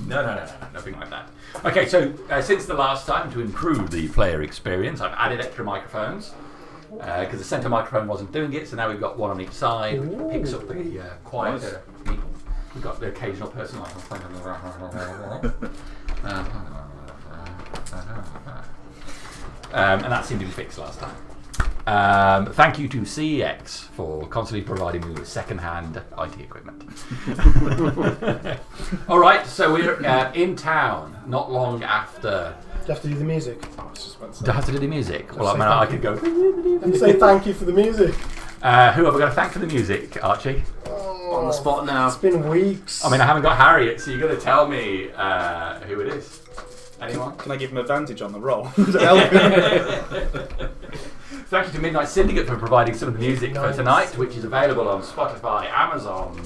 No, nothing like that. Okay, so since the last time, to improve the player experience, I've added extra microphones because the centre microphone wasn't doing it, so now we've got one on each side, which picks up the quieter people. We've got the occasional person like and that seemed to be fixed last time. Thank you to CEX for constantly providing me with second-hand IT equipment. All right, so we're in town not long after. Do you have to do the music? Do I have to do the music? Well, I could go. And say thank you for the music. Who have I got to thank for the music, Archie? On the spot now. It's been weeks. I mean, I haven't got Harriet, so you're going to tell me who it is. Anyone? Can I give him advantage on the roll? Thank you to Midnight Syndicate for providing some of the music for tonight, which is available on Spotify, Amazon.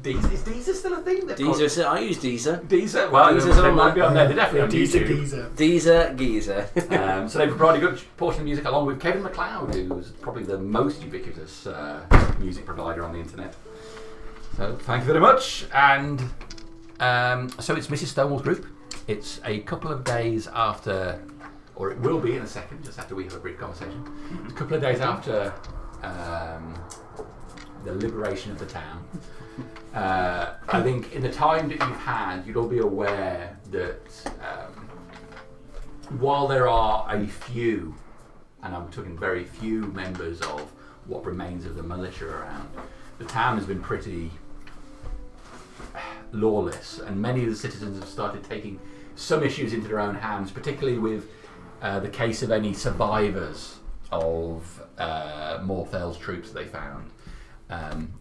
Deezer, is Deezer still a thing? Deezer, I use Deezer. Deezer? Well, they might be on there. They're definitely on YouTube. Deezer, Geezer. So they provide a good portion of music along with Kevin MacLeod, who's probably the most ubiquitous music provider on the internet. So thank you very much. And so it's Mrs. Stonewall's group. It's a couple of days after, or it will be in a second, just after we have a brief conversation. It's a couple of days after the liberation of the town. I think in the time that you've had, you'd all be aware that while there are a few, and I'm talking very few members of what remains of the militia around, the town has been pretty lawless, and many of the citizens have started taking some issues into their own hands, particularly with the case of any survivors of Morthel's troops they found.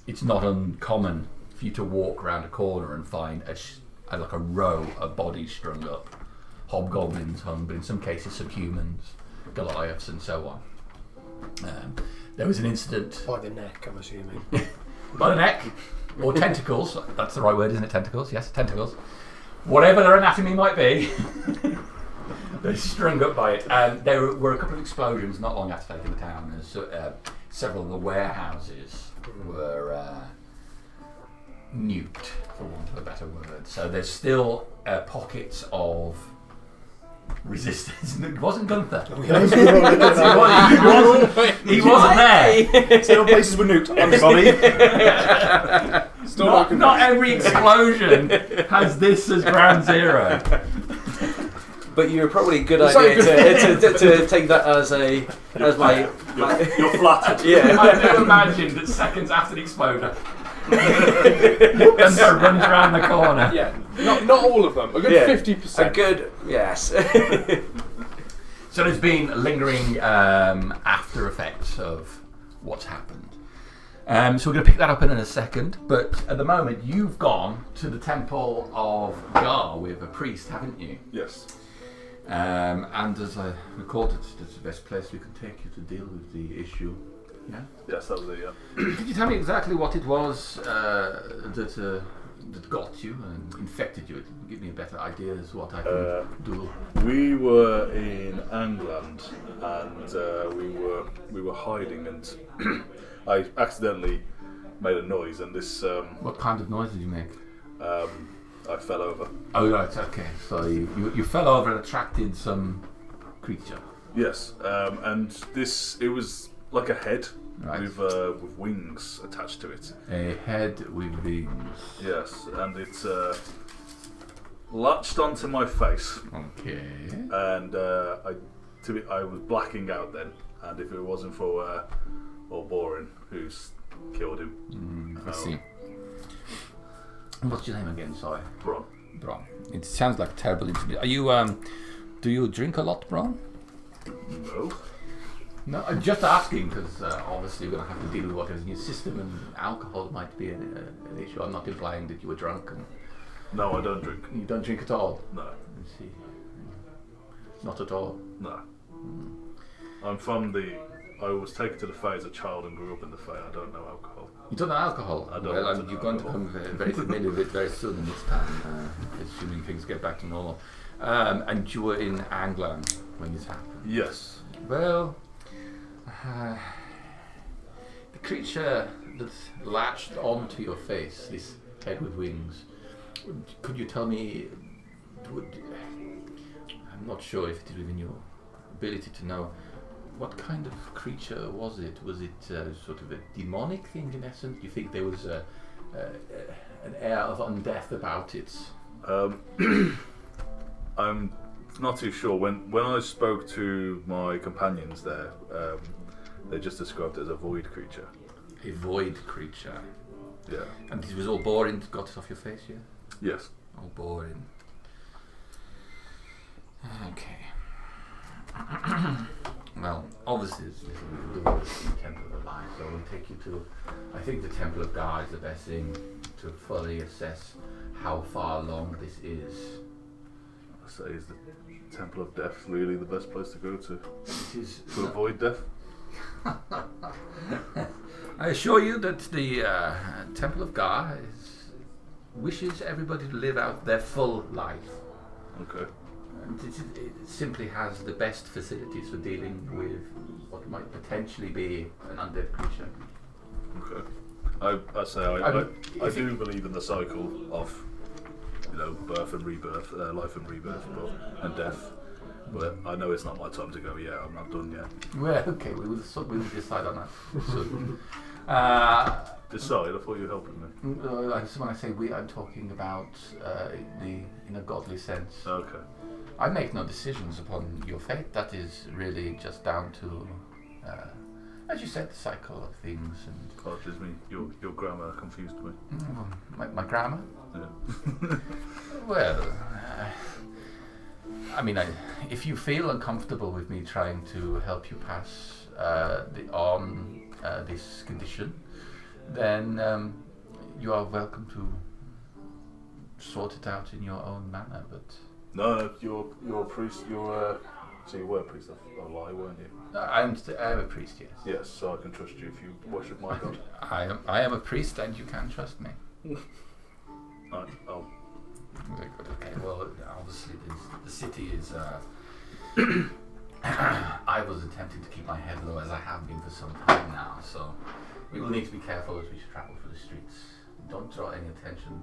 It's not uncommon for you to walk around a corner and find like a row of bodies strung up, hobgoblins hung, but in some cases subhumans, Goliaths, and so on. There was an incident by the neck, I'm assuming. By the neck, or tentacles. That's the right word, isn't it? Tentacles. Yes, tentacles. Whatever their anatomy might be, they're strung up by it. There were a couple of explosions not long after taking the town. As several of the warehouses were nuked, for want of a better word. So there's still pockets of resistance. It wasn't Gunther. He wasn't there. Several places were nuked. I'm sorry. Not every explosion has this as ground zero. But you're probably a good idea to take that as my. You're flattered. Yeah. I never imagined that seconds after the explosion, Gunther runs around the corner. Yeah, not all of them. A good 50%. A good yes. So there's been lingering after effects of what's happened. So we're going to pick that up in a second. But at the moment, you've gone to the temple of Gar with a priest, haven't you? Yes. And as I recalled, it's the best place we can take you to deal with the issue. Yeah. Yes, that was it. Yeah. Could you tell me exactly what it was that got you and infected you? Give me a better idea as to what I can do. We were in England and we were hiding, and I accidentally made a noise, and this. What kind of noise did you make? I fell over. Oh right, okay. So you fell over and attracted some creature. Yes, and it was like a head. Right. With wings attached to it. A head with wings. Yes, and it latched onto my face. Okay. And I was blacking out then, and if it wasn't for Borin, who's killed him. I see. What's your name again? Sorry. Bron. It sounds like a terrible interview. Are you do you drink a lot, Bron? No. No, I'm just asking because obviously we're going to have to deal with what is in your system, and alcohol might be an issue. I'm not implying that you were drunk. No, I don't drink. You don't drink at all? No. I see. Not at all? No. I'm from I was taken to the Fae as a child and grew up in the Fae. I don't know alcohol. You don't know alcohol? I don't Well, know you're going to become very familiar with it very soon in this town, assuming things get back to normal. And you were in England when this happened? Yes. Well, the creature that latched onto your face, this head with wings, Could you tell me? I'm not sure if it is within your ability to know. What kind of creature was it? Was it sort of a demonic thing in essence? Do you think there was an air of undeath about it? I'm not too sure. When I spoke to my companions there, they just described it as a void creature. A void creature. Yeah. And it was all boring. Got it off your face, yeah? Yes. All boring. Okay. Well, obviously, this is the Temple of the Light, so we'll take you to. I think the Temple of God is the best thing to fully assess how far along this is. I say, is the Temple of Death really the best place to go to It is to avoid death? I assure you that the Temple of God wishes everybody to live out their full life. Okay. And it simply has the best facilities for dealing with what might potentially be an undead creature. Okay. I do believe in the cycle of, birth and rebirth, life and rebirth, and death. But I know it's not my time to go yet. I'm not done yet. Well, okay, we will decide on that soon. Decide? I thought you were helping me. When I say we, I'm talking about in a godly sense. Okay. I make no decisions upon your fate. That is really just down to, as you said, the cycle of things. And Apologies me. Your grammar confused me. My grammar? Yeah. Well, I mean, if you feel uncomfortable with me trying to help you pass this condition, then you are welcome to sort it out in your own manner. But No, you're a priest. So you were a priest of a lie, weren't you? I am a priest, yes. Yes, so I can trust you if you worship my god. I am a priest, and you can trust me. I'll Very good. Okay. Well, obviously, the city is. I was attempting to keep my head low, as I have been for some time now. So we will need to be careful as we travel through the streets. Don't draw any attention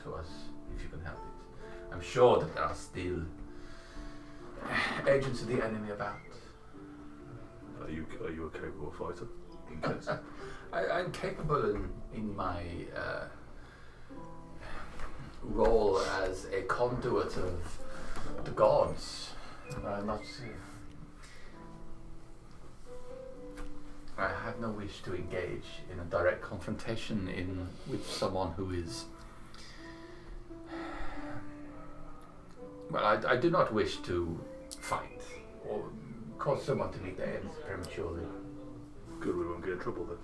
to us if you can help it. I'm sure that there are still agents of the enemy about. Are you a capable fighter? In case. I'm capable in my role as a conduit of the gods. I have no wish to engage in a direct confrontation with someone who is. Well, I do not wish to fight or cause someone to meet their ends prematurely. Good, we won't get in trouble then.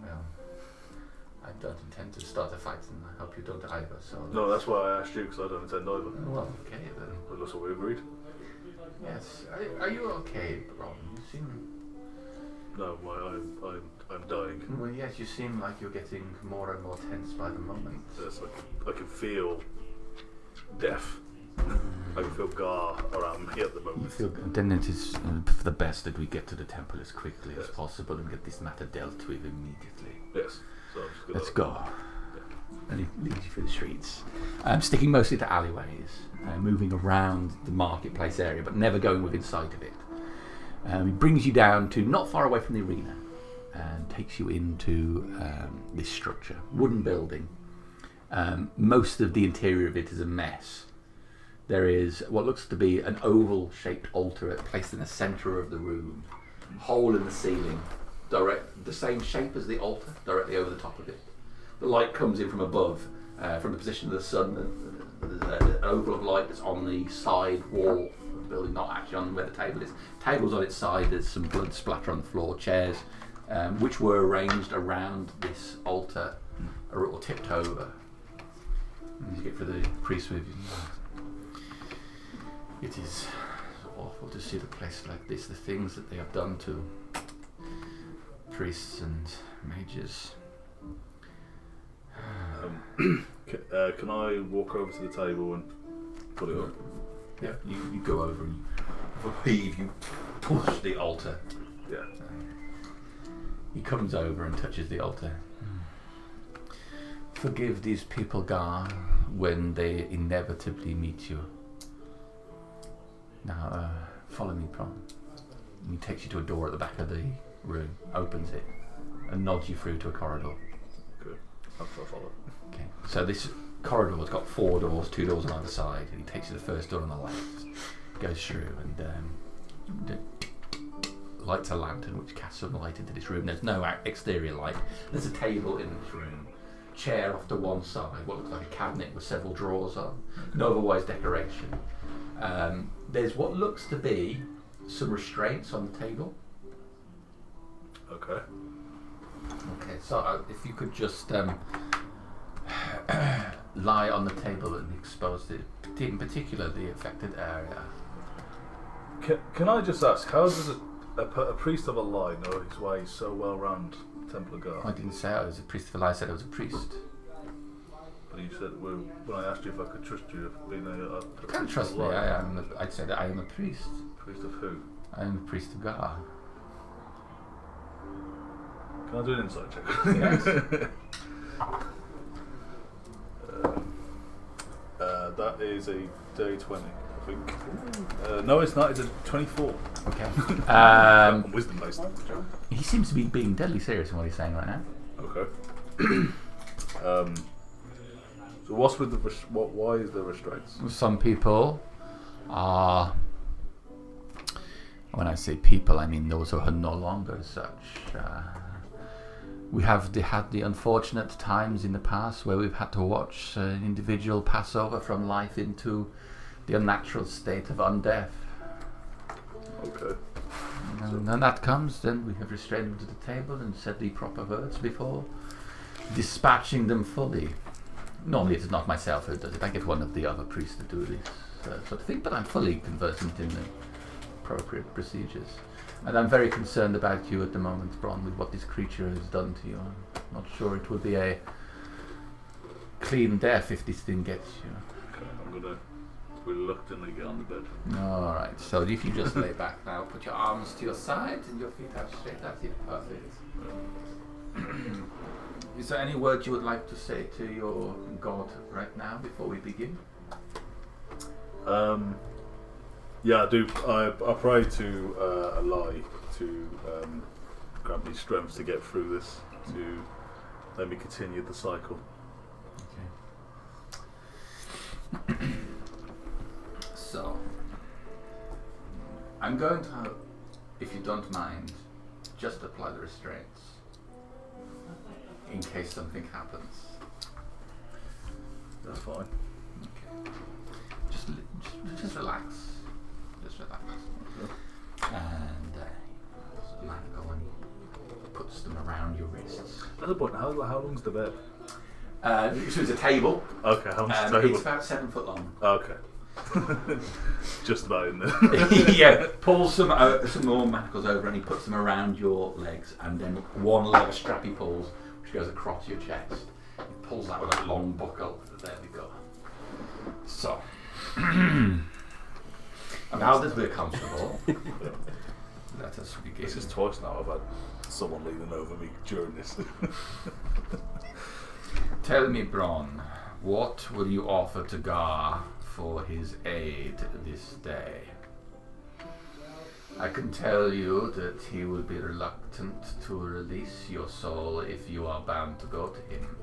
Well, I don't intend to start a fight, and I hope you don't either. So No, that's why I asked you, because I don't intend either. Well, okay then. But that's what we agreed. Yes. Are you okay, Ron? You seem. No, I'm dying. Well, yes. You seem like you're getting more and more tense by the moment. Yes, I can feel death. I can feel Gar around me at the moment. Then it is for the best that we get to the temple as quickly as Yes. possible and get this matter dealt with immediately. Yes. So I'm just gonna Let's go. And he leads you through the streets, sticking mostly to alleyways, moving around the marketplace area, but never going within sight of it. He brings you down to not far away from the arena and takes you into this structure, wooden building. Most of the interior of it is a mess. There is what looks to be an oval-shaped altar placed in the centre of the room, hole in the ceiling, the same shape as the altar, directly over the top of it. The light comes in from above, from the position of the sun. There's an oval of light that's on the side wall of the building, not actually on where the table is. Table's on its side, there's some blood splatter on the floor, chairs, which were arranged around this altar, or tipped over. And you get for the priest with you. It is awful to see the place like this, the things that they have done to priests and mages. Can I walk over to the table and put it up? Yeah, you go over and you heave, you push the altar. Yeah. He comes over and touches the altar. Forgive these people, Gar. when they inevitably meet you. Now, follow me, Bron. And he takes you to a door at the back of the room, opens it, and nods you through to a corridor. Good. I'll follow. Okay. So this corridor's got 4 doors, 2 doors on either side, and he takes you to the first door on the left, goes through, and lights a lantern which casts some light into this room. There's no exterior light. There's a table in this room, chair off to one side, what looks like a cabinet with several drawers on, no otherwise decoration. There's what looks to be some restraints on the table. Okay. Okay, so if you could just lie on the table and expose it, in particular the affected area. Can I just ask, how does a priest of a lie know his way so well round Temple of God? I didn't say I was a priest of a lie, I said I was a priest. But you said when I asked you if I could trust you, being a You priest can't trust of me, a lie. I'd say that I am a priest. Priest of who? I am a priest of God. Can I do an insight check? Yes. That is a day 20, I think. No, it's not. It's a 24. Okay. Wisdom based. He seems to be being deadly serious in what he's saying right now. Okay. So what's with the why is there restraints? Some people are, when I say people, I mean those who are no longer such. We have had the unfortunate times in the past where we've had to watch an individual pass over from life into the unnatural state of undeath. Okay. And when that comes, then we have restrained them to the table and said the proper words before dispatching them fully. Normally it is not myself who does it. I get one of the other priests to do this sort of thing, but I'm fully conversant in the appropriate procedures. And I'm very concerned about you at the moment, Bron, with what this creature has done to you. I'm not sure it will be a clean death if this thing gets you. Okay, I'm gonna reluctantly get on the bed. Alright, so if you just lay back now, put your arms to your side and your feet out straight, that's it, perfect. Is there any word you would like to say to your god right now before we begin? Yeah, I do. I pray to Allah to grant me strength to get through this, to let me continue the cycle. Okay. So, I'm going to, if you don't mind, just apply the restraints in case something happens. That's fine. Okay. Just relax. Just relax. And a man go and puts them around your wrists. At the point, how long's the bed? So it's a table. Okay, how long's the table? It's about 7 foot long. Okay. Just about in there. Yeah, pulls some more manacles over and he puts them around your legs, and then one leather strap he pulls, which goes across your chest. He pulls that with a long buckle. There we go. So, now that we're comfortable, let us begin. This is twice now I've had someone leaning over me during this. Tell me, Bron, what will you offer to Gar for his aid this day? I can tell you that he will be reluctant to release your soul if you are bound to go to him.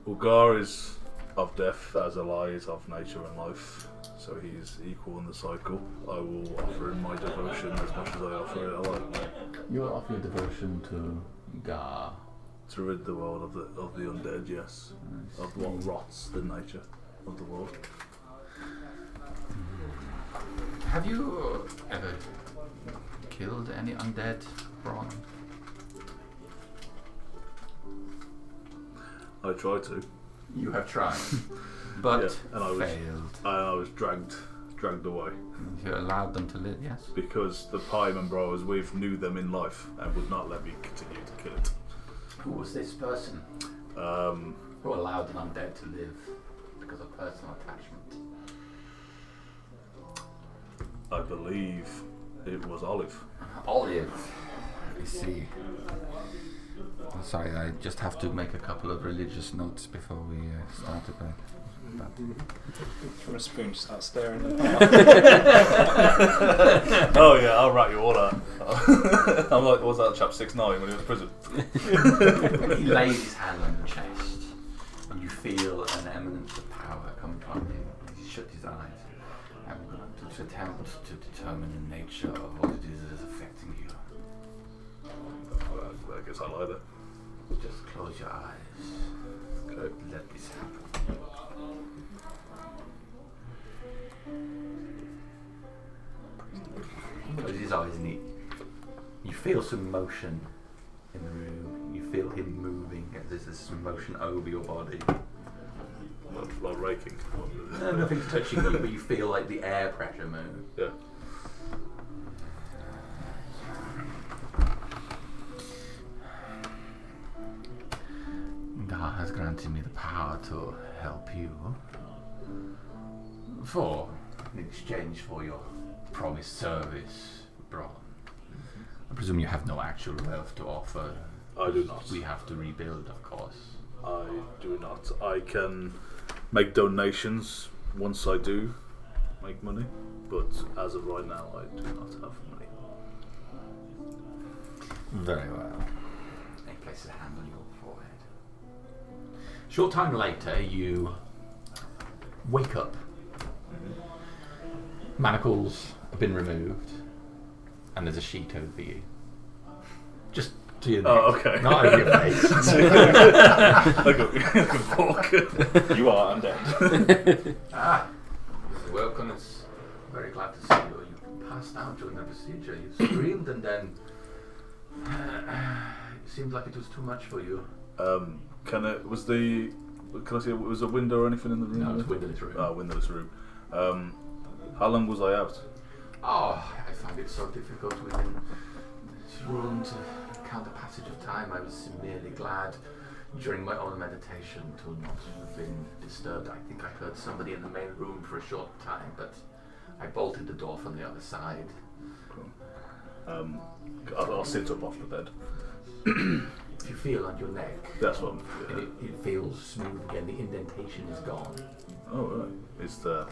Ulgar is of death as Allah is of nature and life, so he is equal in the cycle. I will offer him my devotion as much as I offer it Allah. You will offer your devotion to Gar. To rid the world of the undead, yes. Of what rots the nature of the world. Have you ever killed any undead, Bron? I tried to. You have tried, but yeah, and failed. I was dragged away. You allowed them to live, yes? Because the Pyre Brothers, we've knew them in life and would not let me continue to kill it. Who was this person who allowed an undead to live because of personal attachment? I believe it was Olive. Olive, I see. Sorry, I just have to make a couple of religious notes before we start the break. From a spoon, start staring at Oh yeah, I'll write you all out. I'm like, what was that chap 6'9" when he was in prison? He lays his hand on your chest, and you feel an eminence of power coming from him. He shuts his eyes. I'm going to attempt to determine the nature of what it is that is affecting you. I guess I'll either. Just close your eyes. Okay. Let this happen. Close his eyes and you feel some motion in the room. You feel him moving. There's this motion over your body. Not raking. No, nothing's touching you, but you feel like the air pressure move. Yeah. God has granted me the power to help you in exchange for your promised service, Braun. I presume you have no actual wealth to offer. I do not. We have to rebuild, of course. I do not. I can make donations once I do make money, but as of right now, I do not have money. Very well. He places a hand on your forehead. Short time later, you wake up. Manacles have been removed, and there's a sheet over you. Just to your neck. Oh, okay. Not over your face. Like a fork. You are undead. You're welcome. It's very glad to see you. You passed out during the procedure. You screamed, and then it seemed like it was too much for you. Can I see? Was a window or anything in the room? No, it's a windowless room. Oh, windowless room. How long was I out? Oh, I find it so difficult within this room to count the passage of time. I was merely glad during my own meditation to not have been disturbed. I think I heard somebody in the main room for a short time, but I bolted the door from the other side. Cool. I'll sit up off the bed. If you feel on your neck, That's what. and it feels smooth again. The indentation is gone. Oh right. It's the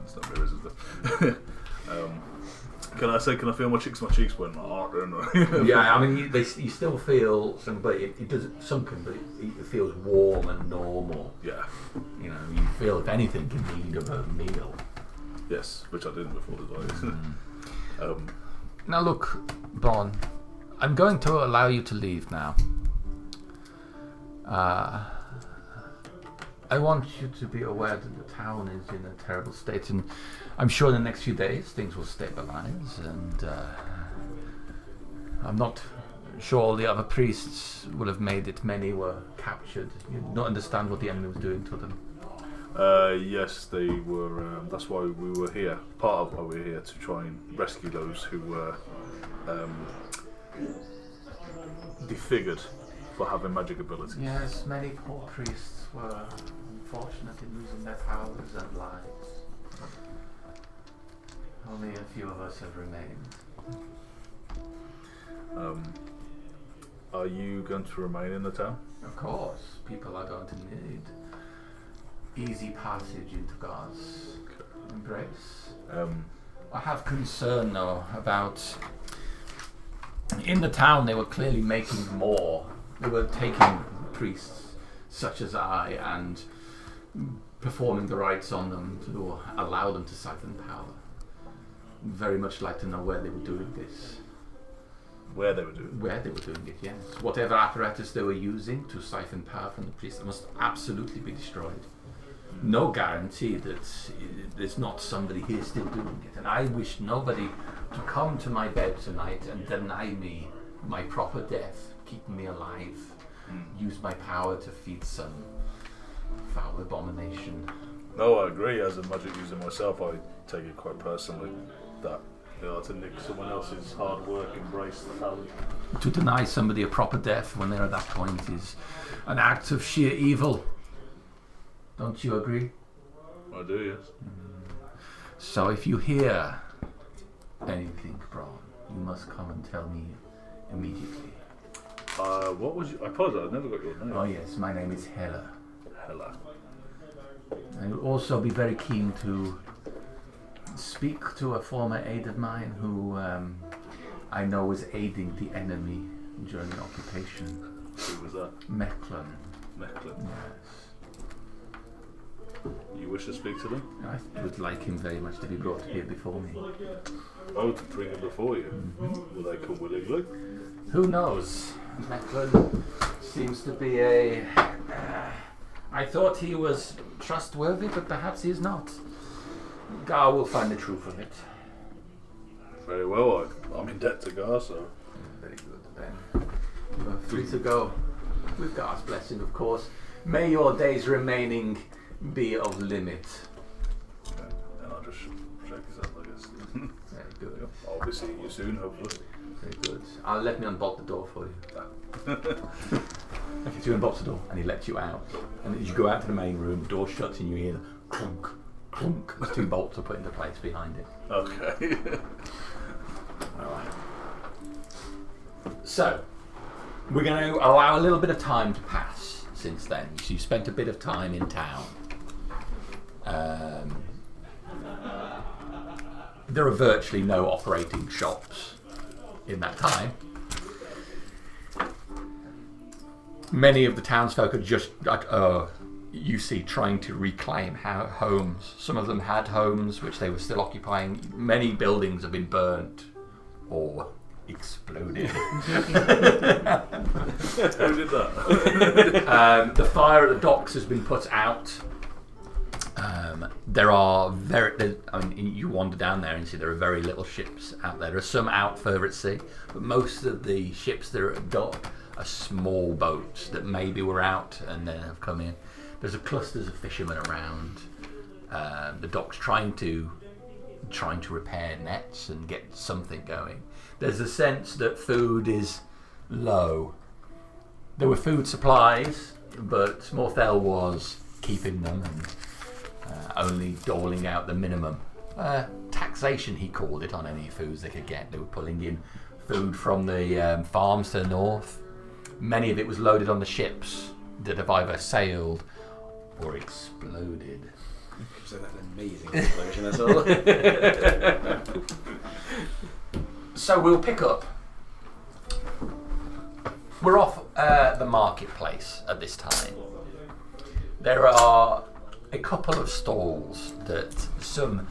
it's not mirrors, is it? Can I feel my cheeks when my heart? Yeah, I mean, you still feel some, but it does sunken, but it feels warm and normal. Yeah. You know, you feel, if anything, in need of a meal. Yes, which I didn't before, did I? Now look, Bon, I'm going to allow you to leave now. I want you to be aware that the town is in a terrible state, and I'm sure in the next few days things will stabilize, and I'm not sure all the other priests will have made it. Many were captured. You don't understand what the enemy was doing to them. Yes, they were. That's why we were here. Part of why we were here, to try and rescue those who were defigured for having magic abilities. Yes, many poor priests were unfortunate in losing their powers and lives. Only a few of us have remained. Are you going to remain in the town? Of course, people are going to need easy passage into God's embrace. I have concern, though, about... In the town, they were clearly making more. They were taking priests such as I and performing the rites on them to allow them to siphon power. Very much like to know where they were doing this. Where they were doing it? Where they were doing it, yes. Whatever apparatus they were using to siphon power from the priests must absolutely be destroyed. No guarantee that there's not somebody here still doing it. And I wish nobody to come to my bed tonight and deny me my proper death, keep me alive, use my power to feed some foul abomination. No, I agree. As a magic user myself, I take it quite personally that to nick someone else's hard work, embrace the talent. To deny somebody a proper death when they're at that point is an act of sheer evil. Don't you agree? I do, yes. So if you hear anything, Braun, you must come and tell me immediately. What was I apologize, I never got your name. Oh yes, my name is Hella. Hella. I will also be very keen to speak to a former aide of mine who I know was aiding the enemy during the occupation. Who was that? MacLeod. MacLeod. Yes. You wish to speak to them? I would like him very much to be brought here before me. Oh, to bring him before you? Mm-hmm. Will they come willingly? Who knows? MacLeod seems to be a... I thought he was trustworthy, but perhaps he is not. Gar will find the truth of it. Very well, I'm in debt to Gar, so... Very good, then. You are free to go. With Gar's blessing, of course. May your days remaining be of limit. Okay. And I'll just shake his hand, I guess. Very good. I'll be seeing you soon, hopefully. Very good. Let me unbolt the door for you. Okay, so you unbolt the door and he lets you out. And as you go out to the main room, the door shuts and you hear the clunk, clunk. As 2 bolts are put into place behind it. Okay. Alright. So, we're going to allow a little bit of time to pass since then. So you spent a bit of time in town. There are virtually no operating shops in that time. Many of the townsfolk are just, like, you see, trying to reclaim homes. Some of them had homes which they were still occupying. Many buildings have been burnt or exploded. Who did that? The fire at the docks has been put out. There are you wander down there and see there are very little ships out there. There are some out further at sea, but most of the ships that are at dock are small boats that maybe were out and then have come in. There's clusters of fishermen around the docks trying to repair nets and get something going. There's a sense that food is low. There were food supplies, but Morthel was keeping them and only doling out the minimum. Taxation, he called it, on any foods they could get. They were pulling in food from the farms to the north. Many of it was loaded on the ships that have either sailed or exploded. So that's an amazing explosion as well. So we'll pick up. We're off the marketplace at this time. There are a couple of stalls that some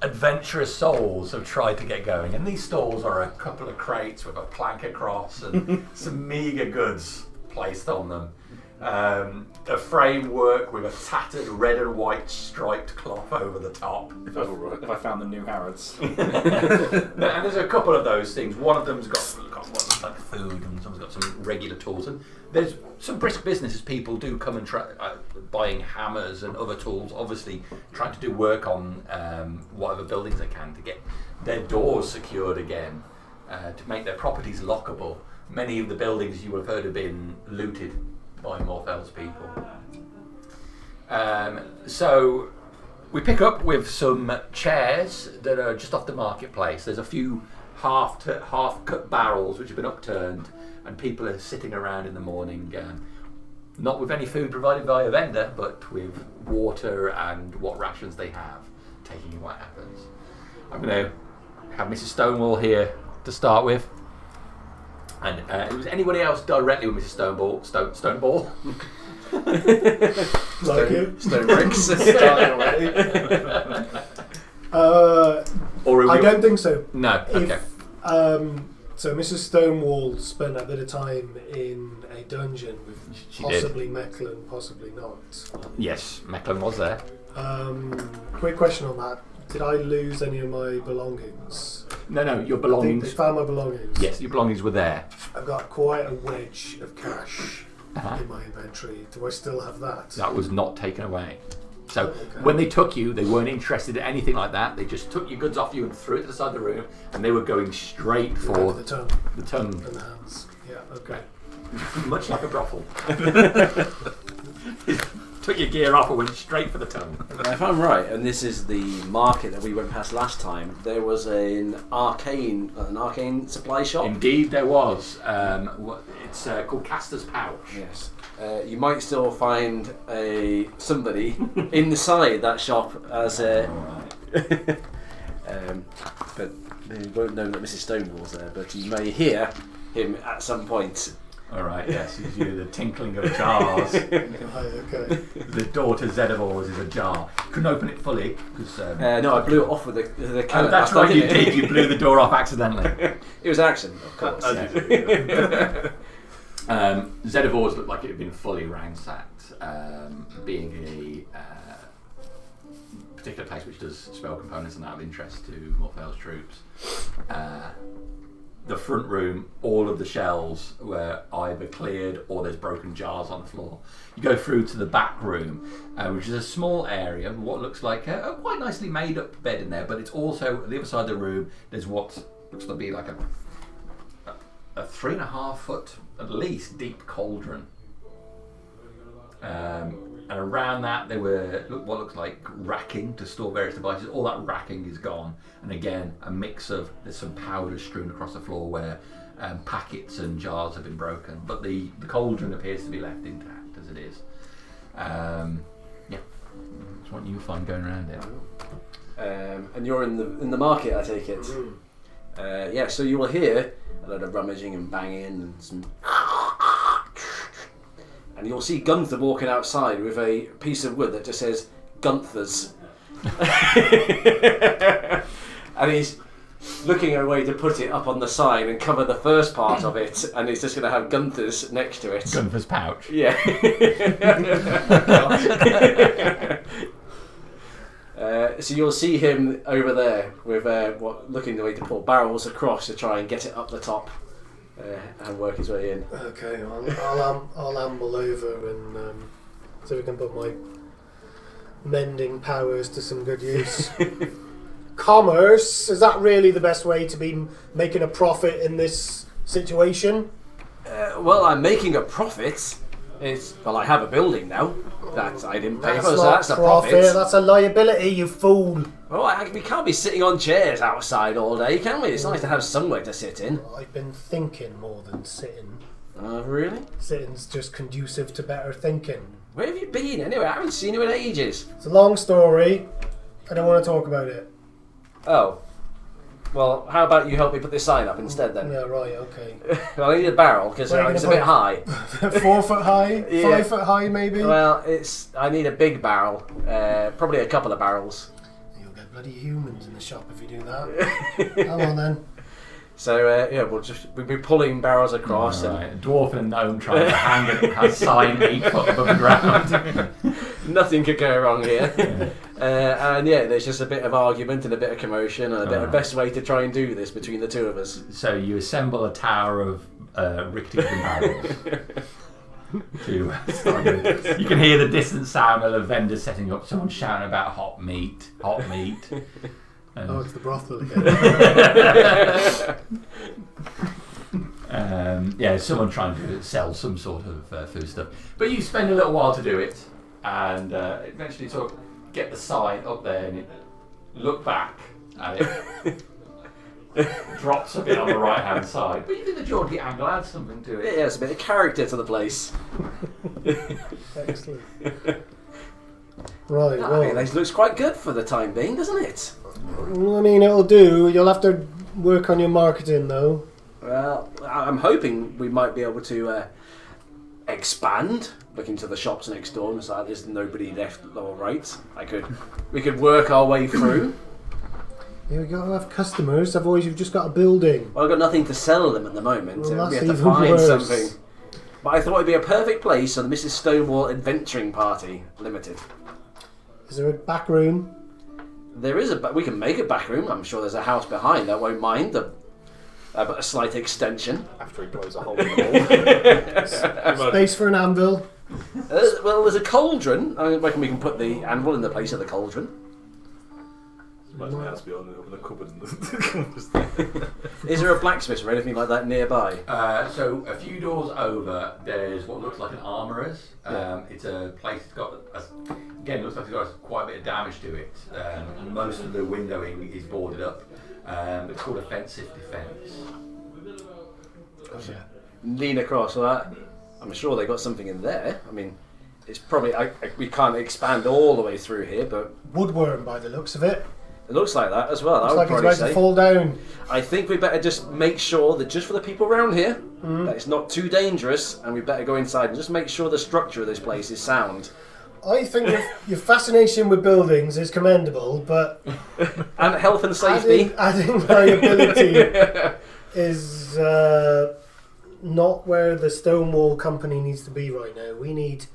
adventurous souls have tried to get going, and these stalls are a couple of crates with a plank across and some meagre goods placed on them. A framework with a tattered red and white striped cloth over the top. If I found the new Harrods. And there's a couple of those things. One of them's got one like food, and someone's got some regular tools. And there's some brisk business as people do come and try buying hammers and other tools. Obviously, trying to do work on whatever buildings they can to get their doors secured again, to make their properties lockable. Many of the buildings you would have heard have been looted by Morthel's people. So we pick up with some chairs that are just off the marketplace. There's a few half-cut barrels which have been upturned, and people are sitting around in the morning, not with any food provided by a vendor, but with water and what rations they have, taking what happens. I'm going to have Mrs. Stonewall here to start with. And it was anybody else directly with Mrs. Stonewall? Like you. Stone bricks. Starting already. I don't think so. No. Okay. So Mrs. Stonewall spent a bit of time in a dungeon with She possibly MacLeod, possibly not. Yes, MacLeod was there. Quick question on that. Did I lose any of my belongings? No, your They belongings. found my belongings. Yes, your belongings were there. I've got quite a wedge of cash Uh-huh. in my inventory. Do I still have that? That was not taken away. So Okay. when they took you, they weren't interested in anything like that. They just took your goods off you and threw it to the side of the room, and they were going straight for The tongue the tongue. and the hands. Yeah, okay. Much like a brothel. Took your gear off and went straight for the tongue. Now, if I'm right, and this is the market that we went past last time, there was an arcane supply shop. Indeed, there was. It's called Caster's Pouch. Yes. You might still find somebody inside that shop as but you won't know that Mrs. Stonewall's there, but you may hear him at some point. Alright, yes, you hear the tinkling of jars. Okay. The door to Zedavor's is a jar. Couldn't open it fully because. No, I blew it off with the cannon. Oh, that's right, you did. You blew the door off accidentally. It was an accident, of course. Zedavor's looked like it had been fully ransacked, being a particular place which does spell components and that of interest to Morphel's troops. The front room, all of the shelves were either cleared or there's broken jars on the floor. You go through to the back room, which is a small area with what looks like a quite nicely made up bed in there, but it's also, at the other side of the room, there's what looks to be like a 3.5 foot, at least, deep cauldron. And around that there were what looks like racking to store various devices. All that racking is gone, and again there's some powder strewn across the floor where packets and jars have been broken, but the cauldron appears to be left intact as it is. Yeah, that's what you find going around it. And you're in the market, I take it. Yeah, so you will hear a lot of rummaging and banging and some. And you'll see Gunther walking outside with a piece of wood that just says Gunther's. And he's looking at a way to put it up on the sign and cover the first part of it, and he's just going to have Gunther's next to it. Gunther's pouch. Yeah. So you'll see him over there with looking the way to pull barrels across to try and get it up the top. And work his way in. Okay, I'll amble over and so we can put my mending powers to some good use. Commerce, is that really the best way to be making a profit in this situation? Well, I'm making a profit. I have a building now that I didn't pay for, so not that's a profit. That's a liability, you fool. Well, we can't be sitting on chairs outside all day, can we? It's nice to have somewhere to sit in. I've been thinking more than sitting. Really? Sitting's just conducive to better thinking. Where have you been anyway? I haven't seen you in ages. It's a long story. I don't want to talk about it. Oh. Well, how about you help me put this sign up instead then? Yeah, right, okay. Well, I need a barrel because it's a bit high. 4 foot high? Yeah. 5 foot high, maybe? Well, I need a big barrel. Probably a couple of barrels. You'll get bloody humans in the shop if you do that. Come on then. So we'll be pulling barrels across. Right. A dwarf and a gnome trying to hang a sign 8 foot above the ground. Nothing could go wrong here. And there's just a bit of argument and a bit of commotion and a bit of best way to try and do this between the two of us. So you assemble a tower of rickety barrels. You can hear the distant sound of the vendors setting up, someone shouting about hot meat. It's the brothel again. Someone trying to sell some sort of food stuff. But you spend a little while to do it, and eventually sort of get the sign up there, and look back, and it drops a bit on the right-hand side. But you think the jaunty angle adds something to it. Yeah, it's a bit of character to the place. Excellent. Right, well. It looks quite good for the time being, doesn't it? I mean, it'll do. You'll have to work on your marketing, though. Well, I'm hoping we might be able to expand, look into the shops next door, and so there's nobody left or right. We could work our way through. Yeah, we gotta have customers, otherwise you've just got a building. Well, I've got nothing to sell them at the moment. Well, We that's have to even find worse. something. But I thought it'd be a perfect place for the Mrs. Stonewall Adventuring Party Limited. Is there a back room? There is we can make a back room. I'm sure there's a house behind that won't mind but a slight extension. After he blows a hole in the wall. Space for an anvil. Well, there's a cauldron. I reckon we can put the anvil in the place of the cauldron. Imagine it has to be on the cupboard. Is there a blacksmith or anything like that nearby? So a few doors over, there's what looks like an armourer's. It's a place that's got, again, looks like it's got quite a bit of damage to it. Most of the windowing is boarded up. It's called offensive defence. Oh, yeah. lean across. I'm sure they got something in there. I mean, it's probably we can't expand all the way through here, but Woodworm by the looks of it. it looks like that as well. Looks I would like it's probably about say. to fall down. I think we better just make sure that just for the people around here, that it's not too dangerous, and we better go inside and just make sure the structure of this place is sound. I think your fascination with buildings is commendable, but And health and safety. adding liability is not where the Stonewall Company needs to be right now. We need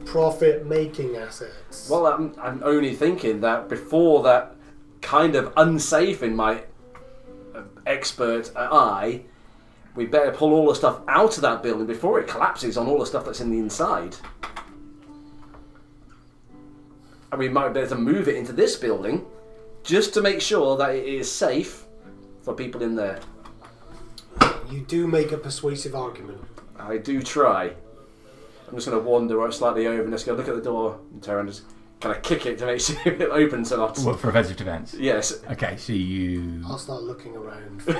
profit-making assets. Well, I'm only thinking that before that kind of unsafe in my expert eye, we better pull all the stuff out of that building before it collapses on all the stuff that's in the inside. And we might be able to move it into this building just to make sure that it is safe for people in there. You do make a persuasive argument. I do try. I'm just going to wander slightly over and just go look at the door and turn and just kind of kick it to make sure it opens or not. What, for offensive defence? Yes. Okay, so you... I'll start looking around for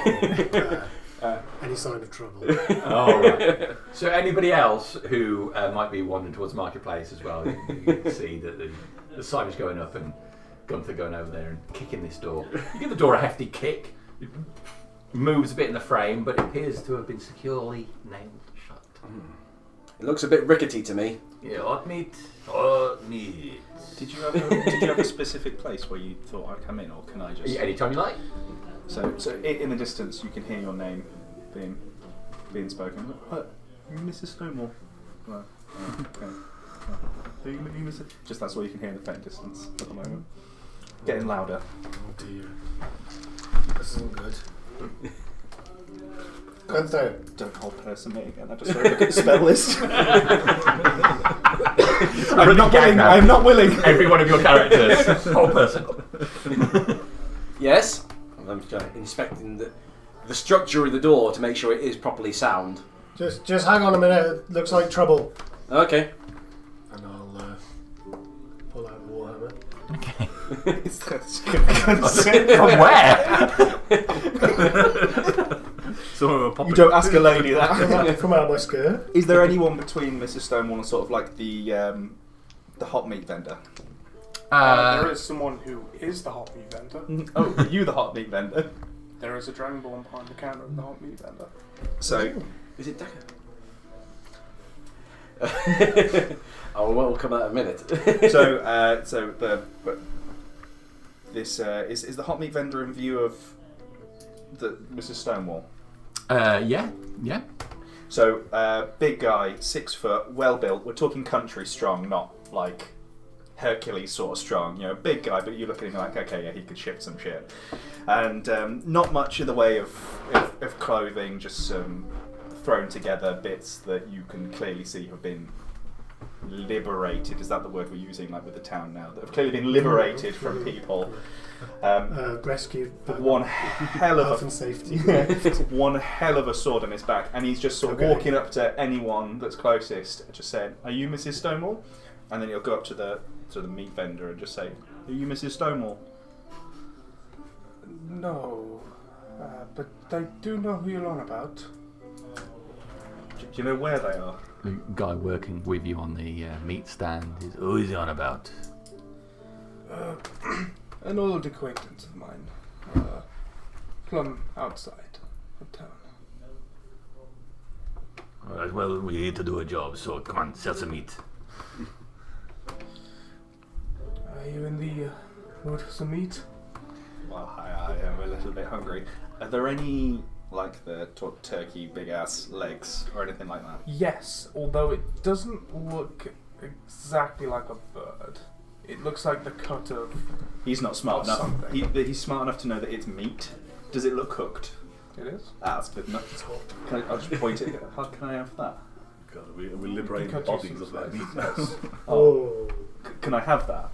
any sign of trouble. Oh, right. So anybody else who might be wandering towards the marketplace as well, you can see that the sign is going up and Gunther going over there and kicking this door. You give the door a hefty kick. It moves a bit in the frame, but it appears to have been securely nailed shut. It looks a bit rickety to me. Yeah, hot meat. Hot meat. Did you have a specific place where you thought I'd come in, or can I just? Anytime you like. So in the distance, you can hear your name being spoken. Mrs. Stonewall. No. Okay. Are you Mrs. Just that's all you can hear in the faint distance at the moment. Getting louder. Oh dear. This isn't good. Gunther. Don't hold person me again. I just look at the spell list. I'm not willing. Every one of your characters. Whole person. Yes. I'm inspecting the structure of the door to make sure it is properly sound. Just hang on a minute. It looks like trouble. Okay. And I'll pull out the warhammer. Okay. From where? You don't ask a lady that. From out my skirt. Is there anyone between Mrs. Stonewall and sort of like the hot meat vendor? There is someone who is the hot meat vendor. Oh, are you the hot meat vendor? There is a dragonborn behind the counter of the hot meat vendor. So, Is it Decker? Oh, we'll come out in a minute. This is the hot meat vendor in view of the Mrs. Stonewall. Yeah. So, big guy, 6 foot, well built. We're talking country strong, not like Hercules sort of strong. You know, big guy, but you look at him like, okay, yeah, he could shift some shit. And not much in the way of clothing, just some thrown together bits that you can clearly see have been liberated. Is that the word we're using, like with the town now? That have clearly been liberated from people. Rescued. One hell of health and safety. one hell of a sword on his back, and he's just sort of walking up to anyone that's closest, just saying, "Are you Mrs. Stonewall?" And then he'll go up to the meat vendor and just say, "Are you Mrs. Stonewall?" No, but I do know who you're on about. Do you know where they are? The guy working with you on the meat stand is always on about. An old acquaintance of mine, plumb outside of town. Alright, well, we're here to do a job, so come on, sell some meat. Are you in the mood for some meat? Well, I am a little bit hungry. Are there any, like the turkey big ass legs or anything like that? Yes, although it doesn't look exactly like a bird. It looks like the cut of... He's not smart enough. something. He's smart enough to know that it's meat. Does it look cooked? It is? That's good enough. I'll just point it. How can I have that? God, we liberating Cut bodies you of some their meat slices. now. Oh. Can I have that?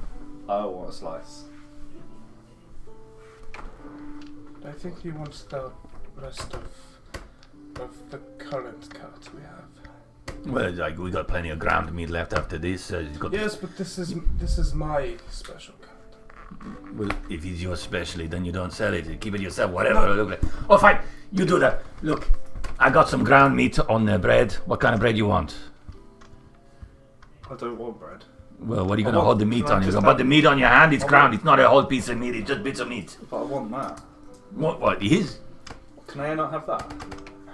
I want a slice. I think he wants the rest of the current cut we have. Well, like, we got plenty of ground meat left after this. He's got Yes, but this is my special cut. Well, if it's your specialty, then you don't sell it. You keep it yourself, whatever it look like. Oh, fine. You do that. Look, I got some ground meat on the bread. What kind of bread you want? I don't want bread. Well, what are you going to hold the meat can I on? You're just going to put the meat on your hand. It's I ground. want- It's not a whole piece of meat. It's just bits of meat. But I want that. What is? Can I not have that?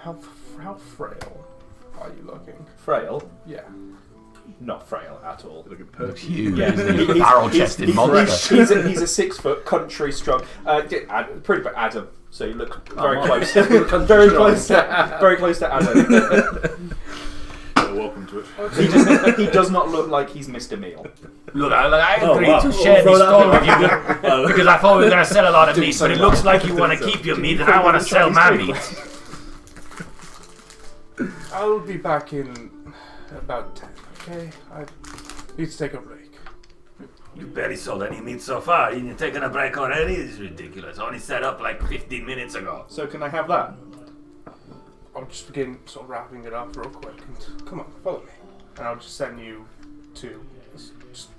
How frail are you looking? Frail? Yeah. Not frail at all. Look at Looks perch. huge. Yeah, Barrel-chested monster. He's a 6 foot country strong. Pretty much Adam. So you look very close. Very close to Adam. Welcome to it. He does not look like he's Mr. Meal. Look, I agreed to share this stall with you because I thought we were going to sell a lot of meat, but it looks like you want to keep your meat and I want to sell my meat. I'll be back in about 10, okay? I need to take a break. You barely sold any meat so far, and you're taking a break already? This is ridiculous. Only set up like 15 minutes ago. So can I have that? I'll just begin sort of wrapping it up real quick and come on, follow me. And I'll just send you to, just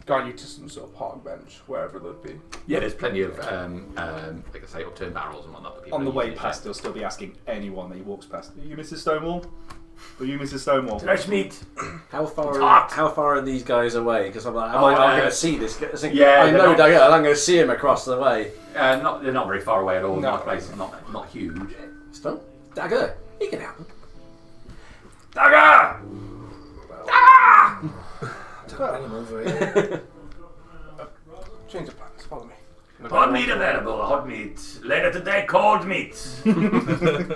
guide you to some sort of park bench, wherever that be. Yeah, there's plenty of, like I say, upturned barrels and whatnot. That people On the are way using. past, he'll still be asking anyone that he walks past. Are you Mrs. Stonewall? Are you Mrs. Stonewall? Fresh meat. How far? Hot. How far are these guys away? Because I'm like, I'm Oh, going to see this. yeah, I they're know not- Daryl. I'm going to see him across the way. They're not very far away at all. No. My place is not huge. Stop, Dagger. He can help. Dagger! Bring him over here. Change of plans, follow me. Hot meat available, hot meat. Later today, cold meat.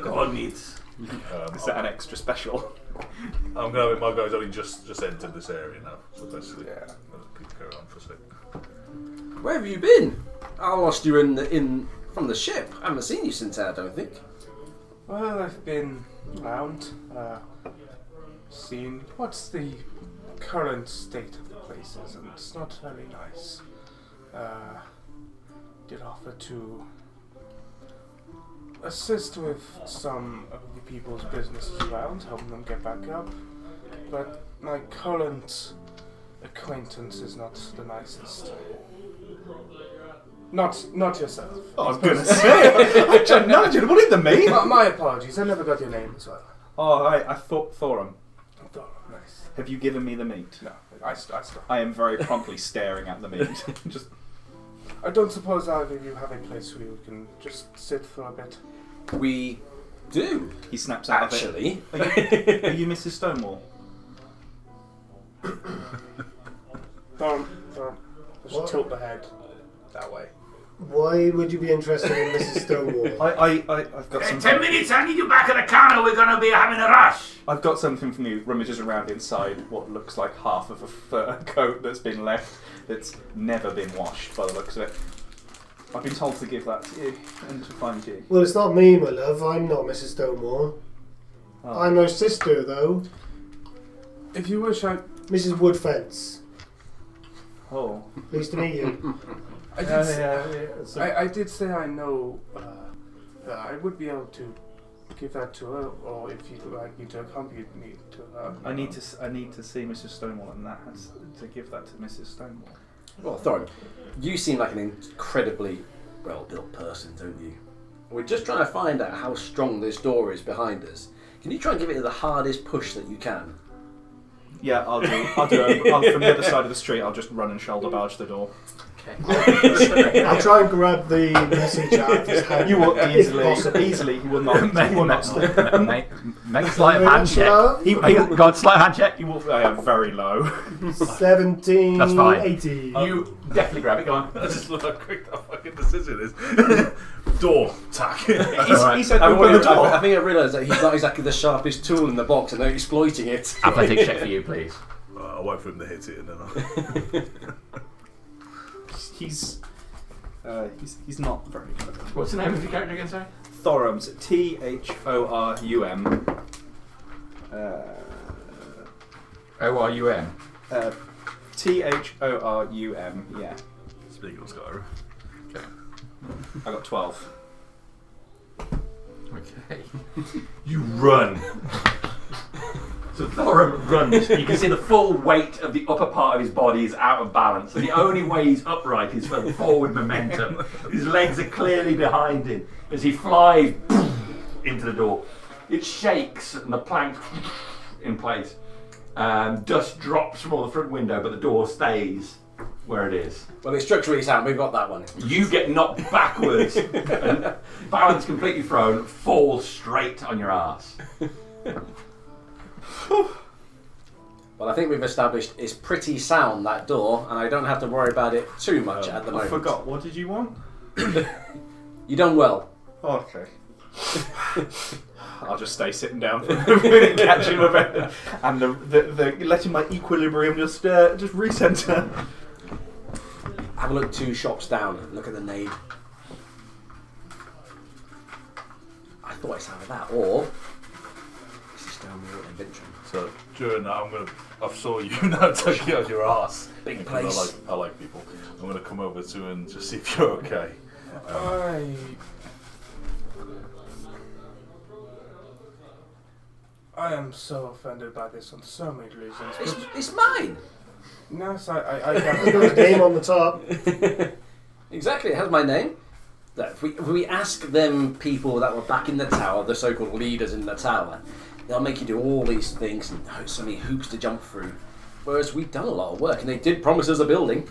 Cold meat. Is that an extra special? I'm going. My guy's only just entered this area now, so basically, Yeah. I'll keep carry on for a sec. Where have you been? I lost you in from the ship. I haven't seen you since then, I don't think. Well, I've been around, seen what's the current state of the places, and it's not very nice. Did offer to assist with some of the people's businesses around, helping them get back up, but my current acquaintance is not the nicest. Not yourself. I was going to say. I don't know. Did what in the meat? My apologies, I never got your name as well. Oh, I thought Thorum. Oh, nice. Have you given me the meat? No, I stopped. I am very promptly staring at the meat. Just I don't suppose either of you have a place where you can just sit for a bit. We do he snaps out actually. of it. Are you Mrs. Stonewall? Just What? tilt the head that way. Why would you be interested in Mrs. Stonewall? I've got Hey, some. 10 minutes, I need you back at the counter. We're going to be having a rush. I've got something from you. Rummages around inside what looks like half of a fur coat that's been left, that's never been washed by the looks of it. I've been told to give that to you and to find you. Well, it's not me, my love. I'm not Mrs. Stonewall. Oh. I'm her sister, though. If you wish, I Mrs. Woodfence. Oh. Pleased to meet you. So I did say I know that I would be able to give that to her, or if you'd like me to accompany me to her. I need to see Mrs. Stonewall, and that has to give that to Mrs. Stonewall. Well, Thorin, you seem like an incredibly well-built person, don't you? We're just trying to find out how strong this door is behind us. Can you try and give it the hardest push that you can? Yeah, I'll do it. From the other side of the street, I'll just run and shoulder barge the door. I'll try and grab the message out of his hand. You will if possible. easily. He will not. He will not slip. Make a slight hand check. Love. Go on, slight hand check. He will. I am very low. 17, That's fine. 80. You definitely grab it. Go on. I just look how quick that fucking decision is. Door tack. He said, I "Open the door." think I realised that he's not exactly the sharpest tool in the box, and they're exploiting it. Athletic check for you, please. I'll wait for him to hit it and then I'll... He's not very good. What's the name of your character again, sorry? Thorums. Thorum. O-R-U-M. Thorum. Yeah. Speaking of Skyrim. Okay. I got 12. Okay. You run. So Thorum runs. You can see the full weight of the upper part of his body is out of balance. So the only way he's upright is for the forward momentum. His legs are clearly behind him as he flies into the door. It shakes and the plank in place. Dust drops from all the front window, but the door stays where it is. Well, it's structurally sound. We've got that one. You get knocked backwards and balance completely thrown, fall straight on your ass. Well, I think we've established it's pretty sound, that door, and I don't have to worry about it too much at the I moment. forgot. What did you want? You done well. Okay. I'll just stay sitting down for a minute, catch him a bit, and the letting my equilibrium just recenter. Have a look 2 shops down. Look at the name. I thought it sounded that, or this is Stonewall Inventory. So during that, I saw you now take it on your ass. Big Because place. I like people. I'm gonna come over to and just see if you're okay. I am so offended by this on so many reasons. It's mine. Yes, I I've got his name on the top. Exactly, it has my name. Look, if we ask them people that were back in the tower, the so-called leaders in the tower, they'll make you do all these things and so many hoops to jump through. Whereas we've done a lot of work, and they did promise us a building.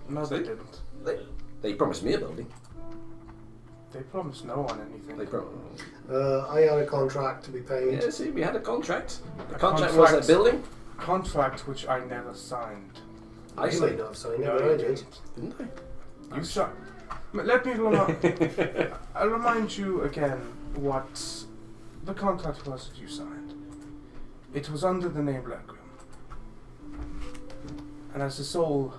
No, they didn't. They promised me a building. They promised no one anything. They promised. I had a contract to be paid. Yeah, see, we had a contract. The A contract was a contract. building. Contract which I never signed. I You see. may not have signed it, No, but you I did. Didn't I? You saw. Let me I'll remind you again what the contract was that you signed. It was under the name Requiem. And as the soul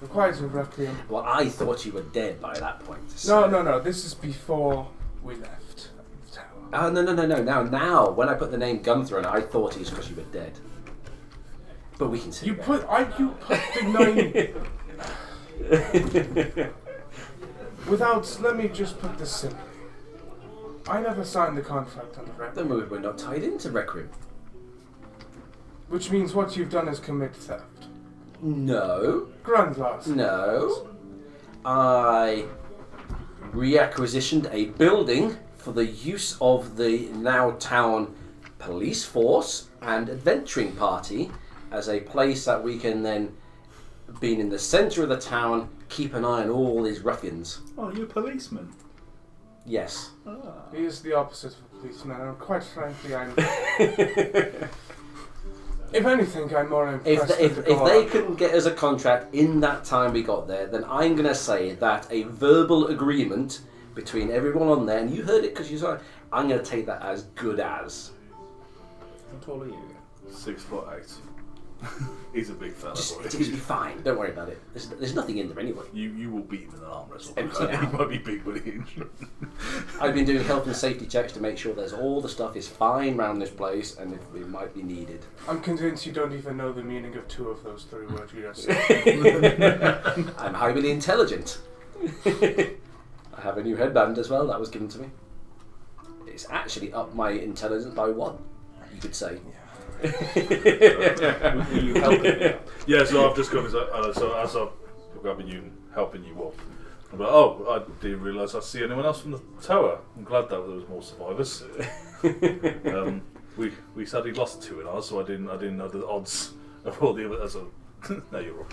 requires a Requiem... Well, I thought you were dead by that point. No. This is before we left the tower. Oh, no. Now, when I put the name Gunther on it, I thought it was because you were dead. But we can see You that. put the name... Without... Let me just put this simply. I never signed the contract under Then Requiem. we're not tied into Requiem. Which means what you've done is commit theft. No. Grand loss. No. I reacquisitioned a building for the use of the now town police force and adventuring party as a place that we can then, being in the centre of the town, keep an eye on all these ruffians. Oh, you're a policeman. Yes. He is the opposite of a policeman, and quite frankly, I'm... If anything, I'm more impressed If with the they guard. couldn't get us a contract in that time we got there, then I'm going to say that a verbal agreement between everyone on there, and you heard it because you saw it, I'm going to take that as good as. How tall are you? 6'8". He's a big fella. It's boy. going to be fine. Don't worry about it. There's nothing in there anyway. You will beat him in an arm wrestle. Empty He now. might be big with the injury. I've been doing health and safety checks to make sure there's all the stuff is fine around this place, and if it might be needed. I'm convinced you don't even know the meaning of 2 of those 3 words you just said. I'm highly intelligent. I have a new headband as well that was given to me. It's actually upped my intelligence by 1, you could say. Were you helping me? Yeah, so I've just come so as I'm grabbing you and helping you up. I'm like, oh, I didn't realise I see anyone else from the tower. I'm glad that there was more survivors. We sadly lost 2 in ours, so I didn't know the odds of all the others. No, you're wrong.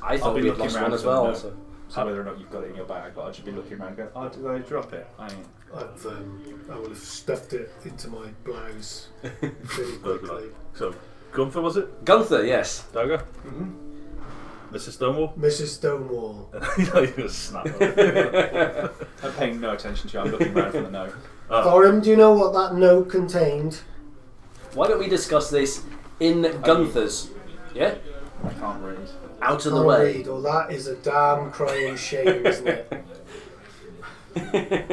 I I'll thought be we had looking lost around one as for well. them, So. So whether or not you've got it in your bag, but I should be looking around and going, oh, did I drop it? I will have stuffed it into my blouse pretty quickly. So, Gunther was it? Gunther, yes. Dagger? Mrs. Stonewall? Mrs. Stonewall. You know, you just snap it. I'm paying no attention to you, I'm looking around for the note. Thorum, do you know what that note contained? Why don't we discuss this in Gunther's? Yeah? I can't read. Out of the Can't way. read. Oh, that is a damn crying shame, isn't it?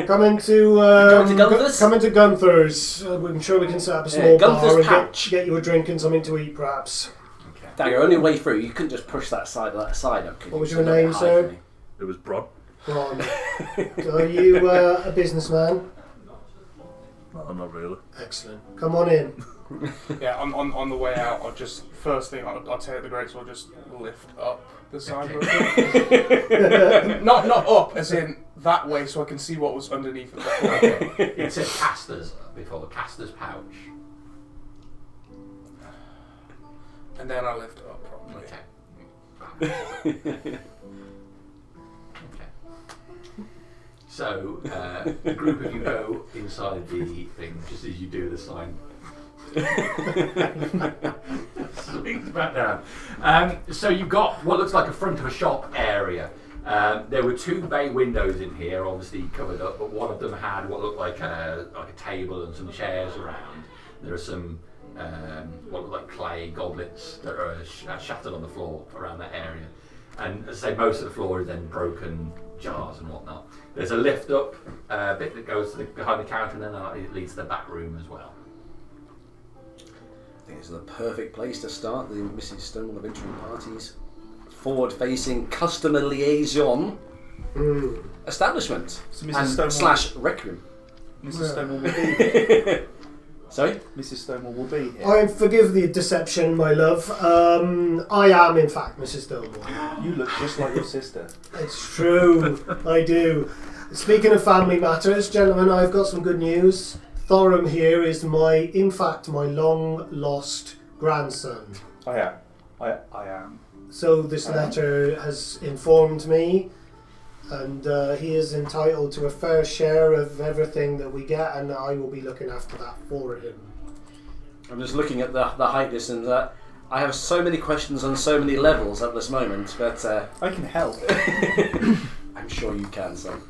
Come into Gunther's? Come into Gunther's. I'm sure we can set up a small Gunther's bar and pouch. get you a drink and something to eat, perhaps. Dagger, only way through. You couldn't just push that side up, could you? What was So your don't name, hide sir? from me. It was Bron. Ron, are you a businessman? I'm not really. Excellent. Come on in. Yeah, on the way out, first thing I'll take the greatsword, just lift up the side of it. not up, as in that way, so I can see what was underneath it. Okay. It said caster's before, caster's pouch. And then I lift it up properly. Okay. So, a group of you go inside the thing just as you do the sign. Swings back down. So you've got what looks like a front of a shop area. There were 2 bay windows in here, obviously covered up, but one of them had what looked like a table and some chairs around. There are some what look like clay goblets that are shattered on the floor around that area. And as I say, most of the floor is then broken jars and whatnot. There's a lift up bit that goes to behind the counter, and then it leads to the back room as well. I think it's the perfect place to start the Mrs. Stonewall of Entering Parties forward-facing customer liaison establishment. So and Mrs. Stonewall slash Requiem. Mrs. Stonewall will be here. Sorry? Mrs. Stonewall will be here. I forgive the deception, my love. I am, in fact, Mrs. Stonewall. You look just like your sister. It's true, I do. Speaking of family matters, gentlemen, I've got some good news. Thorum here is in fact, my long-lost grandson. I am. So this letter has informed me, and he is entitled to a fair share of everything that we get, and I will be looking after that for him. I'm just looking at the height distance. I have so many questions on so many levels at this moment, but I can help. I'm sure you can, son.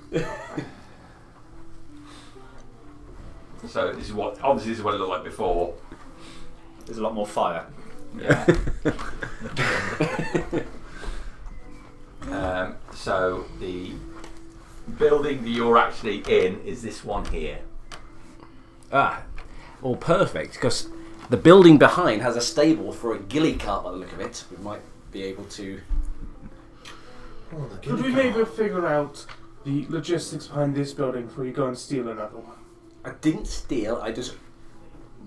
So this is what it looked like before. There's a lot more fire. Yeah. So the building that you're actually in is this one here. Well, perfect, because the building behind has a stable for a ghillie cart by the look of it. We might be able to... Could we maybe figure out the logistics behind this building before you go and steal another one? I didn't steal, I just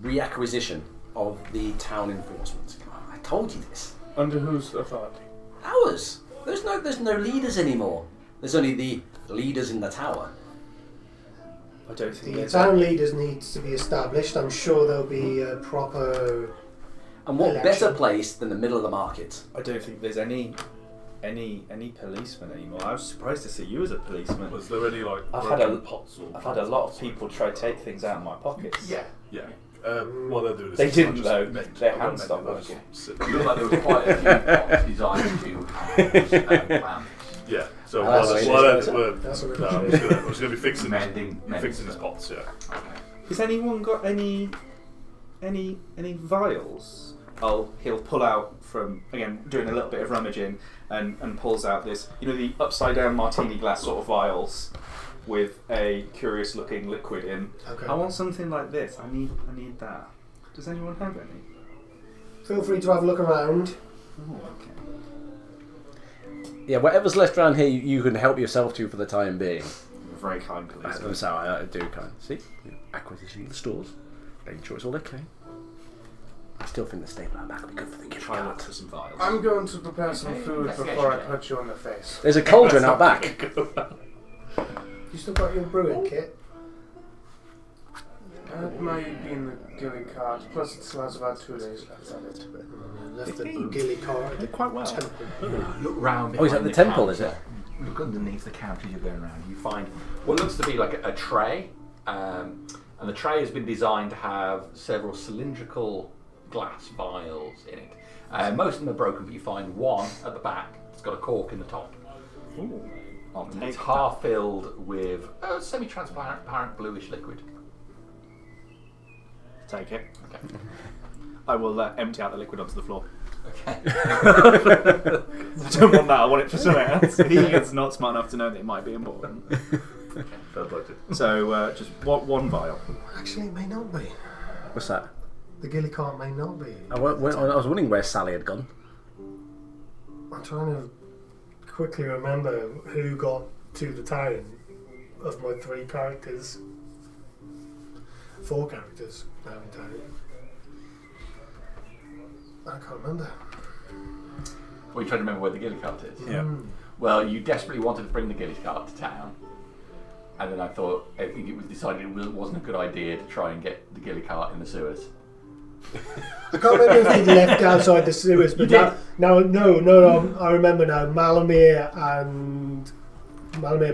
reacquisition of the town enforcement. I told you this. Under whose authority? Ours. There's no leaders anymore. There's only the leaders in the tower. I don't think The there's town leaders needs to be established. I'm sure there'll be a proper... And what election. better place than the middle of the market? I don't think there's any policemen anymore. I was surprised to see you as a policeman. Was there any like I've broken pots or I've had a lot of people try to take things out of my pockets. Yeah. Yeah. What they're doing is They just didn't, just though. mend- Their I'm hands mending stopped those. working. It looked like there was quite a few pots designed to house plants. Yeah. So Oh, while that's they're, really we're, That's a no, really I'm just gonna be fixing Mending fixing his stuff. pots. Yeah. Has anyone got any vials? He'll pull out from, again, doing a little bit of rummaging, and pulls out this, the upside down martini glass sort of vials with a curious looking liquid in. Okay. I want something like this. I need that. Does anyone have any? Feel free to have a look around. Oh, okay. Yeah, whatever's left around here, you can help yourself to for the time being. Very kind policeman. That's how I do kind. See, acquisition of the stores, making sure it's all okay. I still think the stable out back would be good for the gift Try and card. look for some vials. I'm going to prepare some food Investigation before I check. punch you in the face. There's a cauldron out back. You still got your brewing kit? It might be in the ghillie cart, plus it still has about 2 days left on it. Left the ghillie cart. Did quite well. Look round. Oh, is that behind the temple, counter. is it? Look underneath the counter as you're going around. You find what looks to be like a tray, and the tray has been designed to have several cylindrical glass vials in it. Most of them are broken, but you find one at the back. It's got a cork in the top. Ooh. I'll And take it's half filled with semi-transparent bluish liquid. Take it. Okay. I will empty out the liquid onto the floor. Okay. I don't want that. I want it for something else. He is not smart enough to know that it might be important. I'd like to. So just one vial. Actually, it may not be. What's that? The ghillie cart may not be. I was wondering where Sally had gone. I'm trying to quickly remember who got to the town of my 3 characters. 4 characters now in town. I can't remember. Well, you trying to remember where the ghillie cart is? Yeah. Well, you desperately wanted to bring the ghillie cart to town. And then I think it was decided it wasn't a good idea to try and get the ghillie cart in the sewers. I can't remember if he'd left outside the sewers, but You did? no, I remember now. Malamir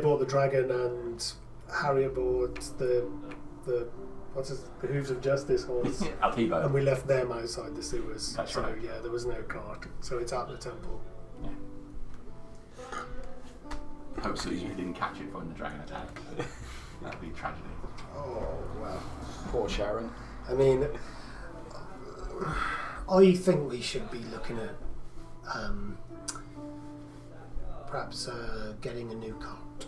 bought the dragon, and Harriet bought the Hooves of Justice horse, Altivo. and we left them outside the sewers. That's so right. yeah, there was no cart, so it's at the temple. Hopefully you didn't catch it when the dragon attacked. That'd be a tragedy. Oh well. Poor Sharon. I mean, I think we should be looking at perhaps getting a new cart.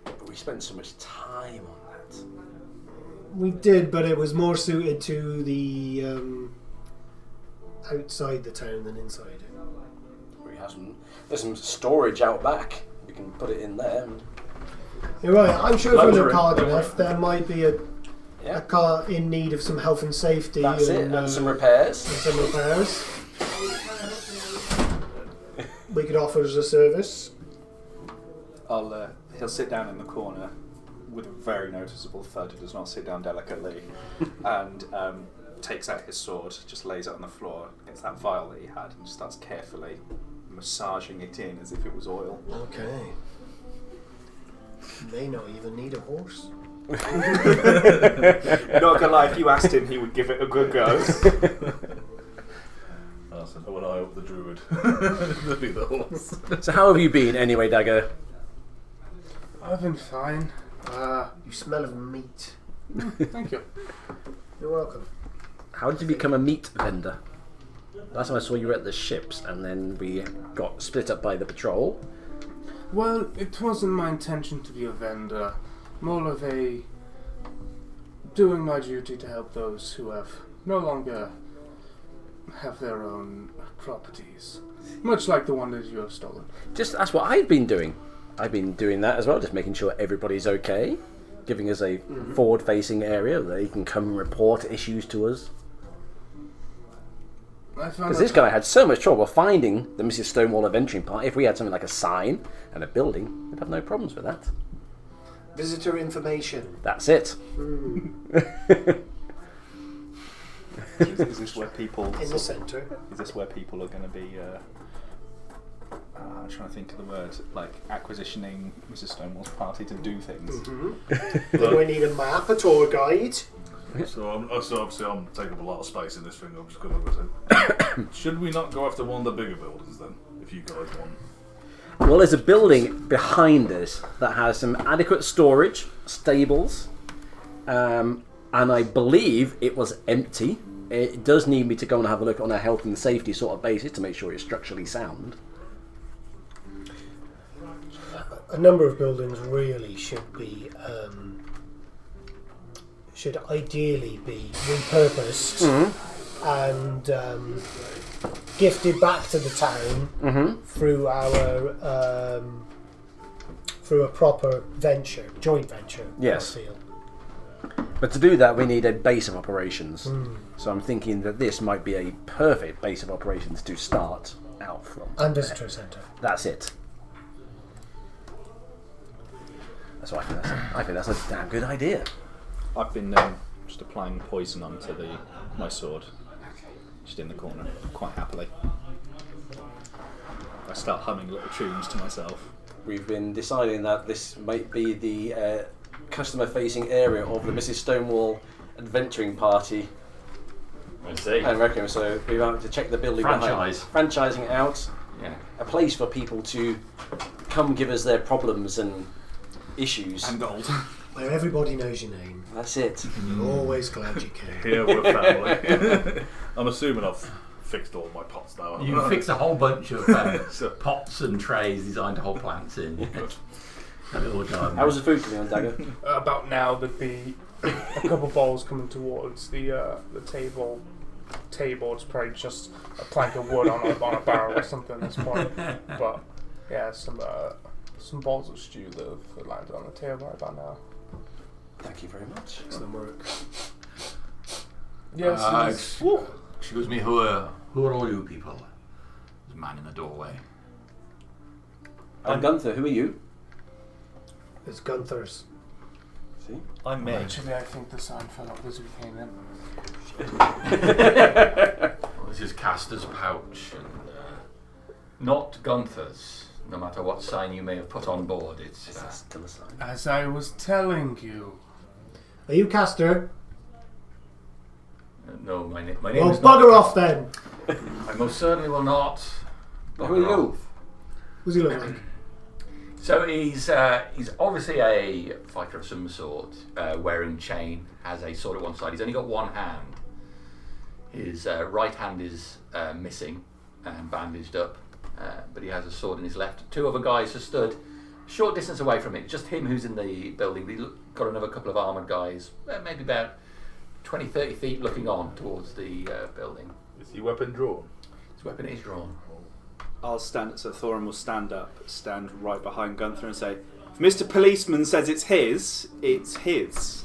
But we spent so much time on that. We did, but it was more suited to the outside the town than inside. There's some storage out back. We can put it in there. You're right. I'm sure if we look hard Luxury. enough, there might be a car in need of some health and safety. That's it. And some repairs. And some repairs. We could offer as a service. He'll sit down in the corner with a very noticeable thud. He does not sit down delicately, and takes out his sword, just lays it on the floor, gets that vial that he had, and starts carefully massaging it in as if it was oil. Okay. May not even need a horse. Not gonna lie, if you asked him, he would give it a good go. I said, when I up the druid, it'll be the horse. So how have you been anyway, Dagger? I've been fine. You smell of meat. Thank you. You're welcome. How did you become a meat vendor? Last time I saw you were at the ships, and then we got split up by the patrol. Well, it wasn't my intention to be a vendor. More of a doing my duty to help those who have no longer have their own properties. Much like the one that you have stolen. That's what I've been doing. I've been doing that as well, just making sure everybody's okay, giving us a forward-facing area that they can come and report issues to us. Because this guy had so much trouble finding the Mrs. Stonewall adventuring party. If we had something like a sign and a building, we'd have no problems with that. Visitor information. That's it. Is this where people In the centre. Is this where people are going to be? I'm trying to think of the word, like acquisitioning Mrs. Stonewall's party to do things. Do we need a map, a tour guide? So obviously I'm taking up a lot of space in this thing. I'm just going to go to. Should we not go after one of the bigger buildings then, if you guys want? Well, there's a building behind us that has some adequate storage, stables, and I believe it was empty. It does need me to go and have a look on a health and safety sort of basis to make sure it's structurally sound. A number of buildings really should ideally be repurposed and gifted back to the town through a proper venture, joint venture. Yes. I feel. But to do that, we need a base of operations. So I'm thinking that this might be a perfect base of operations to start out from. And visitor centre. That's it. So I think that's a damn good idea. I've been just applying poison onto my sword, just in the corner, quite happily. I start humming little tunes to myself. We've been deciding that this might be the customer-facing area of the Mrs. Stonewall adventuring party. I see. I reckon so. We have to check the building Franchise. behind. Franchising out. Yeah. A place for people to come give us their problems and issues. And gold. Where everybody knows your name. That's it. You're always glad you came. Here we're family. I'm assuming I've fixed all my pots now. You fix a whole bunch of pots and trays designed to hold plants in. A little garden. How was the food coming on, Dagger? About now, there'd be a couple bowls coming towards the table. It's probably just a plank of wood on a barrel or something at this point. But yeah, some bowls of stew that have landed on the table right about now. Thank you very much. Excellent work. Yes. Excuse me, who are all you people? There's a man in the doorway. I'm Gunther. Who are you? It's Gunther's. See? I'm me. Actually, I think the sign fell off as we came in. Well, this is Castor's pouch, and not Gunther's. No matter what sign you may have put on board, it's Is that still a sign? As I was telling you. Are you Castor? no. My name Well, is bugger not. off then. I most certainly will not. Who are you? Bugger off. What's he look like? So he's obviously a fighter of some sort, wearing chain, has a sword at one side. He's only got one hand. His right hand is missing and bandaged up, but he has a sword in his left. Two other guys have stood a short distance away from it. Just him who's in the building. We've got another couple of armoured guys, maybe about 20, 30 feet looking on towards the building. Is your weapon drawn? His weapon is drawn. I'll stand. So Thorin will stand up, stand right behind Gunther, and say, "If Mr. Policeman says it's his, it's his."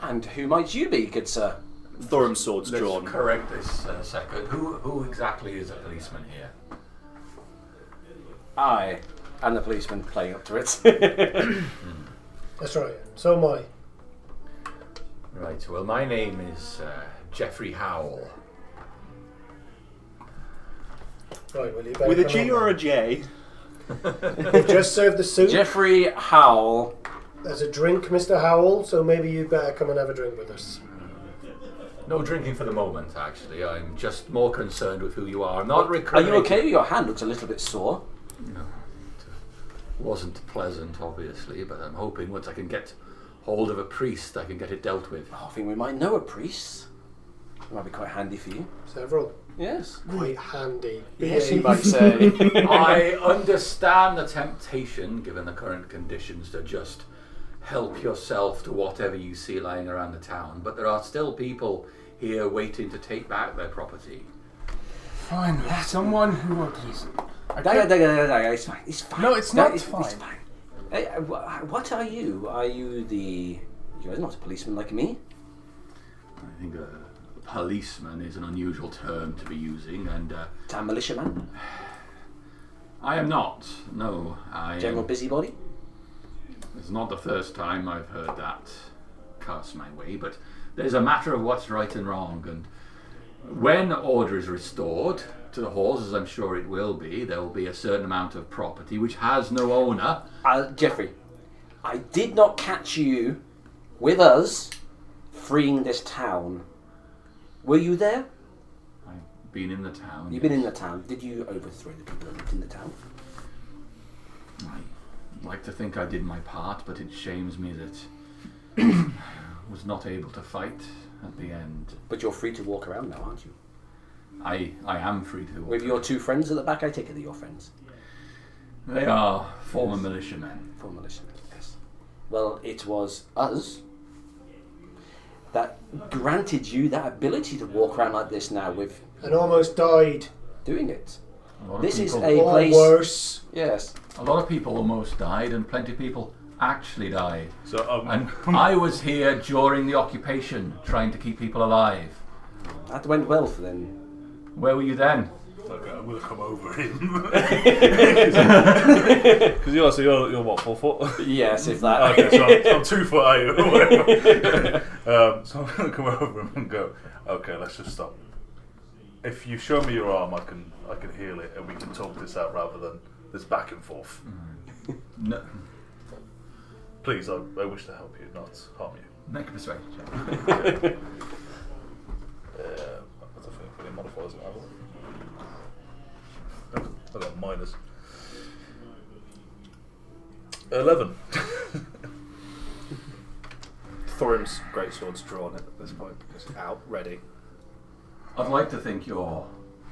And who might you be, good sir? Thorin's sword's Let's drawn. correct this second. Who exactly is a policeman here? I am the policeman playing up to it. That's right. So am I. Right, well, my name is Geoffrey Howell. Right, well, you better With a come G on or a then. J? We've just served the soup. Jeffrey Howell. There's a drink, Mr. Howell, so maybe you'd better come and have a drink with us. No drinking for the moment, actually. I'm just more concerned with who you are. I'm not Are recriminating. you okay? Your hand looks a little bit sore. No, it wasn't pleasant, obviously, but I'm hoping once I can get hold of a priest, I can get it dealt with. Oh, I think we might know a priest. It might be quite handy for you. Several. Yes. Quite handy. Yes, you Behave. might say. I understand the temptation, given the current conditions, to just help yourself to whatever you see lying around the town, but there are still people here waiting to take back their property. Fine, someone who agrees. It's fine. It's fine. No, it's not It's fine. fine. Hey, what are you? Are you the... You're not a policeman like me. I think a policeman is an unusual term to be using, and Town militiaman? I am not. No, I General am. busybody? It's not the first time I've heard that cast my way, but there's a matter of what's right and wrong, and when order is restored to the halls, as I'm sure it will be, there will be a certain amount of property which has no owner. Jeffrey, I did not catch you with us freeing this town. Were you there? I've been in the town. You've been in the town. Did you overthrow the people that lived in the town? I'd like to think I did my part, but it shames me that I was not able to fight at the end. But you're free to walk around now, aren't you? I am free to walk. With your two friends at the back, I take it they're your friends. They are former militiamen. For militiamen, yes. Well, it was us that granted you that ability to walk around like this now with And almost died. doing it. A lot of This is people- a Or place... worse. Yes. A lot of people almost died, and plenty of people actually died. So And I was here during the occupation, trying to keep people alive. That went well for them. Where were you then? okay, I'm gonna come over him. Because you're what, 4 foot? Yes, if that. Okay, so I'm 2 foot 8 or whatever. So I'm gonna come over him and go, okay, let's just stop. If you show me your arm, I can heal it, and we can talk this out rather than this back and forth. No, Please, I wish to help you, not harm you. make a persuasion check. That's a thing for the modifiers. I got minus 11. Thorin's greatsword's drawn at this point. It's out, ready. I'd like to think your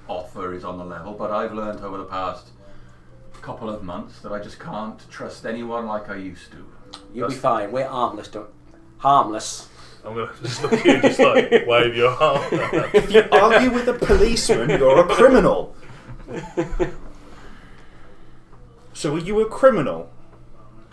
offer is on the level, but I've learned over the past couple of months that I just can't trust anyone like I used to. You'll be fine. We're harmless. Harmless. I'm gonna just look at you, just like wave your arm. If you argue with a policeman, you're a criminal. So are you a criminal?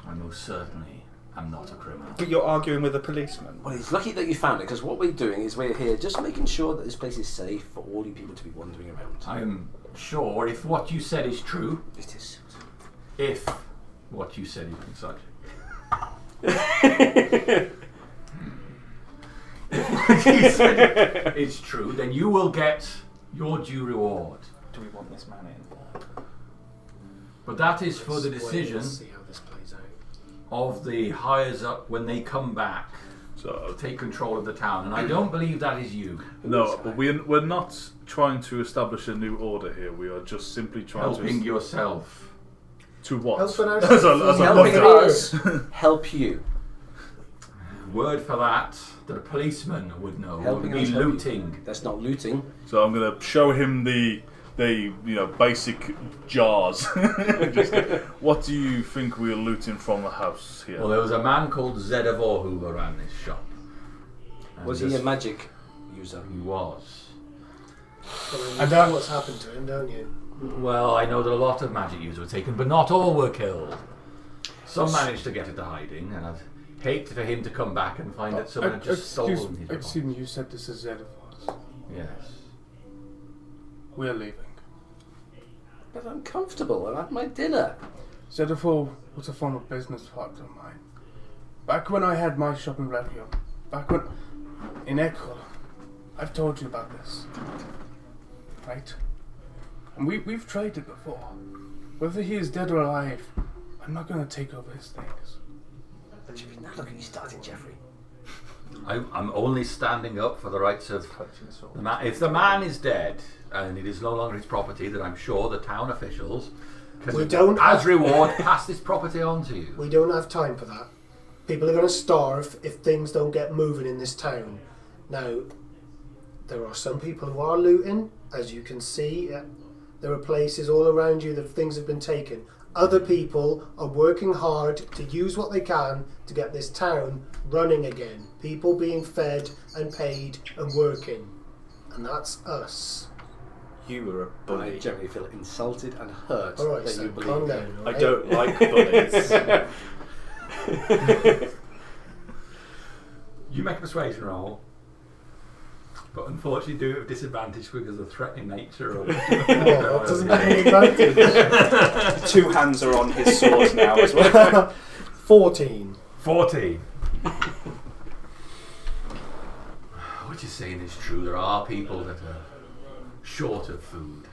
I most certainly am not a criminal. But you're arguing with a policeman. Well, it's lucky that you found it, because what we're doing is we're here just making sure that this place is safe for all you people to be wandering around. I am sure if what you said is true, It is. if what you said is such. If what you said is true, then you will get your due reward. Do we want this man in? But that is for the Let's wait decision and see how this plays out. of the hires up when they come back So to take control of the town, and I don't believe that is you. no, but we're not trying to establish a new order here. We are just simply trying Helping to yourself. to what? Helping out. As a Helping lover. us help you. Word for that a policeman would know. Helping Would be us help you. looting. That's not looting. So I'm going to show him the basic jars. Just, what do you think we're looting from the house here? Well, there was a man called Zedavor who ran this shop. And Was he this- a magic user? He was. I know what's happened to him, don't you? Well, I know that a lot of magic users were taken, but not all were killed. Some managed to get into hiding, and I'd hate for him to come back and find that someone had just stolen his Excuse me, you said this is Zedavos. Yes. We're leaving. But I'm comfortable. I've had my dinner. Zedavor was a former business partner of mine. Back when I had my shop in Revion. Back when... in Echo. I've told you about this. Right? And we've traded before. Whether he is dead or alive, I'm not going to take over his things. But now look at you starting, Jeffrey. I'm only standing up for the rights of the man. If the man is dead and it is no longer his property, then I'm sure the town officials can, We don't as have- reward, pass this property on to you. We don't have time for that. People are going to starve if things don't get moving in this town. Now, there are some people who are looting, as you can see. There are places all around you that things have been taken. Other people are working hard to use what they can to get this town running again. People being fed and paid and working. And that's us. You were a I bully. generally feel insulted and hurt Alright, that so you calm believe me. down. I alright? don't like bullies. You make a persuasion roll, but unfortunately do it with disadvantage because of the threatening nature of Well, that doesn't make any advantage. 2 hands are on his sword now as well. 14. 14. What you're saying is true. There are people that are short of food.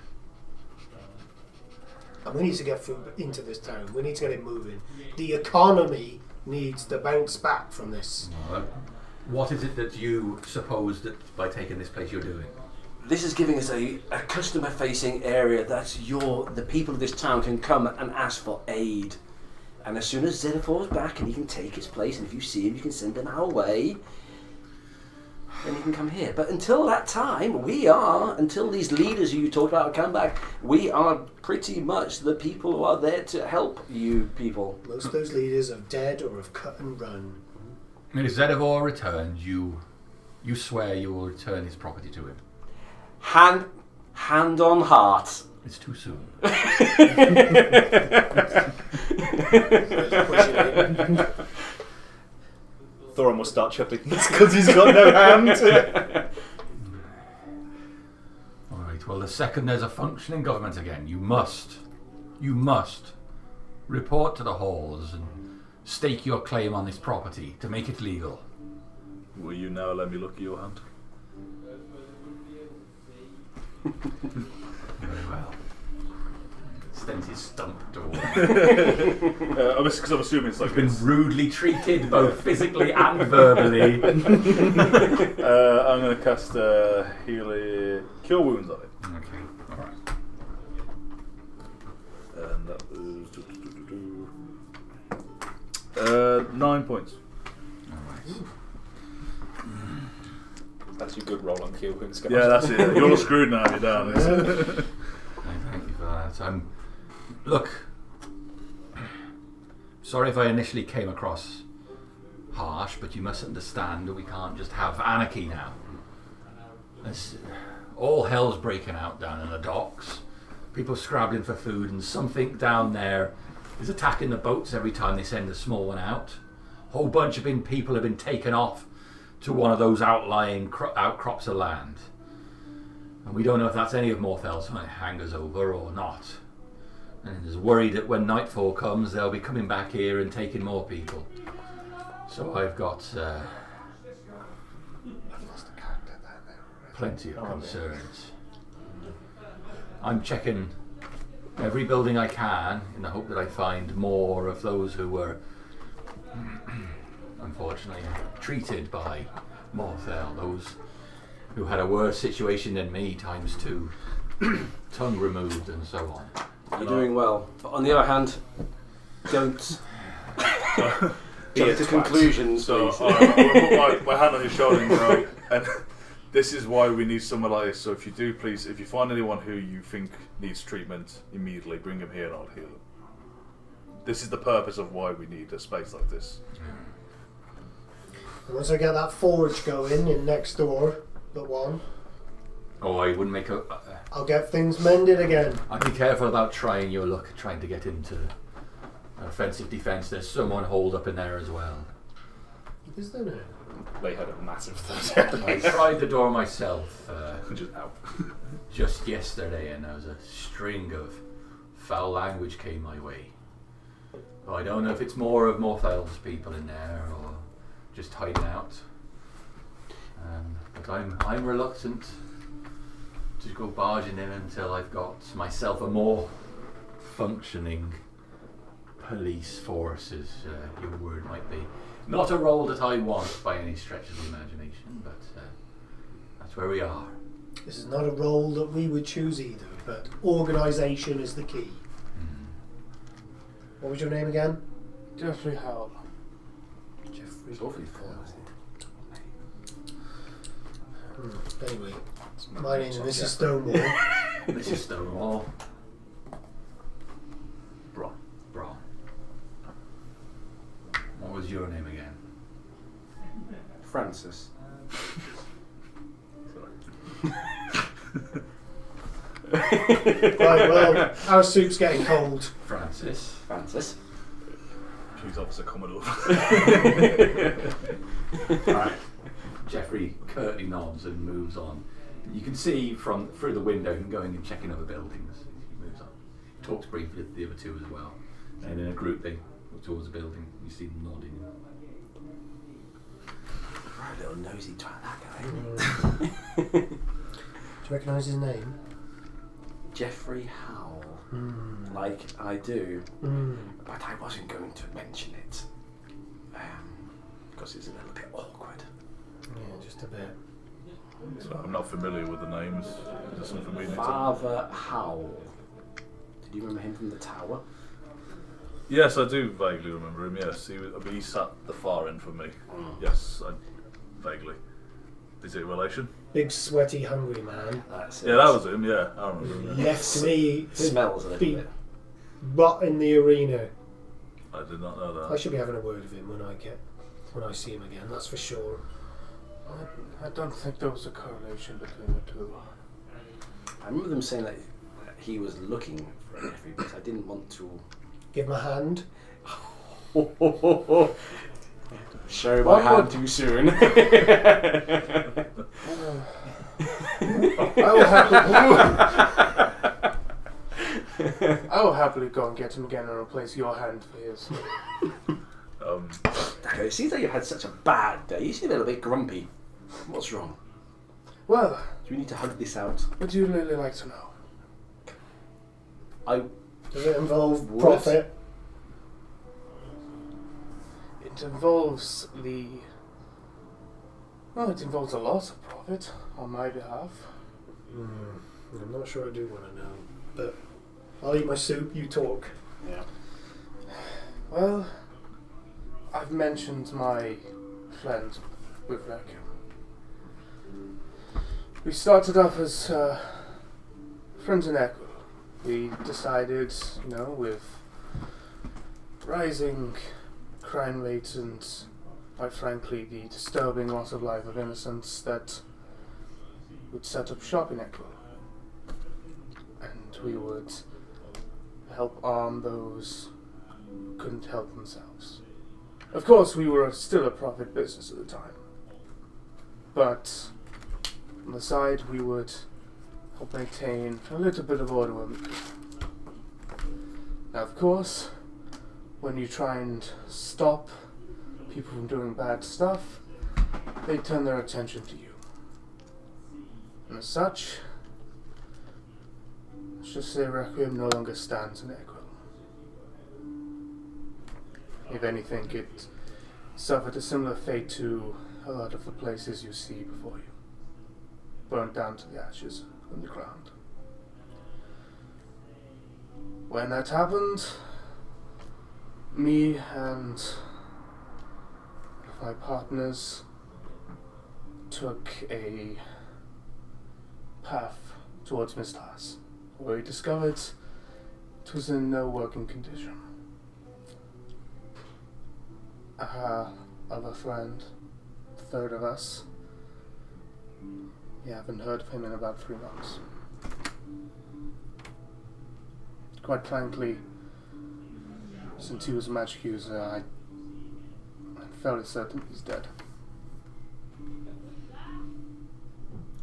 And we need to get food into this town. We need to get it moving. The economy needs to bounce back from this. What is it that you suppose that by taking this place you're doing? This is giving us a customer-facing area that the people of this town can come and ask for aid. And as soon as Zedafor's back and he can take his place, and if you see him, you can send him our way, then he can come here. But until that time, until these leaders who you talked about come back, we are pretty much the people who are there to help you people. Most of those leaders are dead or have cut and run. And if Zedavor returns, you swear you will return his property to him. Hand on heart. It's too soon. Thorin will start chuckling because he's got no hand. Alright, well the second there's a functioning government again, you must report to the halls and stake your claim on this property to make it legal. Will you now let me look at your hand? Very well. Extends his stump toward Because I'm assuming it's like been this. rudely treated both physically and verbally. I'm going to cast Cure Wounds on it. Okay, alright. And that was 9 points. Alright. That's your good roll on Cure Wounds, guys. Yeah, that's it. You're all screwed now. You're down. Thank you for that. Look, sorry if I initially came across harsh, but you must understand that we can't just have anarchy now. All hell's breaking out down in the docks. People scrabbling for food, and something down there is attacking the boats every time they send a small one out. whole bunch of people have been taken off to one of those outlying outcrops of land. And we don't know if that's any of Morthel's hangers over or not. And is worried that when nightfall comes, they'll be coming back here and taking more people. So I've got plenty of concerns. I'm checking every building I can in the hope that I find more of those who were unfortunately treated by Morthel, those who had a worse situation than me times 2, tongue removed and so on. You're doing well, but on the other hand, don't jump to conclusions. So please. I'm going to put my hand on your shoulder and go, and this is why we need someone like this. So if you do, please, if you find anyone who you think needs treatment, immediately bring them here and I'll heal them. This is the purpose of why we need a space like this. Once I get that forge going in next door, but one, Oh, I wouldn't make a... I'll get things mended again. I'd be careful about trying your luck, trying to get into offensive defence. There's someone holed up in there as well. Is there no? They had a massive third. I tried the door myself Just out. just yesterday, and there was a string of foul language came my way. I don't know if it's more of Morthel's people in there or just hiding out. But I'm reluctant to go barging in until I've got myself a more functioning police force, as your word might be. Not a role that I want by any stretch of the imagination, but that's where we are. This is not a role that we would choose either, but organisation is the key. What was your name again? Jeffrey Howell. Jeffrey. It's awfully full. Anyway, my name is Mrs. Stonewall. Mrs. Stonewall. Bron. Bron. What was your name again? Francis. Right, well, our soup's getting cold. Francis. Francis. Police officer Commodore. Alright. Jeffrey curtly nods and moves on. You can see from through the window him going and checking other buildings. He moves on. He talks briefly to the other two as well. And in a group they look towards the building. You see them nodding. Right, little nosy twat, that guy. Do you recognise his name? Jeffrey Howell. Like I do, but I wasn't going to mention it because it's a little bit awkward. Yeah, just a bit. So I'm not familiar with the names. Is there something we need to... Father Howell. Did you remember him from the tower? Yes, I do vaguely remember him, yes. He sat the far end from me. Yes, vaguely. Is it a relation? Big, sweaty, hungry man. That's it. Yeah, that was him, yeah. I remember him. Yeah. Left me to Smells a little be bit. rot in the arena. I did not know that. I should be having a word with him when I see him again, that's for sure. I don't think there was a correlation between the two. I remember them saying that he was looking for Jeffrey, but I didn't want to Give him a hand. show my hand too soon. I will happily go and get him again and replace your hand for his. Okay, it seems like you've had such a bad day. You seem a little bit grumpy. What's wrong? Well, Do we need to hug this out? would you really like to know? Does it involve Would. profit? It involves it involves a lot of profit on my behalf. I'm not sure I do want to know, but I'll eat my soup, you talk. Yeah. Well, I've mentioned my friend with Vacuum. We started off as friends in Echo. We decided, with rising crime rates and, quite frankly, the disturbing loss of life of innocents, that we'd set up shop in Echo. And we would help arm those who couldn't help themselves. Of course, we were still a profit business at the time. But on the side, we would help maintain a little bit of order when we could. Now, of course, when you try and stop people from doing bad stuff, they turn their attention to you. And as such, let's just say Requiem no longer stands in Equil. If anything, it suffered a similar fate to a lot of the places you see before you. Burnt down to the ashes on the ground. When that happened, me and my partners took a path towards Mistas, where we discovered it was in no working condition. Our other friend, the third of us, we haven't heard of him in about 3 months. Quite frankly, since he was a magic user, I'm fairly certain he's dead.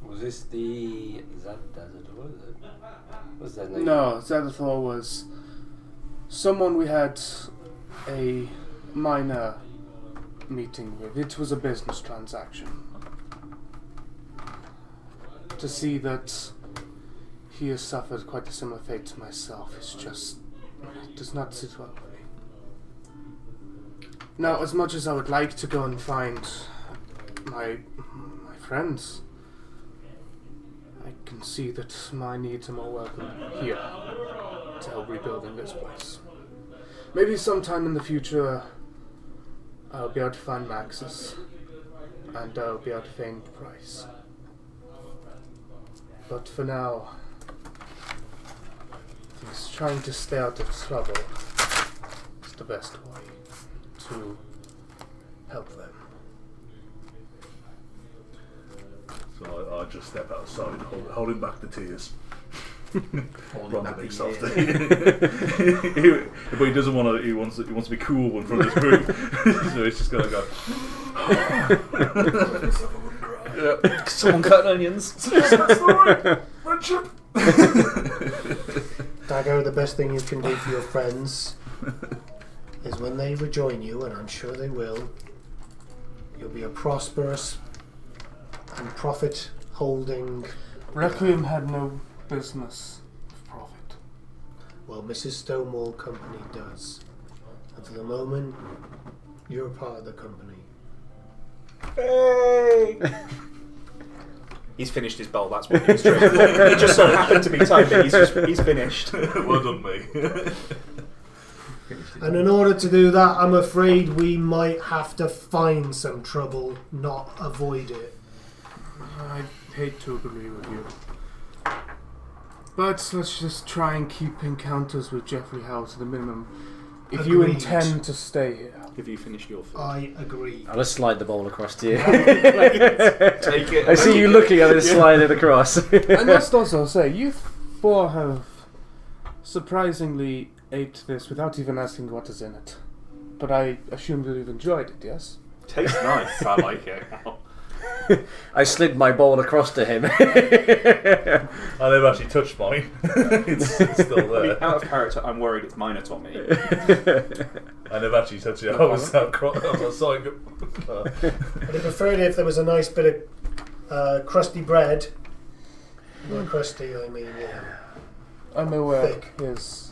Was this the Zadathor? What's that name? No, Zadathor was someone we had a minor meeting with. It was a business transaction. To see that he has suffered quite a similar fate to myself is just... it does not sit well with me. Now, as much as I would like to go and find my friends, I can see that my needs are more welcome here to help rebuilding this place. Maybe sometime in the future I'll be able to find Max's and I'll be able to find Price. But for now, he's trying to stay out of trouble. It's the best way to help them. So I just step outside, holding back the tears. Ron's a big softy. But he doesn't want to. He wants to be cool in front of his group, so he's just gonna go. Yeah. Someone cut onions. Friendship. Dagger, the best thing you can do for your friends is when they rejoin you, and I'm sure they will, you'll be a prosperous and profit-holding... Requiem had no business of profit. Well, Mrs. Stonewall Company does. And for the moment, you're part of the company. Hey! He's finished his bowl, that's what he's drinking. It just so happened to be timed that he's finished. Well done, me. And in order to do that, I'm afraid we might have to find some trouble, not avoid it. I hate to agree with you. But let's just try and keep encounters with Jeffrey Howe to the minimum. If you Agreed. intend to stay here. Have you finished your food? I agree. I'll just slide the bowl across to you. Take it. I see you looking at it, slide it across. I must also say, you four have surprisingly ate this without even asking what is in it. But I assume that you've enjoyed it, yes? Tastes nice. I like it. I slid my bowl across to him. I never actually touched mine. it's still I mean, there. out of character, I'm worried it's Minotaur-me. I never actually touched it. I was outside. I'd prefer it if there was a nice bit of crusty bread. By crusty, I mean, I'm aware. thick.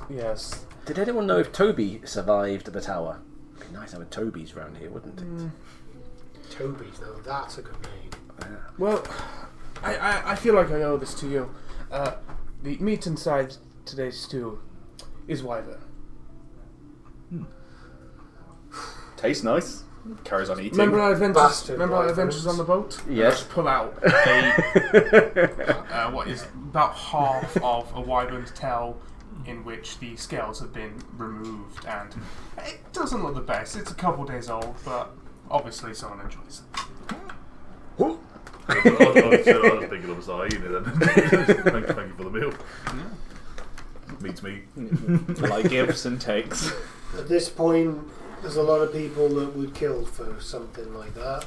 Yes. Did anyone know if Toby survived the tower? It'd be nice to have a Toby's around here, wouldn't it? Toby's, though, that's a good name. Well, I feel like I owe this to you. The meat inside today's stew is wyvern. Tastes nice. Carries on eating. Remember our adventures? Bastard Remember our wyverns. adventures on the boat? Yes. Pull out a what is about half of a wyvern's tail, in which the scales have been removed, and it doesn't look the best. It's a couple days old, but obviously someone enjoys it. I'll pick it up as I eat it then. Thank you for the meal. Meets me. Like gives and takes. At this point, There's a lot of people that would kill for something like that.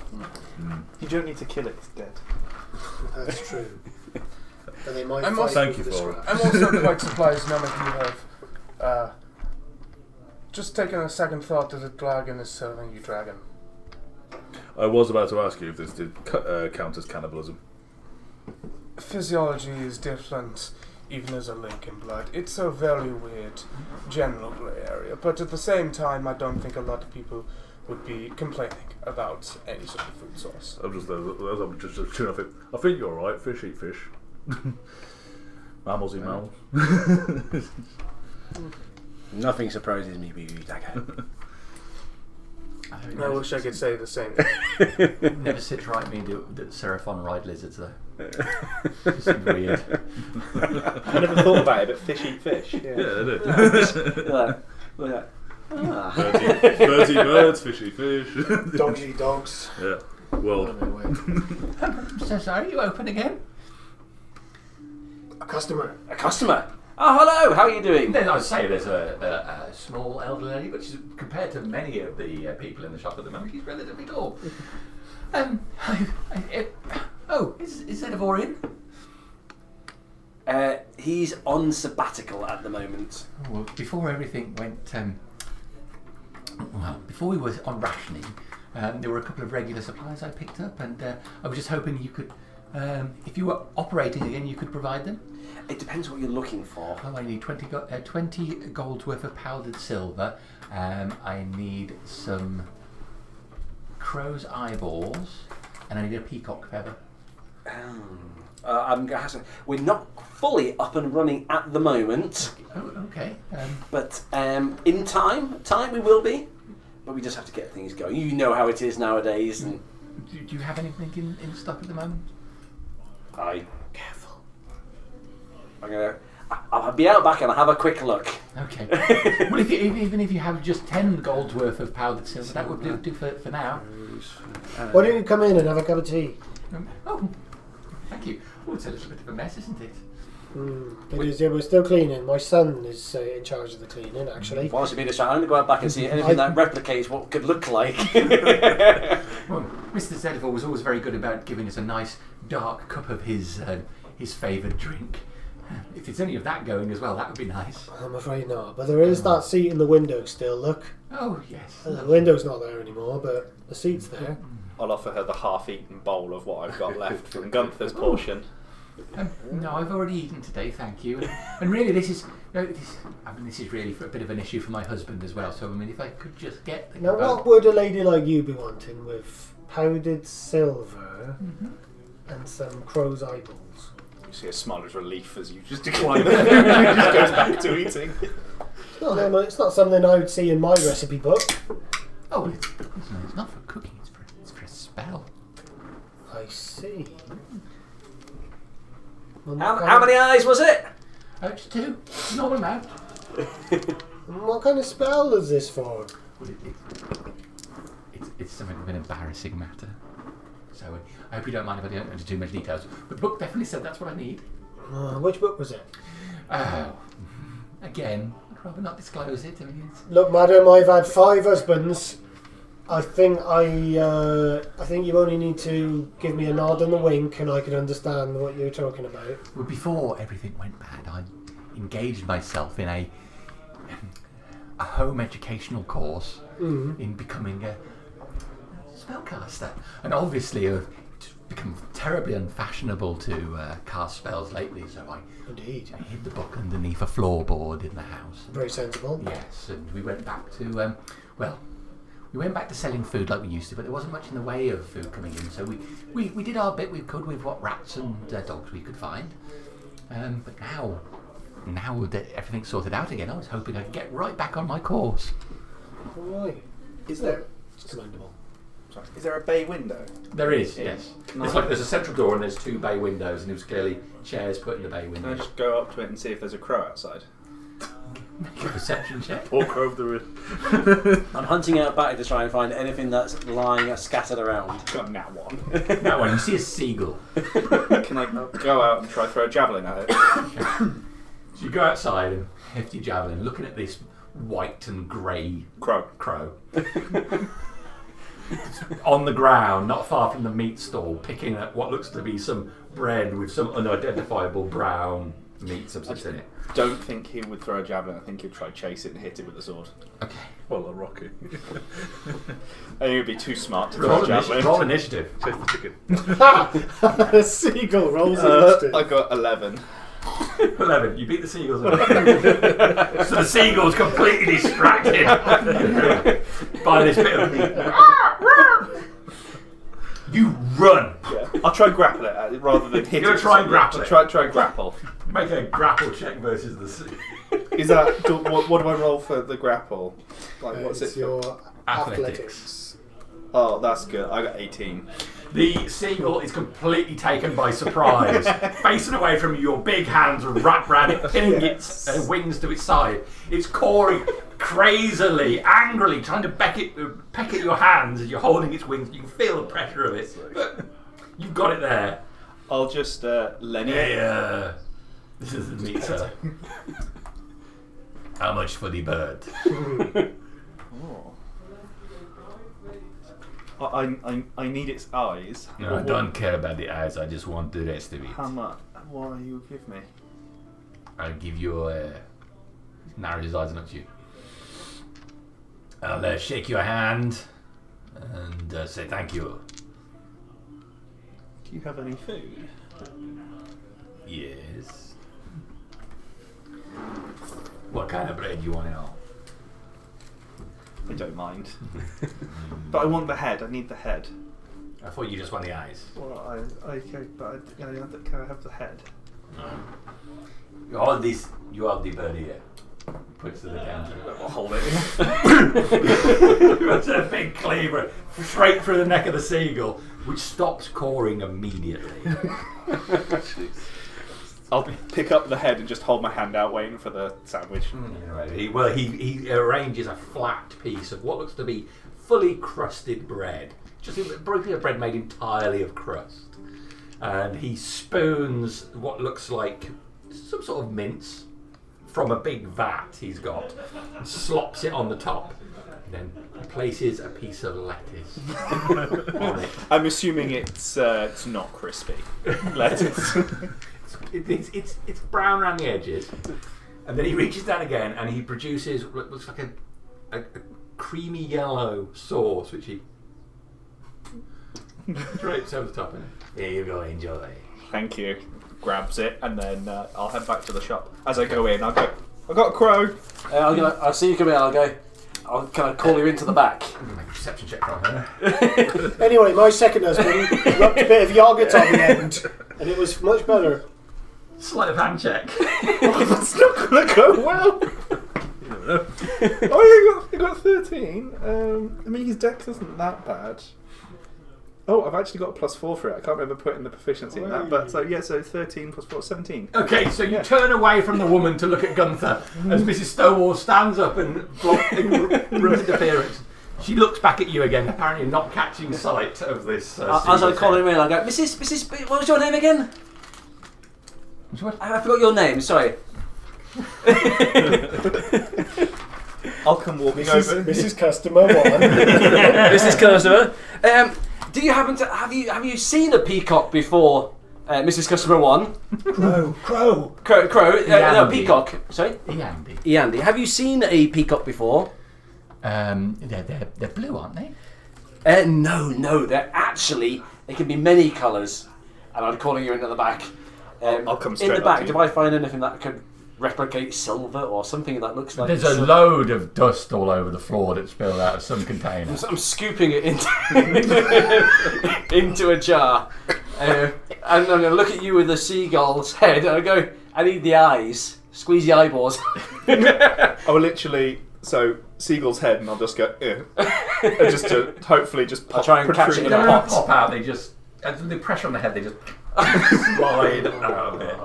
You don't need to kill it, it's dead. That's true. But they might I'm fight also- Thank with you the for it. scraps. I'm also quite surprised none of you have just taken a second thought that a dragon is serving you dragon. I was about to ask you if this did count as cannibalism. Physiology is different, even as a link in blood. It's a very weird general grey area, but at the same time, I don't think a lot of people would be complaining about any sort of food source. I'm just chewing off it. I think you're alright. Fish eat fish. Mammals eat mammals. Nothing surprises me with you, Dagger. I wish I could say the same thing. Never sits right with me that Seraphon ride lizards though. Just seems weird. I never thought about it, but fish eat fish. Yeah, they do. Birds eat birds, fish eat fish. Dogs eat dogs. Yeah. World. I'm so sorry, you open again? A customer. A customer. Oh, hello. How are you doing? I'd say there's a small elderly lady, which is, compared to many of the people in the shop at the moment, she's relatively tall. Is Edivore in? He's on sabbatical at the moment. Well, before everything went, before we were on rationing, there were a couple of regular supplies I picked up, and I was just hoping you could, if you were operating again, you could provide them. It depends what you're looking for. Oh, I need 20 gold worth of powdered silver. I need some crow's eyeballs, and I need a peacock feather. I'm gonna we're not fully up and running at the moment, Oh, okay. but in time we will be. But we just have to get things going. You know how it is nowadays, and Do you have anything in stock at the moment? careful. I'll be out back and I'll have a quick look. Okay. Well, even if you have just 10 gold worth of powdered silver, that would do for now. Why don't you come in and have a cup of tea? Oh, thank you. Oh, it's a little bit of a mess, isn't it? It is, yeah, we're still cleaning. My son is in charge of the cleaning, actually. Whilst you've been distracted, I'm going to go out back and see anything that replicates what could look like. Well, Mr. Zedivore was always very good about giving us a nice dark cup of his favoured drink. If there's any of that going as well, that would be nice. I'm afraid not, but there is that seat in the window still, look. Oh, yes. The window's not there anymore, but the seat's there. I'll offer her the half-eaten bowl of what I've got left from Gunther's portion. No, I've already eaten today, thank you. And really, this is really for a bit of an issue for my husband as well. So, I mean, if I could just get the Now, what would a lady like you be wanting with powdered silver and some crow's eyeballs? You see a smile of relief as you just decline the food and he just goes back to eating. It's not something I would see in my recipe book. Oh, it's not for cooking, it's for a spell. I see. How many eyes was it? Oh, just 2. Normal amount. What kind of spell is this for? Well, it's something of an embarrassing matter. So I hope you don't mind if I don't go into too much details. But the book definitely said that's what I need. Which book was it? Again, I'd rather not disclose it. I mean, Look, madam, I've had 5 husbands. I think you only need to give me a nod and a wink, and I can understand what you're talking about. well, before everything went bad, I engaged myself in a home educational course in becoming a spellcaster, and obviously it's become terribly unfashionable to cast spells lately. So I hid the book underneath a floorboard in the house. Very sensible. Yes, and we went back to we went back to selling food like we used to, but there wasn't much in the way of food coming in. So we did our bit we could with what rats and dogs we could find. But now that everything's sorted out again, I was hoping I could get right back on my course. Right. Is there It's commendable. is there a bay window? There is, yes. It's like there's a central door and there's 2 bay windows, and it was clearly chairs put in the bay Can I windows. just go up to it and see if there's a crow outside? Make a perception check. Poor Grove the Rid. I'm hunting out back to try and find anything that's lying scattered around. Got nat one. That one, you see a seagull. Can I go out and try throw a javelin at it? So you go outside and hefty javelin, looking at this white and grey Crow. on the ground, not far from the meat stall, picking up what looks to be some bread with some unidentifiable brown meat substance in it. Don't think he would throw a javelin. I think he'd try chase it and hit it with a sword. Okay. Well, a Rocky. I think he'd be too smart to throw a javelin. Roll initiative. Chase the chicken. The seagull rolls initiative. I got 11. 11. You beat the seagulls. So the seagull's completely distracted by this bit of meat. You run. Yeah. I'll try and grapple it rather than hit it. You're going to try and grapple it. Try and grapple. Make a grapple check versus the sea. Is that what do I roll for the grapple? Like what's It's it? your Athletics. athletics. Oh, that's good. I got 18. The seagull is completely taken by surprise. Facing away from you, your big hands are wrapped around it, pinning its wings to its side. It's cawing crazily, angrily, trying to peck at your hands as you're holding its wings. You can feel the pressure of it. But you've got it there. I'll just Lenny it. Hey, this is the meat, sir. How much for the bird? I need its eyes. No, I don't care about the eyes. I just want the rest of it. How much? What will you give me? I'll give you narrow his eyes and look at you. I'll shake your hand and say thank you. Do you have any food? Yes. What kind of bread do you want now? I don't mind. But I want the head. I need the head. I thought you just want the eyes. Well, okay, but can I have the head? You hold this. You hold the bird here. Puts to the counter. I'll hold it. Puts a big cleaver straight through the neck of the seagull, which stops cawing immediately. I'll pick up the head and just hold my hand out, waiting for the sandwich. He arranges a flat piece of what looks to be fully crusted bread, just a bread made entirely of crust, and he spoons what looks like some sort of mince from a big vat he's got, and slops it on the top. Then he places a piece of lettuce on it. I'm assuming it's not crispy. Lettuce. It's brown around the edges, and then he reaches down again and he produces what looks like a creamy yellow sauce, which he drapes over the top of it. Here you go, enjoy. Thank you. Grabs it, and then I'll head back to the shop. As I go in, I'll go, I've got a crow. I'll see you come in, I'll go. I'll kind of call you into the back. I'm going to make a perception check from her. Anyway, my second husband rubbed a bit of yogurt on the end, and it was much better. Sleight of hand check. Oh, that's not going to go well. You never know. Oh, I got 13. I mean, his dex isn't that bad. Oh, I've actually got a +4 for it. I can't remember putting the proficiency in that. But so 13 + 4, 17. Okay, so you turn away from the woman to look at Gunther as Mrs. Stonewall stands up and blocks interference. She looks back at you again, apparently not catching sight of this. As I call him in, I go, Mrs. What was your name again? What? I forgot your name, sorry. I'll come walking over. Mrs. Customer 1. Mrs. Customer. Do you happen to have you seen a peacock before, Mrs. Customer 1? Crow. No, peacock. Sorry? Eandy. Eandy. Have you seen a peacock before? They're blue, aren't they? No. They can be many colours. And I'm calling you into the back. I'll come straight in the back. up to Do you. I find anything that could replicate silver or something that looks like? There's a load of dust all over the floor that's spilled out of some container. I'm scooping it into a jar, and I'm going to look at you with the seagull's head, and I go, I need the eyes. Squeeze the eyeballs. I will literally, seagull's head, and I'll just go, and just to hopefully just pop, I'll try and catch it They in don't a pot. pop out, they just, the pressure on the head, they just slide out of it.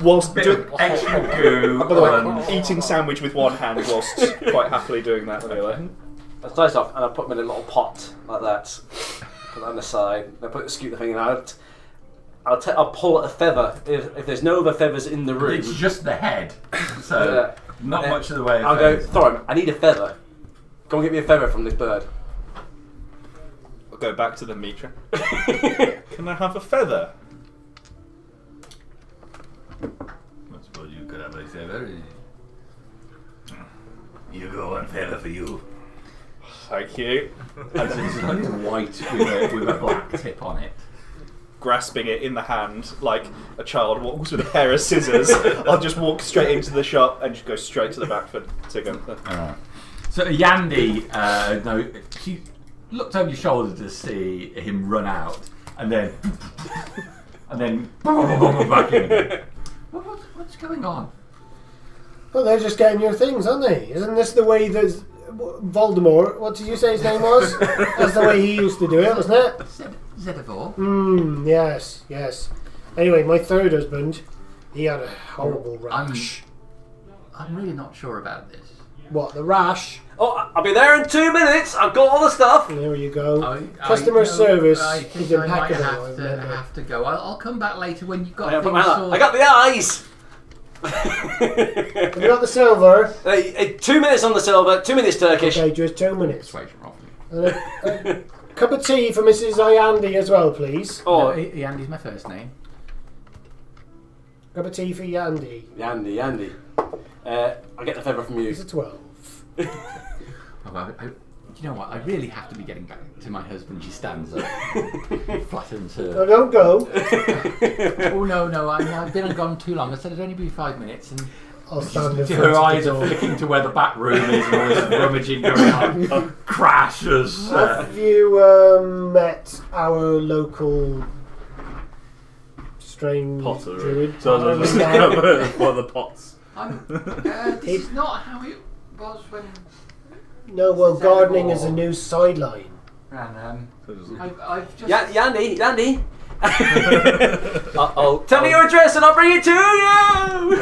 Whilst Bit doing of extra goo. by the way, I'm eating sandwich with one hand whilst quite happily doing that with the other. I slice off and I put them in a little pot like that. Put that on the side. And scoop the thing out. I'll pull a feather if there's no other feathers in the room. It's just the head. So Not much of the way. I'll go, Thorin, I need a feather. Go and get me a feather from this bird. I'll go back to the Mitra. Can I have a feather? I suppose you could have a feather. You go one feather for you. Thank you. And then it's like white with a black tip on it. Grasping it in the hand like a child walks with a pair of scissors, I'll just walk straight into the shop and just go straight to the back to Gunther. Alright. So Yandy, she looked over your shoulder to see him run out, and then back in again. What's going on? Well, they're just getting your things, aren't they? Isn't this the way that Voldemort, what did you say his name was? That's the way he used to do it, wasn't it? Zedivor? Yes. Anyway, my third husband, he had a horrible rash. I'm really not sure about this. What, the rash? Oh, I'll be there in 2 minutes. I've got all the stuff. There you go. Customer service is I might impeccable. have to go. I'll come back later when you've got I things sorted. got the eyes. Have you got the silver? 2 minutes on the silver, 2 minutes Turkish. Okay, just 2 minutes. Persuasion roll. A cup of tea for Mrs. Ayandi as well, please. Oh, Yandy's my first name. Cup of tea for Yandy. Yandy. I'll get the feather from you. It's a 12. You know what? I really have to be getting back to my husband. She stands up, flattens her. No, don't go. Oh no! I've been gone too long. I said it'd only be 5 minutes, and I'll stand in front her of eyes the are door. flicking to where the back room is, and all this rummaging going on. Crashes. Have you met our local strange Potter. druid? So I was just one of the pots. This is not how it was when. No, well, gardening is a new sideline. And I've just. Yandy. Tell me your address and I'll bring it to you.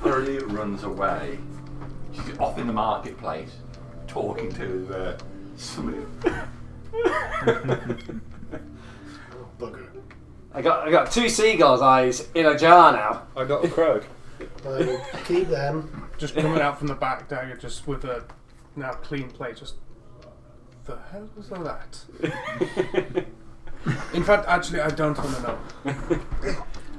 hurriedly runs away. She's off in the marketplace, talking to somebody. Bugger. I got 2 seagulls' eyes in a jar now. I got a croak. I'll keep them. Just coming out from the back, Dagger, just with a now clean plate. Just the hell was all that? In fact, actually, I don't want to know.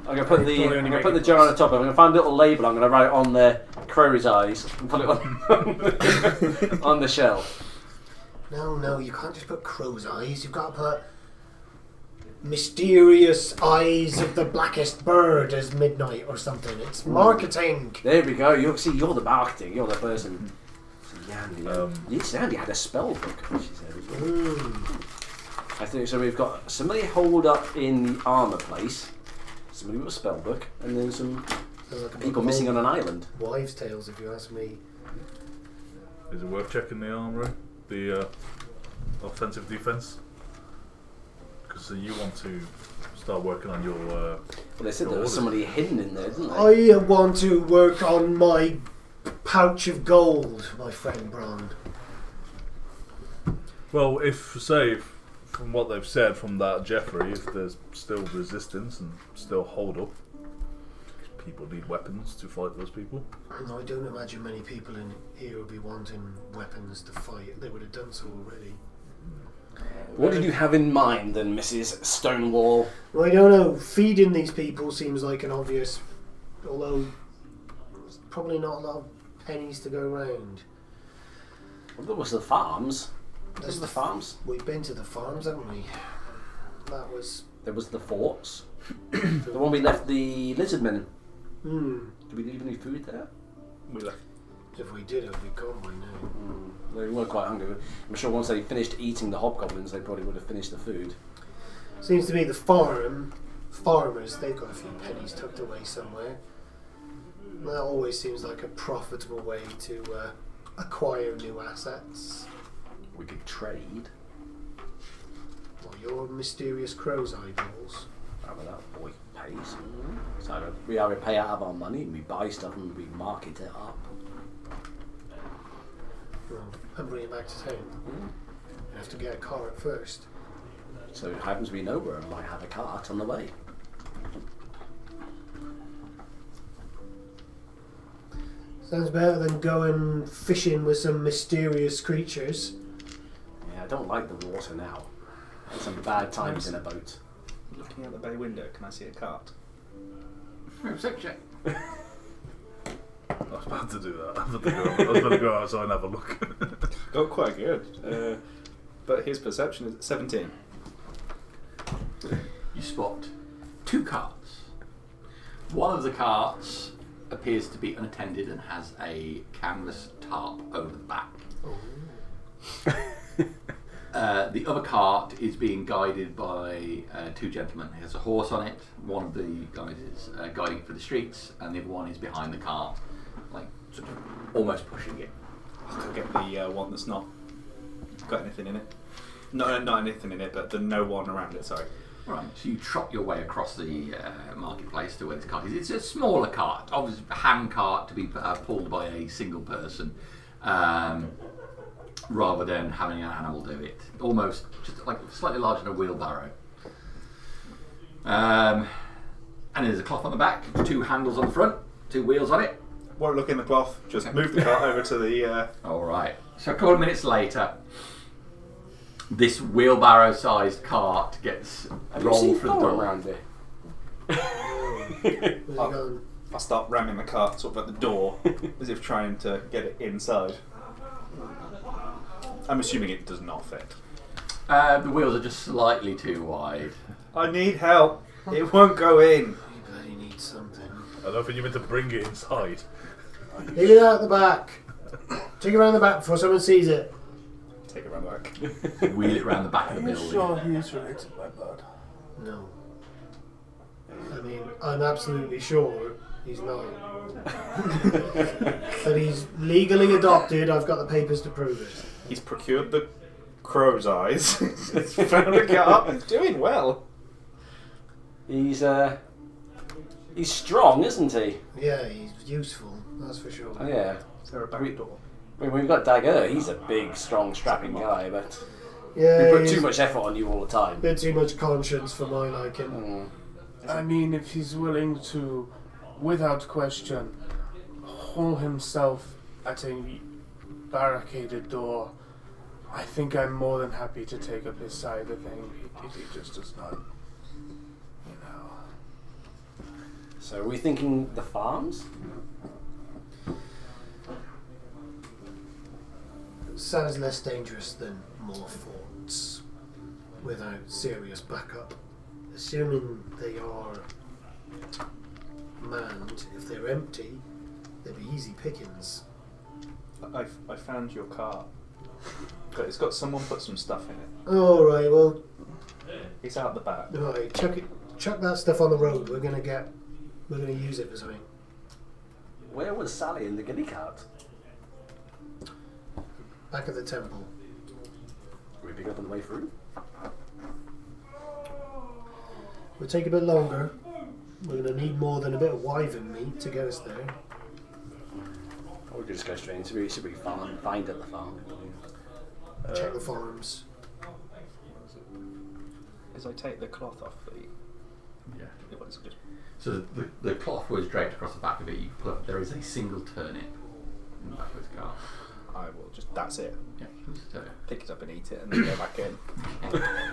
I'm gonna put the jar on the top. I'm gonna find a little label. I'm gonna write it on the crow's eyes and put it on the shelf. No, you can't just put crow's eyes. You've got to put mysterious eyes of the blackest bird as midnight or something. It's marketing. There we go. You're the marketing. You're the person. So Yandy had a spell book. She said. I think so. We've got somebody holed up in the armour place, somebody with a spell book, and then some people missing on an island. Wives' tales, if you ask me. Is it worth checking the armoury? The offensive defence? Because you want to start working on your. Well, they said there was somebody hidden in there, didn't they? I want to work on my pouch of gold, my friend Bron. Well, if say from what they've said from that Jeffrey, if there's still resistance and still hold up, people need weapons to fight those people. I don't imagine many people in here will be wanting weapons to fight. They would have done so already. What did you have in mind then, Mrs. Stonewall? Well, I don't know. Feeding these people seems like an obvious, although there's probably not a lot of pennies to go around. Well, there was the farms. There's the farms. We've been to the farms, haven't we? That was. There was the forts. The one we left the lizard men. Did we leave any food there? We left. If we did, have we gone by now? They weren't quite hungry. I'm sure once they finished eating the hobgoblins, they probably would have finished the food. Seems to be the farmers, they've got a few pennies tucked away somewhere. That always seems like a profitable way to acquire new assets. We could trade. Or your mysterious crow's eyeballs. How about that? We pay some. So we either pay out of our money and we buy stuff and we market it up. Well, and bring it back to town. You have to get a cart first. So it happens we know where I might have a cart on the way. Sounds better than going fishing with some mysterious creatures. Yeah, I don't like the water now. Had some bad times in a boat. Looking out the bay window, can I see a cart? Perception check. I was about to do that. I was about to go outside and have a look. Got quite good. But his perception is 17. You spot 2 carts. One of the carts appears to be unattended and has a canvas tarp over the back. The other cart is being guided by 2 gentlemen. He has a horse on it. One of the guys is guiding it through the streets, and the other one is behind the cart, like sort of almost pushing it. I'll get the one that's not got anything in it. No, not anything in it, but the no one around it. Sorry. Right, so you trot your way across the marketplace to where this cart is. It's a smaller cart, obviously a hand cart to be pulled by a single person, rather than having an animal do it. Almost just like slightly larger than a wheelbarrow. And there's a cloth on the back, 2 handles on the front, 2 wheels on it. Won't look in the cloth. Just move the cart over to the. All right. So a couple of minutes later, this wheelbarrow-sized cart gets rolled through the door. around here? Where's he going? I start ramming the cart sort of at the door, as if trying to get it inside. I'm assuming it does not fit. The wheels are just slightly too wide. I need help. It won't go in. You bloody need something. I don't think you meant to bring it inside. Leave it out the back. Take it around the back before someone sees it. Take it around the back. Wheel it around the back of the Are you building. sure he is related by blood? No. I mean, I'm absolutely sure he's not. But he's legally adopted. I've got the papers to prove it. He's procured the crow's eyes. He's found a cart. He's doing well. He's strong, isn't he? Yeah, he's useful. That's for sure. Oh, yeah. Is there a back door? I mean, we've got Dagger. He's a big, strong, strapping guy, but Yeah, we put he's too much effort on you all the time. bit too much conscience for my liking. Mm. I mean, if he's willing to, without question, haul himself at a barricaded door, I think I'm more than happy to take up his side of the thing. He just does not, you know. So are we thinking the farms? Sounds less dangerous than more forts without serious backup. Assuming they are manned, if they're empty, they'd be easy pickings. I found your cart. But it's got someone put some stuff in it. All right, well, It's out the back. right, chuck that stuff on the road. We're gonna use it for something. Where was Sally in the guinea cart? Back of the temple. We pick up on the way through? Will take a bit longer. We're gonna need more than a bit of wyvern meat to get us there. Or we could just go straight into it. Should we find at the farm? Check the farms. As I take the cloth off the. Yeah. What is it? Just So the cloth was draped across the back of it. You pull up, there is a single turnip in the back of his car. I will just. That's it. Yeah, just turnip. Pick it up and eat it, and then go back in.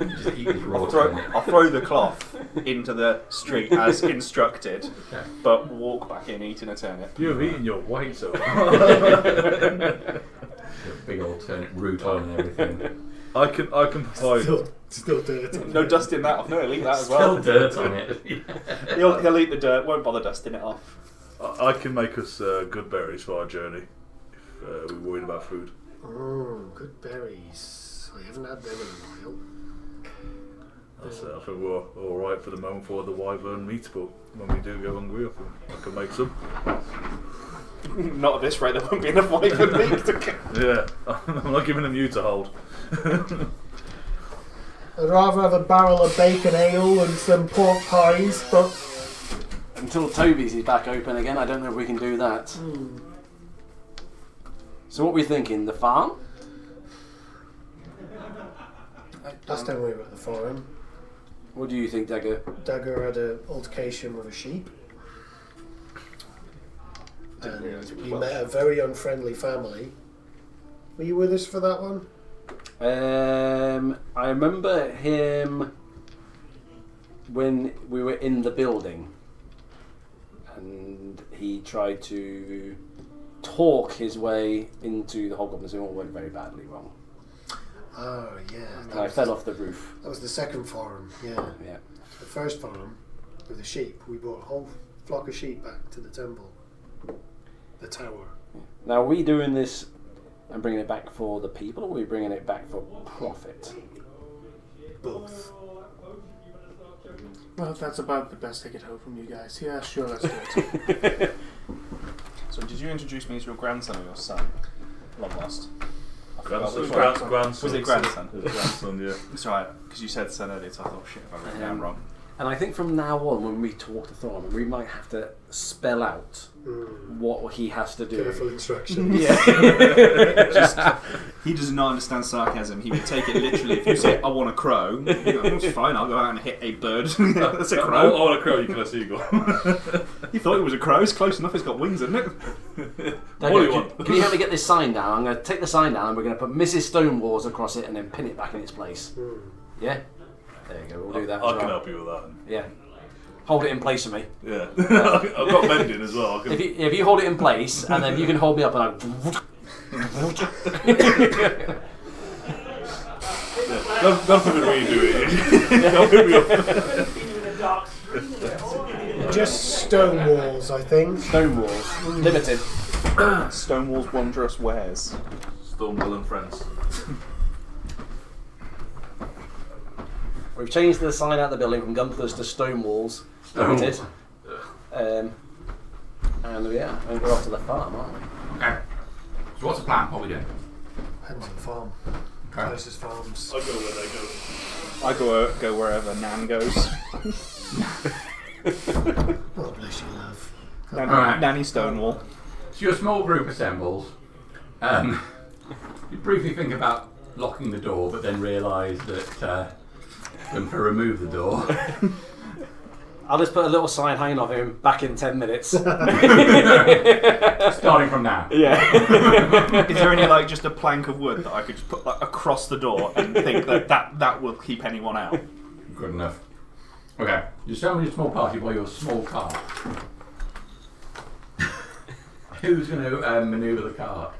Just eat his raw I'll throw turnip. the cloth into the street as instructed, Okay. but walk back in eating a turnip. You've eaten your weight so Big old turnip root on and everything. I can provide. Still dirt. No dusting that off. No, he'll eat that as Still well. dirt on it. He'll eat the dirt. Won't bother dusting it off. I can make us good berries for our journey if we're worried about food. Oh, good berries. I haven't had them in a while. I think we're all right for the moment for the wyvern meat, but when we do go hungry, I can make some. Not at this rate. There won't be enough wyvern meat to get. Yeah, I'm not giving them you to hold. I'd rather have a barrel of bacon ale and some pork pies, but Until Toby's is back open again, I don't know if we can do that. So what are we thinking? The farm? last time we were at the farm, What do you think, Dagger? Dagger had an altercation with a sheep. didn't realise it was you Welsh. met a very unfriendly family. Were you with us for that one? I remember him when we were in the building, and he tried to talk his way into the Hobgoblins. It all went very badly wrong. Oh, yeah. And I fell off the roof. That was the second forum, yeah. Yeah. The first forum, with the sheep, we brought a whole flock of sheep back to the temple. The tower. Now, are we doing this and bringing it back for the people, or are we bringing it back for profit? Both. Well, that's about the best I could hope from you guys. Yeah, sure, let's do it. So did you introduce me as your grandson or your son? Long lost. I forgot Grandson. which one. Grandson. Was it grandson? It was grandson, yeah. It's alright, because you said son earlier, so I thought, shit, if I wrote it down wrong. And I think from now on, when we talk to Thorman, we might have to spell out what he has to do. Careful instructions. Yeah. He does not understand sarcasm. He would take it literally. If you say, I want a crow, you know, it's fine, I'll go out and hit a bird. That's a I crow. want a crow, you can a seagull. He thought it was a crow. It's close enough. It's got wings, isn't it? What do you want? Can you help me get this sign down? I'm going to take the sign down and we're going to put Mrs. Stonewalls across it and then pin it back in its place. Yeah? There you go, we'll do that. I as can well. help you with that. Yeah. Hold it in place for me. Yeah. I've got mending as well. I can... If you hold it in place and then you can hold me up and I'll... Don't put me where you do it. Don't put me up. Just stone walls, I think. Stonewalls. Limited. Stonewall's wondrous wares. Stonewall and friends. We've changed the sign out the building from Gunpowders to Stonewalls. Limited. And yeah, we're off to the farm, aren't we? Okay. So what's the plan? What are we doing? Depends on the farm. Okay. Closest farms. I go where they go. I go wherever Nan goes. Oh, bless you, love. Alright. Nanny Stonewall. So your small group assembles. You briefly think about locking the door, but then realise that going to remove the door. I'll just put a little sign hanging off him, back in 10 minutes. Starting from now. Yeah. Is there any like just a plank of wood that I could just put like across the door and think that will keep anyone out? Good enough. Okay. You assemble your small party by your small cart. Who's going to manoeuvre the cart?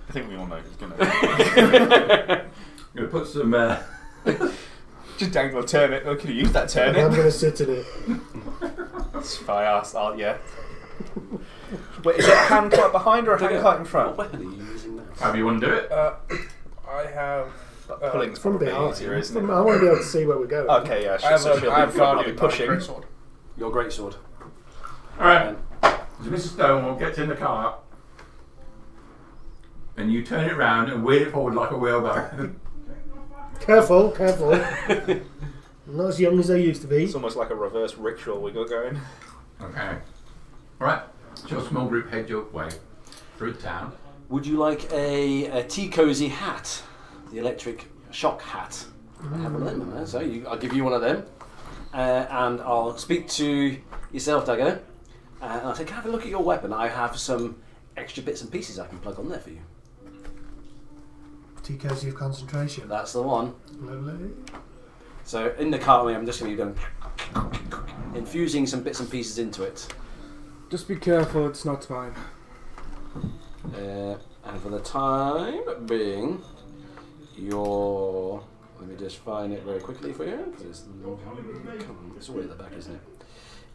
I think we all know who's gonna. I'm going to put some... Just dangle a turnip. I could have used that I'm turnip. going to sit in it. That's fine. I'll yeah. Wait, is it a hand cart behind or a hand cart in What front? weapon are you using now? However you want to do it. I have. Pulling's From probably behind. easier, isn't it? I want to be able to see where we're going. Okay, yeah. I have So she'll I have be front, I'll be guardian pushing. greatsword. Your greatsword. Alright. So Mrs. Stonewall gets in the cart. And you turn it round and wheel it forward like a wheelbarrow. Careful, careful. I'm not as young as I used to be. It's almost like a reverse rickshaw we got going. Okay. Alright. So your small group head your way through the town. Would you like a tea cozy hat? The electric shock hat. I have one of them, so I'll give you one of them. And I'll speak to yourself, Dagger. And I'll say, can I have a look at your weapon? I have some extra bits and pieces I can plug on there for you. Tea cozy of concentration. That's the one. Lovely. So in the cart, I'm just going to be going infusing some bits and pieces into it. Just be careful, it's not time. And for the time being, let me just find it very quickly for you. It's all the way at the back, isn't it?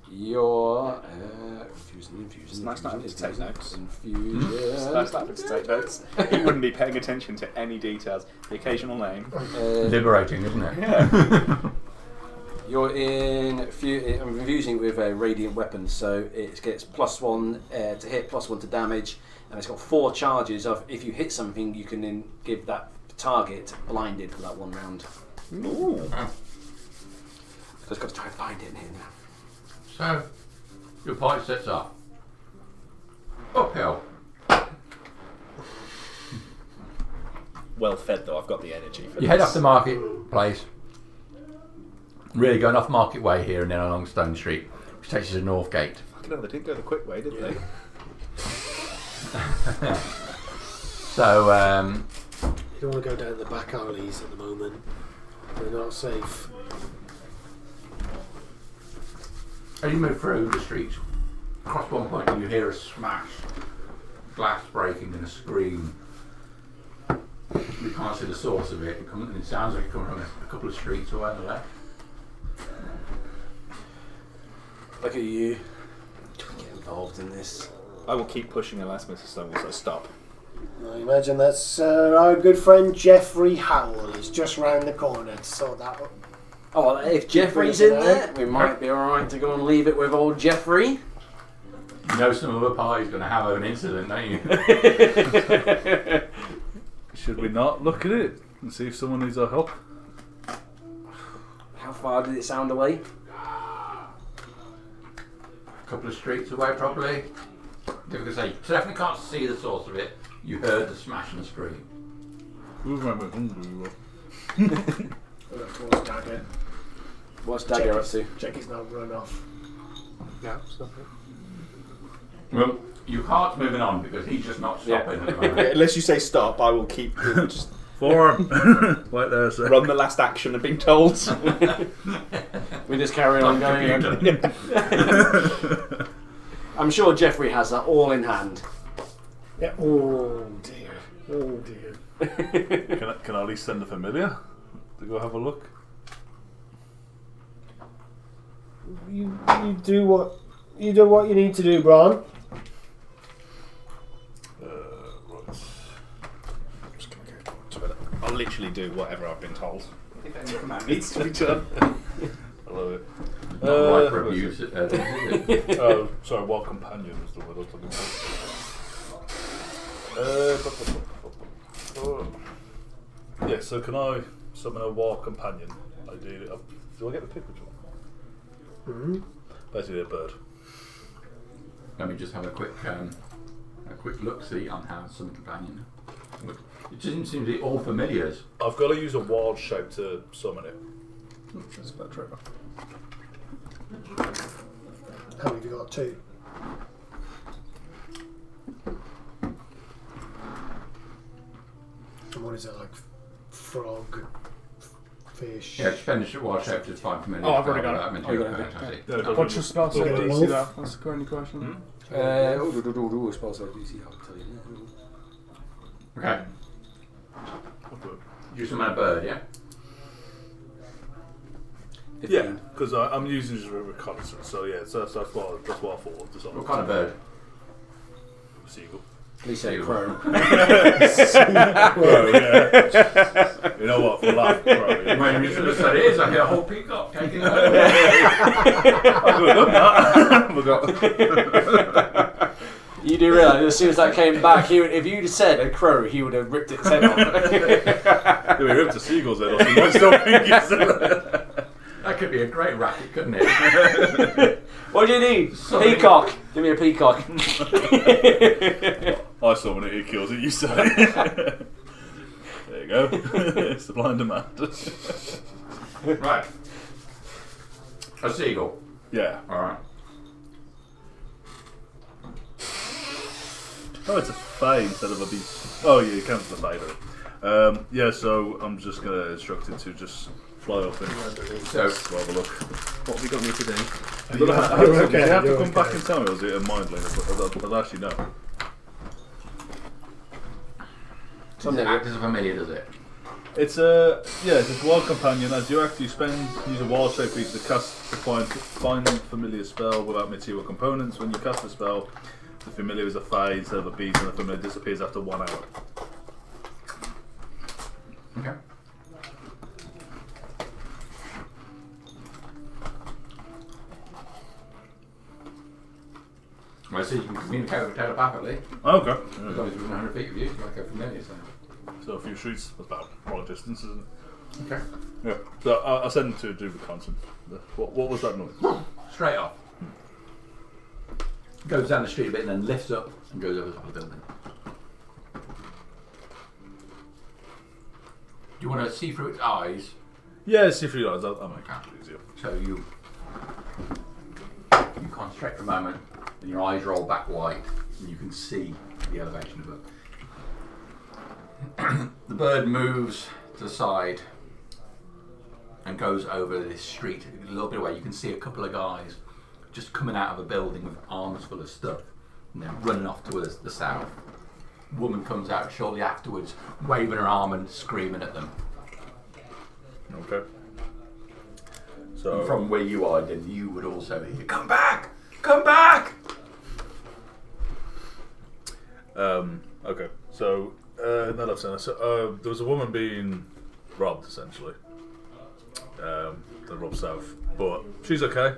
Infusing. It's nice not having to take notes. Infusion. It's nice not having to take notes. He wouldn't be paying attention to any details. The occasional name. Liberating, isn't it? Yeah. You're I'm infusing it with a radiant weapon, so it gets +1 to hit, +1 to damage, and it's got 4 charges of if you hit something, you can then give that target blinded for that 1 round. Ooh. So I've got to try and find it in here now. So, your party sets off. Uphill. Well fed though, I've got the energy for You head off the marketplace. Really going off Market Way here and then along Stone Street, which takes you to North Gate. Fucking hell, they didn't go the quick way, did they? So, You don't want to go down the back alleys at the moment. They're not safe. as you move through the streets, across one point you hear a smash, glass breaking and a scream. You can't see the source of it. It sounds like it comes from a couple of streets away on the left. Look at you. Do we get involved in this? I will keep pushing unless Mr. Stone will say stop. I imagine that's our good friend Jeffrey Howell is just round the corner to sort that up. Oh, well, if Jeffrey's in there, we might be alright to go and leave it with old Jeffrey. You know some other party's going to have an incident, don't you? Should we not look at it and see if someone needs our help? How far did it sound away? A couple of streets away, probably. Difficult to say. You definitely can't see the source of it. You heard the smash and the scream. Who remember hungry we were? Look towards Dagger. What's Dagger up to? Check he's not run off. No, stop it. Well, your cart's moving on because he's just not stopping at the moment. Unless you say stop, I will keep just Form! Right there, sir. run the last action and being told. We just carry on going. I'm sure Jeffrey has that all in hand. Yeah. Oh dear. Oh dear. Can I at least send a familiar to go have a look? You do what you need to do, Bron. Right. I'm just going to go to it. I'll literally do whatever I've been told. If any command needs to be done. I love it. Not right for abuse, is it? Oh, sorry, war companion was the word I was looking for. Yeah, so can I summon a war companion? Ideally, do I get to pick which one? Mm-hmm. Basically a bird. Let me just have a quick look-see on how some companion. It doesn't seem to be all familiars. I've got to use a wild shape to summon it. That's about Trevor. How many have you got? 2. And what is it, like frog, fish? Yeah, expenditure wild shape is fine familiar. Oh, I've already got it. Material Oh, you got it. fantastic. Yeah, What's your spell save? Do you see that? That's the only question. Spell save DC, I'll tell you. Okay. You summon a bird, yeah? Yeah, because I'm using just for reconnaissance, so yeah, so that's what I thought. What kind of bird? Seagull. Please say crow. Crow, yeah. You know what? For laugh, crow. Yeah. When you should have said it is, I hear a whole peacock taking it over. I could have done that. You do realise as soon as that came back, if you'd said a crow, he would have ripped its head off. Yeah, we ripped a seagull's head off. You might still think it's That could be a great racket, couldn't it? What do you need? Peacock. Give me a peacock. I summon it, it kills it, you say. There you go. It's the blind demand. Right. A seagull. Yeah. Alright. Oh, it's a fey instead of a beast. Oh, yeah, it counts as a fey, though. Yeah, so I'm just going to instruct it to just fly up and So, have a look. What have you got me today? But I have okay, do you have to you're come back okay. and tell me, or is it a mind link? I'll actually know. does it act as a familiar, does it? It's just wild companion. As you actually use a wild shape feature to cast to find familiar spell without material components. When you cast a spell, the familiar is a fey instead of a beast, and the familiar disappears after 1 hour. Okay. Well, so you can communicate with telepathically. Okay. As long as you're within 100 feet of you, it's like a familiar sound. So a few streets, about quite a distance, isn't it? Okay. Yeah. So I'll send them to do the constant. What was that noise? Straight off. Goes down the street a bit and then lifts up and goes over the top of the building. Do you want to see through its eyes? Yeah, see if you guys. I'll make it easier. So you concentrate for a moment and your eyes roll back white and you can see the elevation above. The bird moves to the side and goes over this street a little bit away. You can see a couple of guys just coming out of a building with arms full of stuff and then running off towards the south. Woman comes out shortly afterwards, waving her arm and screaming at them. Okay. So And from where you are, then you would also hear, "Come back! Come back!" Okay. So in that sense, there was a woman being robbed essentially. The robbed south, but she's okay,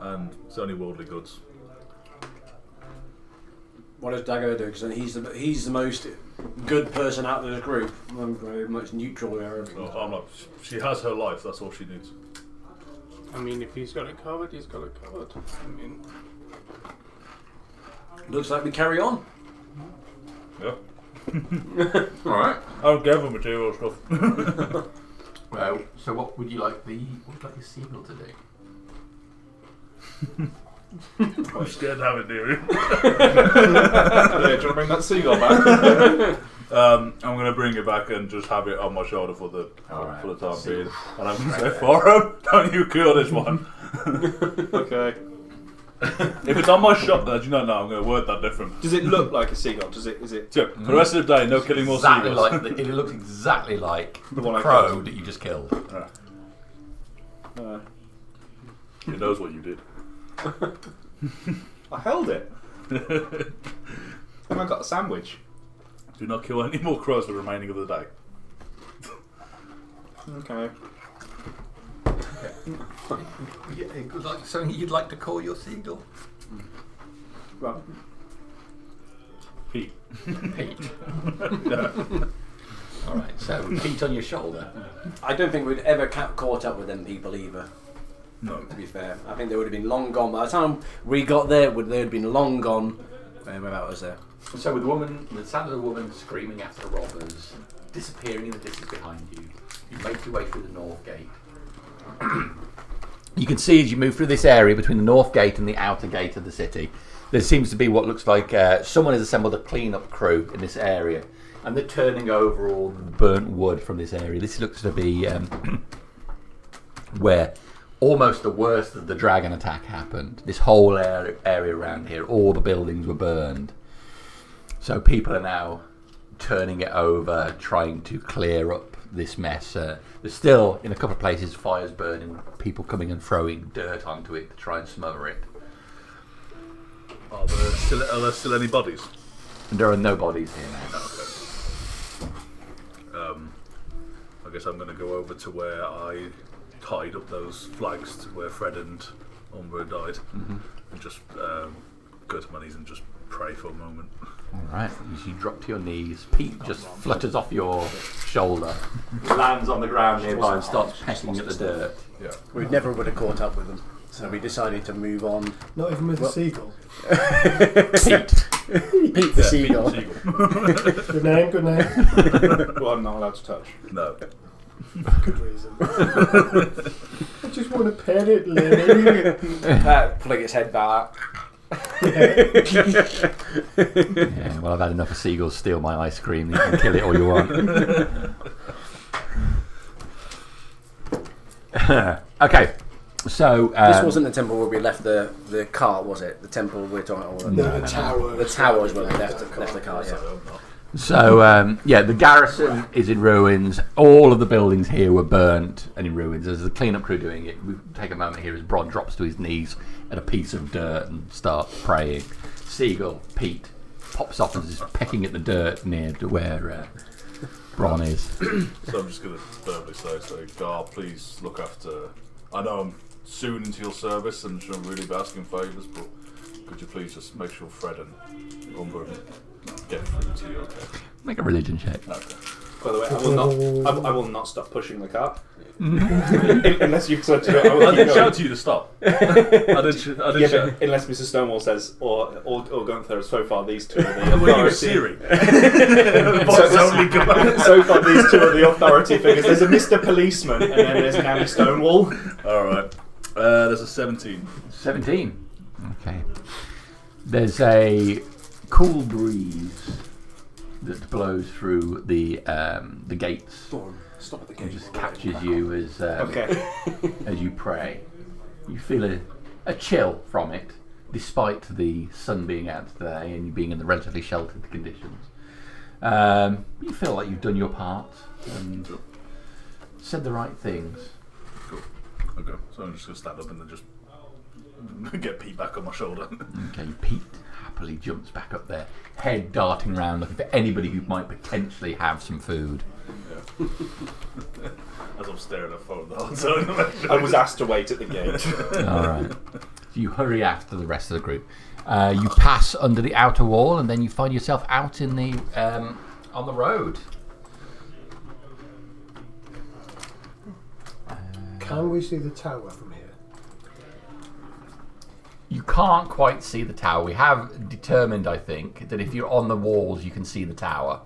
and it's only worldly goods. What does Dago do? Because he's the most good person out of the group. I'm very much neutral here. So I'm not. She has her life. That's all she needs. I mean, if he's got it covered, he's got it covered. I mean, Looks like we carry on. Yeah. All right. I don't give her material stuff. Well, so what would you like your seagull to do? I'm scared to have it near you. Yeah, do you want to bring that seagull back? I'm going to bring it back and just have it on my shoulder for the Alright. for the time being. And I'm going to say, Forum, don't you kill this one. Okay. If it's on my shoulder, do you not know? I'm going to word that different. Does it look like a seagull? Is it? So, for the rest of the day, no killing more Exactly seagulls. like it looks exactly like the one I crow killed. that you just killed. He knows what you did. I held it. And I got a sandwich. Do not kill any more crows for the remaining of the day. Okay. Like something you'd like to call your seagull? Well, Pete. Pete. All right. So Pete on your shoulder. I don't think we'd ever caught up with them people either. No. To be fair, I think they would have been long gone by the time we got there. They'd have been long gone without us there. So with the sound of the woman screaming after the robbers, disappearing in the distance behind you, you make your way through the north gate. You can see as you move through this area between the north gate and the outer gate of the city, there seems to be what looks like someone has assembled a clean-up crew in this area, and they're turning over all the burnt wood from this area. This looks to be where almost the worst of the dragon attack happened. This whole area around here, all the buildings were burned. So people are now turning it over, trying to clear up this mess. There's still, in a couple of places, fires burning, people coming and throwing dirt onto it to try and smother it. Are there still any bodies? And there are no bodies here now. Okay. I guess I'm going to go over to where I tied up those flags to where Fred and Umbra died, and just go to my knees and just pray for a moment. Alright, as you drop to your knees, Pete just flutters off your shoulder, lands on the ground nearby and starts pecking at the dirt. Yeah. We never would have caught up with them, so we decided to move on. Not even with the seagull. Pete the seagull. Good name, good name. well, I'm not allowed to touch. No. Good reason. I just want to pet it, Lenny. Flick its head back. Yeah, well, I've had enough of seagulls steal my ice cream. You can kill it all you want. Okay, so This wasn't the temple where we left the cart, was it? The temple we're talking about. No, the tower. The tower is where we left the cart. Yeah. So, the garrison is in ruins. All of the buildings here were burnt and in ruins. There's the clean-up crew doing it. We take a moment here as Bron drops to his knees at a piece of dirt and starts praying. Seagull, Pete, pops off and is pecking at the dirt near to where Bron is. So I'm just going to verbally say, Gar, please look after... I know I'm soon into your service and shouldn't really be asking favours, but could you please just make sure Fred and Umbra get through to you, okay? Make a religion check. Okay. By the way, I will not stop pushing the cart. Unless you've said to go. I didn't shout to you to stop. I didn't shout. Unless Mr. Stonewall says, or Gunther, so far these two are the Were you authority. Siri? So far these two are the authority figures. There's a Mr. Policeman and then there's now Stonewall. Alright. There's a 17. 17. Okay. There's a cool breeze that blows through the gates. Storm. Stop at the It gate. just catches you as Okay. as you pray. You feel a chill from it, despite the sun being out today and you being in the relatively sheltered conditions. You feel like you've done your part and said the right things. Cool. Okay, so I'm just going to stand up and then just get Pete back on my shoulder. Okay, Pete happily jumps back up there, head darting around looking for anybody who might potentially have some food. Yeah. As I'm staring at the phone the whole time. I was asked to wait at the gate. Alright. So you hurry after the rest of the group. You pass under the outer wall and then you find yourself out in the on the road. Can we see the tower from here? You can't quite see the tower. We have determined, I think, that if you're on the walls, you can see the tower.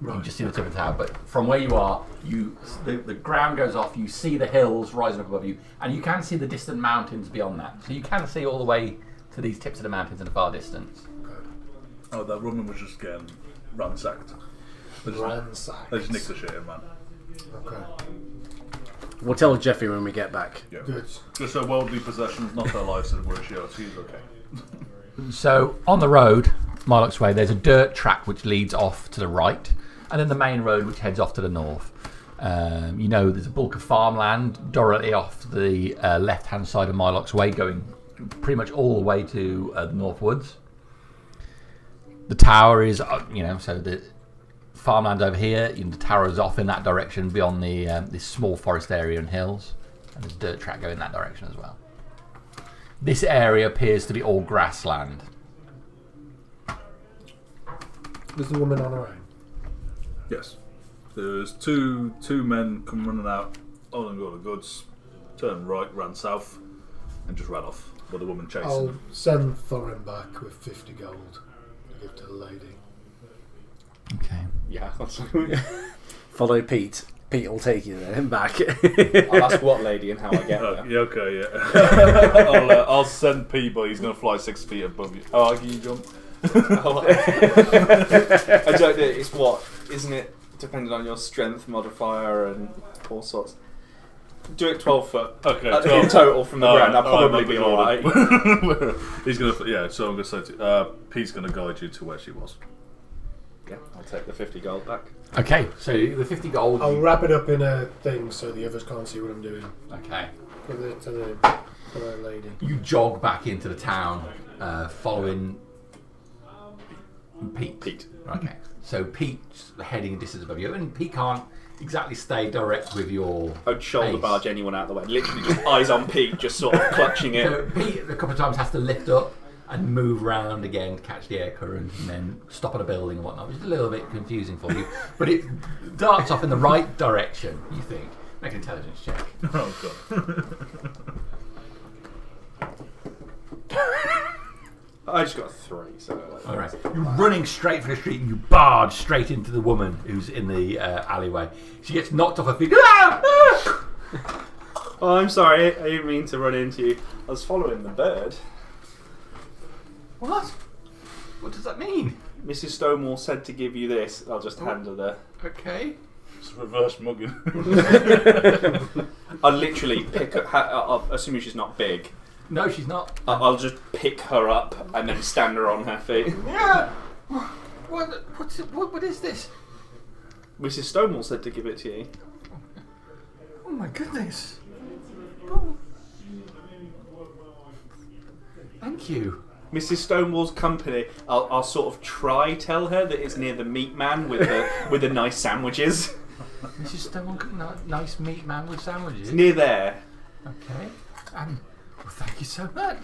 You can just see the tip of the tower. But from where you are, the ground goes off. You see the hills rising up above you, and you can see the distant mountains beyond that. So you can see all the way to these tips of the mountains in the far distance. Oh, that woman was just getting ransacked. Ransacked. They just nicked the shit in, man. Okay. We'll tell Jeffrey when we get back. Yeah. Good. Just her worldly possessions, not her life, and where she is. She's okay. So on the road, Marlock's Way, there's a dirt track which leads off to the right, and then the main road which heads off to the north. You know, there's a bulk of farmland directly off the left-hand side of Marlock's Way, going pretty much all the way to the North Woods. The tower is, so the farmland over here. The tower is off in that direction beyond the this small forest area and hills, and there's a dirt track going that direction as well. This area appears to be all grassland. Was the woman on her own? Yes. There's two men come running out, and got the goods, turned right, ran south, and just ran off with the woman chasing I'll them. send Thorin back with 50 gold to give to the lady. Okay. Yeah. Follow Pete. Pete will take you there back. I'll ask what lady and how I get there. Yeah, okay, yeah. I'll send P, but he's going to fly 6 feet above you. Oh, can you jump? I don't know. It's what, isn't it? Depending on your strength modifier and all sorts. Do it 12 foot. Okay, In total from the ground. I'll probably be alright. He's going to, yeah. So I'm going to say, to, Pete's going to guide you to where she was. Yeah, I'll take the 50 gold back. Okay, so the 50 gold. I'll wrap it up in a thing so the others can't see what I'm doing. Okay. To the lady. You jog back into the town, following Pete. Okay. So Pete's heading a distance above you, and Pete can't exactly stay direct with your. I'd shoulder pace. barge anyone out of the way. Literally just eyes on Pete, just sort of clutching it. So Pete a couple of times has to lift up and move round again to catch the air current, and then stop at a building and whatnot, which is a little bit confusing for you. But it darts off in the right direction, you think. Make an intelligence check. Oh, God. I just got a 3, so... Alright. You're running straight for the street and you barge straight into the woman who's in the alleyway. She gets knocked off her feet. Ah! Ah! Oh, I'm sorry. I didn't mean to run into you. I was following the bird. What? What does that mean? Mrs. Stonewall said to give you this. I'll just hand her the... Okay. It's reverse mugging. I'll literally pick her... assuming she's not big. No, she's not. I'll just pick her up and then stand her on her feet. Yeah. What is this? Mrs. Stonewall said to give it to you. Oh my goodness. Oh. Thank you. Mrs. Stonewall's company. I'll sort of try tell her that it's near the meat man with the nice sandwiches. Mrs. Stonewall, nice meat man with sandwiches. It's near there. Okay. Well, thank you so much.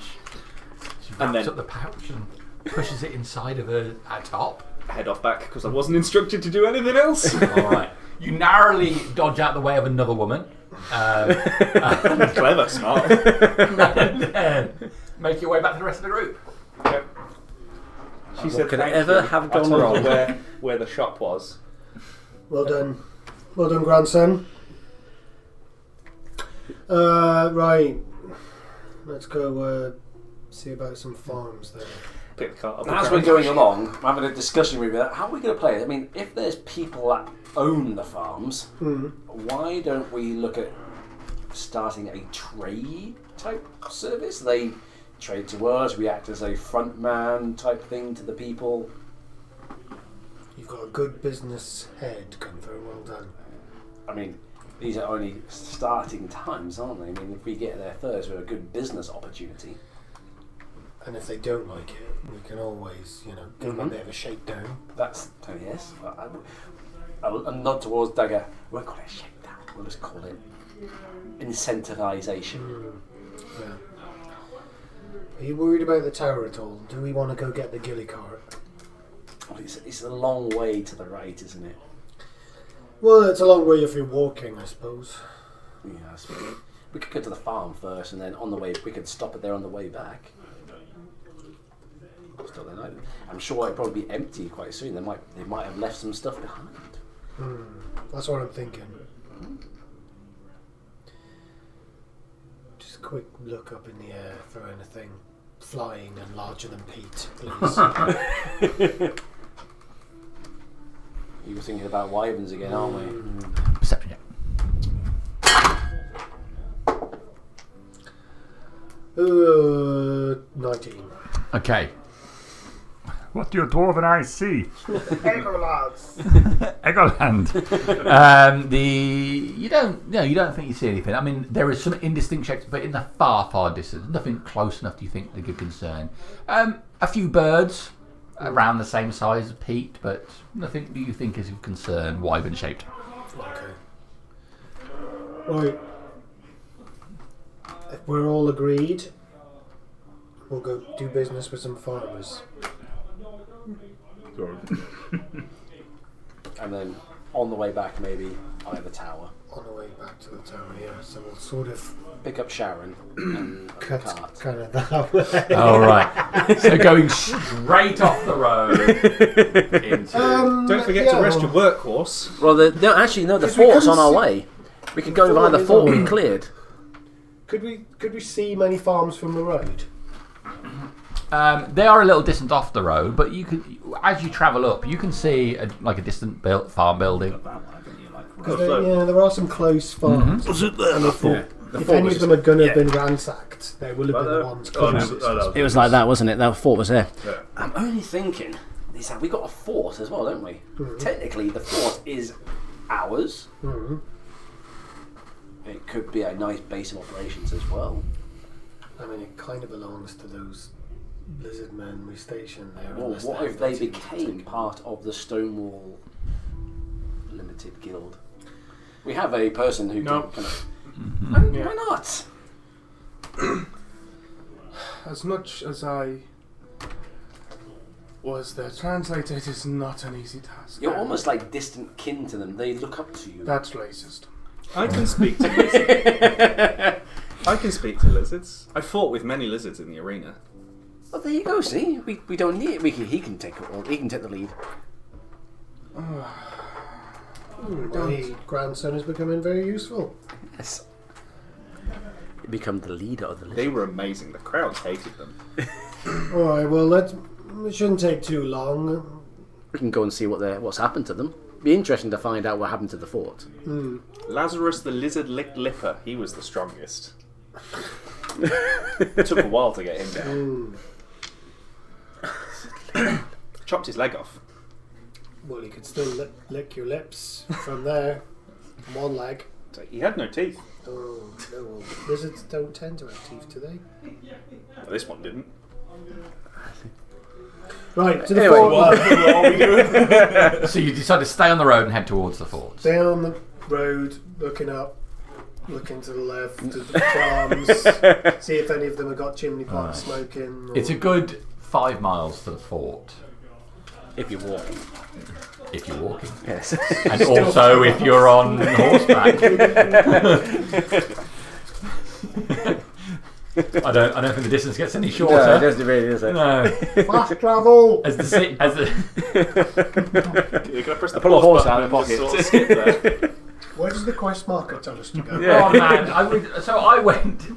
She And wraps then- up the pouch and pushes it inside of her top. Head off back because I wasn't instructed to do anything else. All right. You narrowly dodge out the way of another woman. Clever, smart. And then make your way back to the rest of the group. Okay. She said, could "Thank ever you." have I gone told her wrong? where the shop was. Well done. Well done, grandson. Right. Let's go see about some farms there. Pick the cart up. As we're going along, I'm having a discussion with you. How are we going to play it? I mean, if there's people that own the farms, why don't we look at starting a trade type service? They trade to us, we act as a front man type thing to the people. You've got a good business head, Gunther. Well done. I mean, these are only starting times, aren't they? I mean, if we get there first with a good business opportunity. And if they don't like it, we can always, give them a bit of a shakedown. That's, yes. A nod towards Dagger. We won't call it a shakedown, we'll just call it incentivisation. Yeah. Are you worried about the tower at all? Do we want to go get the ghillie cart? Well, it's a long way to the right, isn't it? Well, it's a long way if you're walking, I suppose. Yeah, I suppose. We could go to the farm first, and then on the way, we could stop it there on the way back. Still, then I'm sure it'll probably be empty quite soon. They might have left some stuff behind. That's what I'm thinking. Just a quick look up in the air for anything flying and larger than Pete, please. You were thinking about wyverns again, aren't we? Perception check. 19. Okay. What do your dwarven eyes see? Echo lads. Egoland. You don't think you see anything. I mean, there is some indistinct shapes, but in the far distance, nothing close enough. Do you think to give concern? A few birds around the same size as Pete, but nothing. Do you think is of concern? Wyvern shaped. Okay. Right. If we're all agreed, we'll go do business with some farmers. And then on the way back, maybe by the tower. On the way back to the tower, yeah. So we'll sort of Pick up Sharon and cut cart. kind of that way. All right. So going straight off the road into. Don't forget to rest your workhorse. Well, the fort's on our way. We could go via the fort we cleared. Could we see many farms from the road? They are a little distant off the road, but you could, as you travel up, you can see a distant farm building. Because there are some close farms. Was it there? If any of them are going to have been ransacked, they will have been the ones closest. It was like that, wasn't it? That fort was there. Yeah. I'm only thinking, we got a fort as well, don't we? Technically, the fort is ours. It could be a nice base of operations as well. I mean, it kind of belongs to those lizard men we stationed there. Well, unless what they're if they wanting to became take- part of the Stonewall Limited Guild? We have a person who No. can kind of... Yeah. Why not? As much as I was their translator, it is not an easy task. You're almost like distant kin to them. They look up to you. That's racist. I can speak to lizards. I can speak to lizards. I fought with many lizards in the arena. Well, there you go. See, we don't need it. He can take it. He can take the lead. My grandson is becoming very useful. Yes. You become the leader of the list. They were amazing. The crowds hated them. Alright, well, it shouldn't take too long. We can go and see what's happened to them. Be interesting to find out what happened to the fort. Lazarus the lizard licked lipper. He was the strongest. It took a while to get him down. Chopped his leg off. Well, you could still lick your lips from there. From one leg. He had no teeth. Oh, no. Lizards don't tend to have teeth, do they? Well, this one didn't. Right, to the Anyway, fort. What are we doing? So you decide to stay on the road and head towards the fort. Down the road, looking up, looking to the left, to the farms, see if any of them have got chimney pots smoking. Or... It's a good 5 miles to the fort. If you're walking. If you're walking. Yes. And also if you're on horseback. I don't think the distance gets any shorter. No, it doesn't really, does it? No. Fast travel! You're gonna press the pull a pause horse out of button the and just sort of skip there. Where does the quest marker tell us to go? Oh man, I went.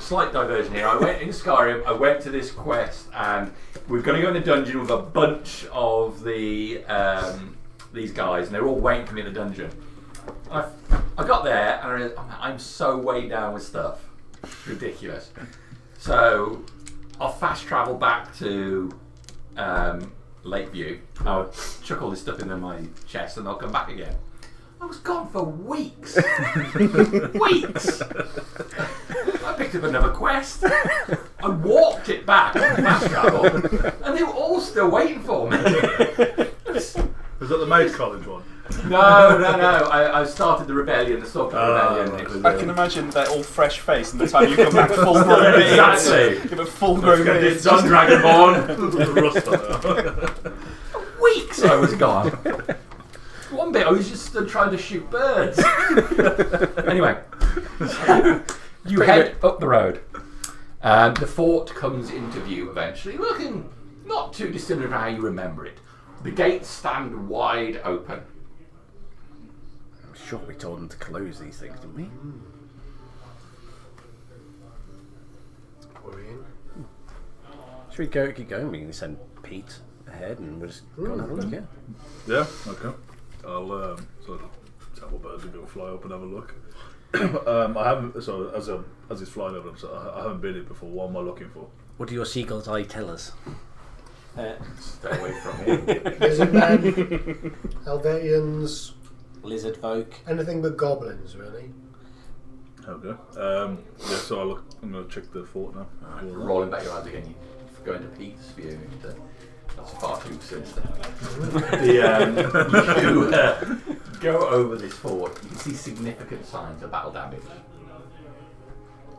slight diversion here. I went in Skyrim. I went to this quest, and we're going to go in a dungeon with a bunch of the these guys, and they're all waiting for me in the dungeon. I got there, and I realized, I'm so weighed down with stuff. It's ridiculous. So I'll fast travel back to Lakeview. I'll chuck all this stuff into my chest, and I'll come back again. I was gone for weeks. Weeks. I picked up another quest. I walked it back on fast travel, and they were all still waiting for me. Was that the Mage College one? No. I started the rebellion, the Stalker Rebellion. Right. It was, I can imagine they're all fresh faced, and the time you come back, full grown beards. Exactly. Give a full grown beards. Done Dragonborn. Rust on there. Weeks I was gone. One bit I was just stood trying to shoot birds. Anyway, you head up the road. The fort comes into view eventually, looking not too dissimilar from how you remember it. The gates stand wide open. I'm sure we told them to close these things, didn't we? Worrying. Should we keep going? We can send Pete ahead and we'll just go and have a look, yeah? Yeah, okay. I'll sort of tell my bird to go fly up and have a look. I haven't, so as he's flying over, so I haven't been here before. What am I looking for? What do your seagull's eye tell us? Stay away from him. Lizard men, Helvetians, Lizard folk. anything but goblins, really. Okay. Yeah, so I'm going to check the fort now. Rolling back your eyes again, you go into Pete's view. That's far too sinister. You go over this fort. You can see significant signs of battle damage.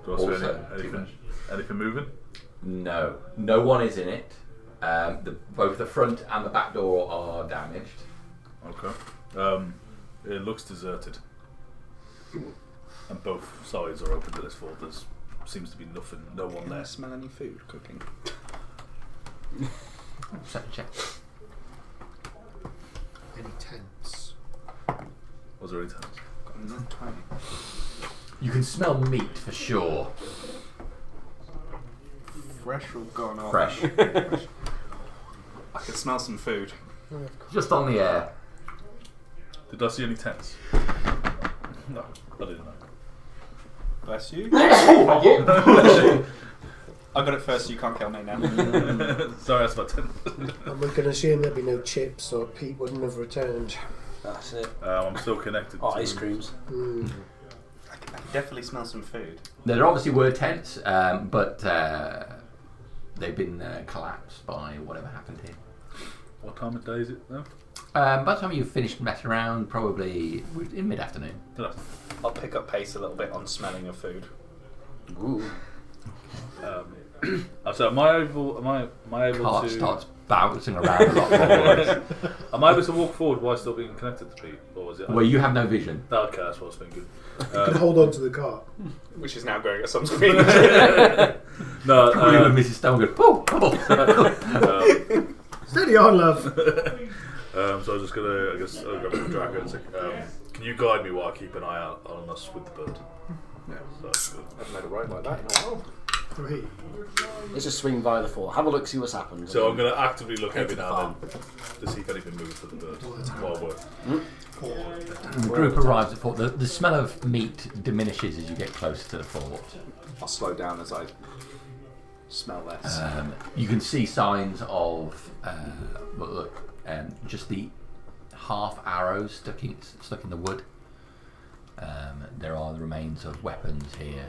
Do I see Also, anything moving? No one is in it. Both the front and the back door are damaged. Okay. It looks deserted. And both sides are open to this fort. There seems to be no one Can I there. smell any food cooking? Second check. Any tents? Was there any tents? Got 20. You can smell meat for sure. Fresh or gone off? Fresh. I can smell some food. Just on the air. Did I see any tents? No, I didn't know. Bless you. I got it first, so you can't kill me now. Sorry, that's about tents. And we can assume there'd be no chips or Pete wouldn't have returned. That's it. I'm still connected Oh, to ice creams. I can definitely smell some food. There obviously were tents, but they've been collapsed by whatever happened here. What time of day is it now? By the time you've finished messing around, probably in mid-afternoon. I'll pick up pace a little bit on smelling of food. Ooh. So am I able Cart to... starts bouncing around a lot more. Am I able to walk forward while still being connected to Pete? Or was it... Well, you have no vision. Okay, that's what I was thinking. You can hold on to the cart. Which is now going at some speed. No, Probably when Mrs. Stone goes, "Oh, come on." Steady on, love. so I was just gonna, I guess, I'll grab the dragon and say, can you guide me while I keep an eye out on us with the bird? Yeah. So that's good. I've made a ride like that in a while. 3. Let's just swing by the fort. Have a look, see what's happened. So I'm going to actively look Head every to the now and then to see if anything moves for the bird while we're... The group arrives at fort. The smell of meat diminishes as you get closer to the fort. I'll slow down as I smell less. You can see signs of just the half arrows stuck in the wood. There are the remains of weapons here.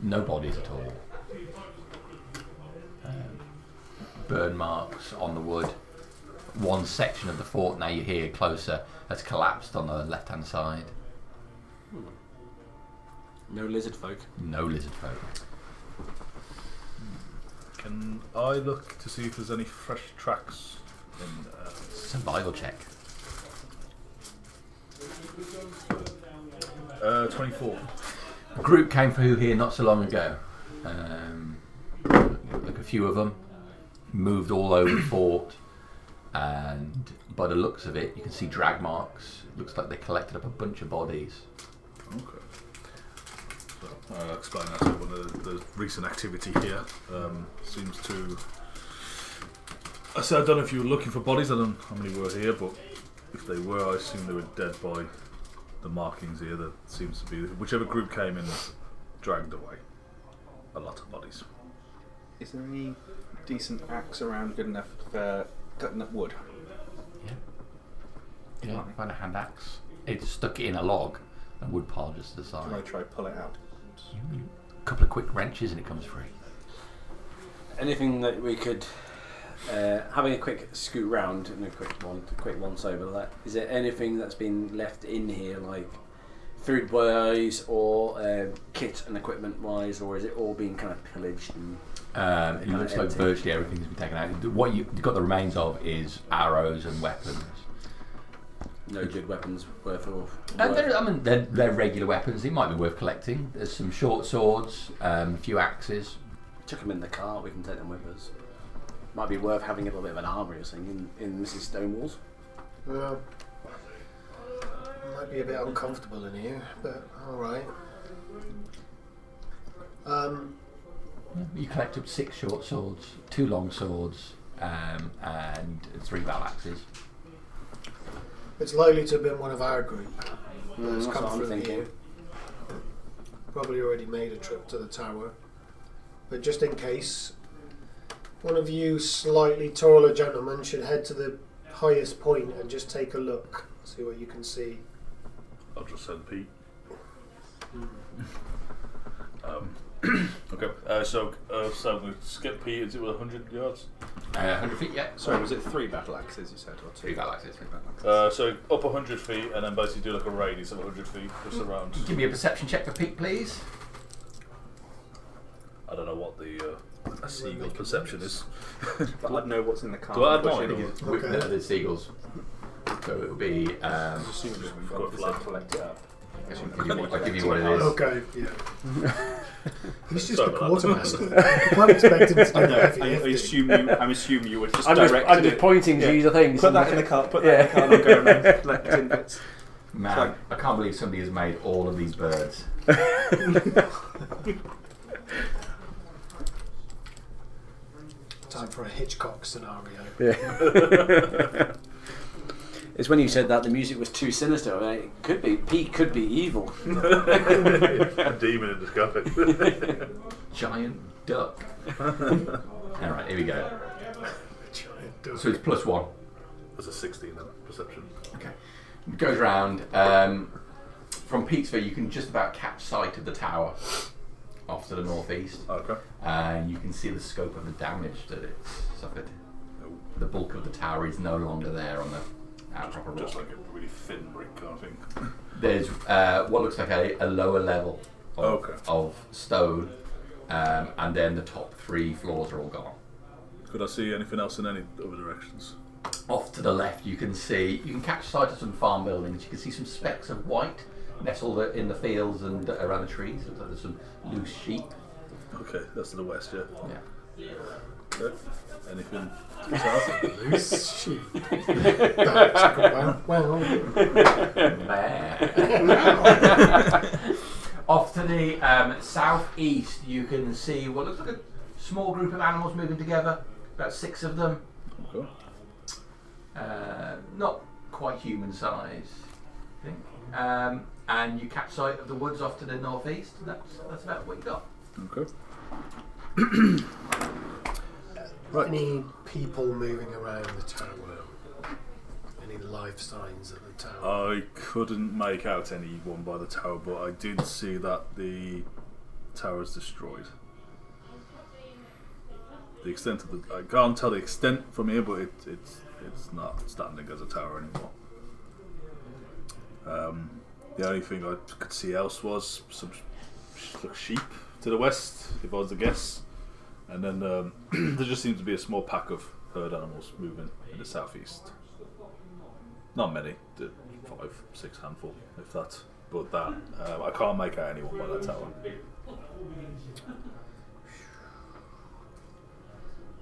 No bodies at all. Burn marks on the wood. One section of the fort, now you hear closer, has collapsed on the left-hand side. No lizard folk. No lizard folk. Can I look to see if there's any fresh tracks in... Survival check. 24. A group came through here not so long ago. Like a few of them moved all over the fort, and by the looks of it, you can see drag marks. It looks like they collected up a bunch of bodies. Okay. So explain that to one of the recent activity here seems to. I said I don't know if you were looking for bodies. I don't know how many were here, but if they were, I assume they were dead by the markings here. That seems to be whichever group came in dragged away a lot of bodies. Is there any decent axe around good enough for cutting up wood? Yeah, find a hand axe. It's stuck in a log and wood pile just to the side. Can I try pull it out? A couple of quick wrenches and it comes free. Anything that we could, having a quick scoot round and a quick once over that. Is there anything that's been left in here, like food wise or kit and equipment wise, or is it all being kind of pillaged? And it looks like virtually everything's been taken out. What you've got the remains of is arrows and weapons. No good weapons worth of. They're regular weapons. They might be worth collecting. There's some short swords, a few axes. Chuck them in the car. We can take them with us. Might be worth having a little bit of an armory or something in Mrs. Stonewall's. Well, might be a bit uncomfortable in here, but all right. You collected 6 short swords, 2 long swords, and 3 battle axes. It's likely to have been one of our group that's that's come what I'm through thinking. here. Probably already made a trip to the tower. But just in case, one of you slightly taller gentlemen should head to the highest point and just take a look, see what you can see. I'll just send Pete. Okay, so we skip Pete. Is it 100 yards? 100 feet, yeah. Sorry, was it 3 battle axes you said, or 2? 3 battle axes. So up 100 feet, and then basically do like a radius of 100 feet, just around. Give me a perception check for Pete, please. I don't know what the seagull perception is. But I'd know what's in the car. Do I add Pushing mine, it. or- Okay. The seagulls. So it will be. Presumably we've got to flat. collect it up. I'll give you what it is. Okay, yeah. He's just Sorry a about quartermaster. You can't expect him to do heavy lifting. I'm assuming you would just I'm direct just pointing to the things. Put that in the car. Put that in the car and go around collecting bits. Man, I can't believe somebody has made all of these birds. Time for a Hitchcock scenario. It's when you said that the music was too sinister. I mean, it could be. Pete could be evil. A demon in disguise. Giant duck. Alright, here we go. So it's +1. That's a 16 then, perception. Okay. It goes round. From Pete's view, you can just about catch sight of the tower off to the northeast. Okay. And you can see the scope of the damage that it's suffered. The bulk of the tower is no longer there on the outcrop of Just rock. like a really thin brick kind of thing. There's what looks like a lower level of stone, and then the top 3 floors are all gone. Could I see anything else in any other directions? Off to the left, you can catch sight of some farm buildings. You can see some specks of white nestled in the fields and around the trees. Looks like there's some loose sheep. Okay, that's to the west, yeah. Yeah. Okay. Anything to the south? Loose sheep. Well. Off to the southeast, you can see what looks like a small group of animals moving together. About 6 of them. Okay. Not quite human size, I think. And you catch sight of the woods off to the northeast. That's about what you got. Okay. Any people moving around the tower? Any life signs at the tower? I couldn't make out anyone by the tower, but I did see that the tower is destroyed. The extent of I can't tell the extent from here, but it's not standing as a tower anymore. The only thing I could see else was some sheep to the west, if I was to guess, and then there just seems to be a small pack of herd animals moving in the southeast. Not many, 5, 6 handful, if that. But that I can't make out anyone by that tower.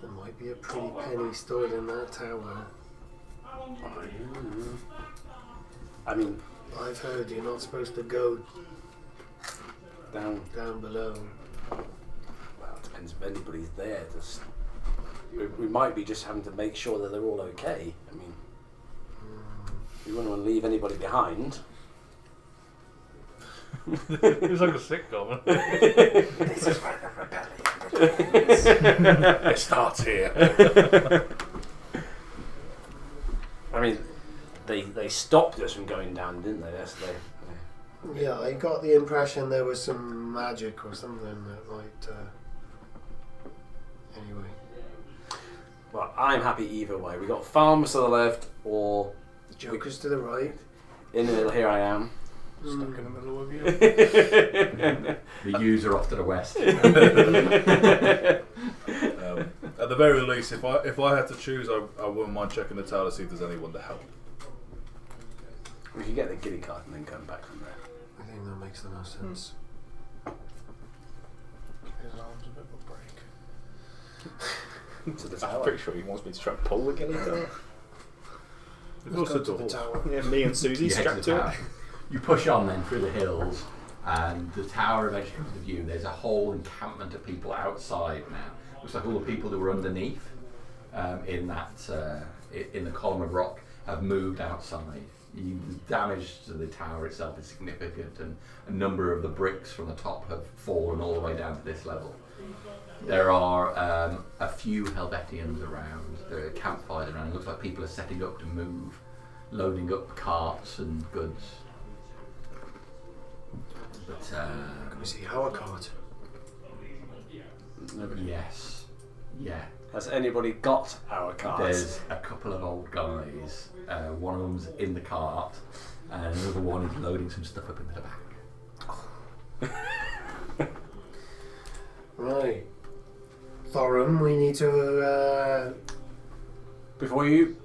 There might be a pretty penny stored in that tower. I mean, I've heard you're not supposed to go Down. Down below. Well, it depends if anybody's there. We might be just having to make sure that they're all okay. I mean, we wouldn't want to leave anybody behind. It's like a sitcom. This is where the rebellion begins. It starts here. I mean, they stopped us from going down, didn't they? Yeah, I got the impression there was some magic or something that might. Anyway. Well, I'm happy either way. We got farms to the left, or The Joker's to the right. in the middle. Here I am. Stuck in the middle of you. The user off to the west. At the very least, if I had to choose, I wouldn't mind checking the tower to see if there's anyone to help. We could get the giddy card and then come back from there. I think that makes the most sense. His arm's a bit of a break. To the I'm tower. pretty sure he wants me to try and pull the ghillie door. There's Let's also go to the doors. tower. Yeah, me and Susie You head strapped the to tower. it. You push on then through the hills, and the tower eventually comes to view. There's a whole encampment of people outside now. Looks like all the people that were underneath in the column of rock have moved outside. The damage to the tower itself is significant, and a number of the bricks from the top have fallen all the way down to this level. There are a few Helvetians around. There are campfires around. It looks like people are setting up to move, loading up carts and goods. But Can we see our card? yes, yeah. Has anybody got our cards? There's a couple of old guys. One of them's in the cart, and another one is loading some stuff up into the back. Right. Thorum, we need to. Before you,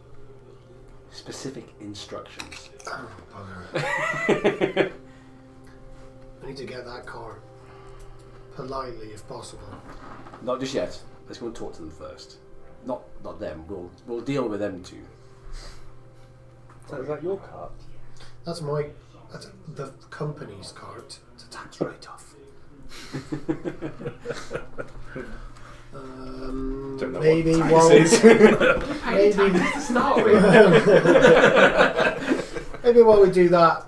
specific instructions. Oh, bugger. I need to get that card. Politely, if possible. Not just yet. Let's go and talk to them first. Not them. We'll deal with them too. Is that your card? That's the company's card. It's a tax write-off. Don't know Maybe what while tax is. maybe to start with. maybe while we do that,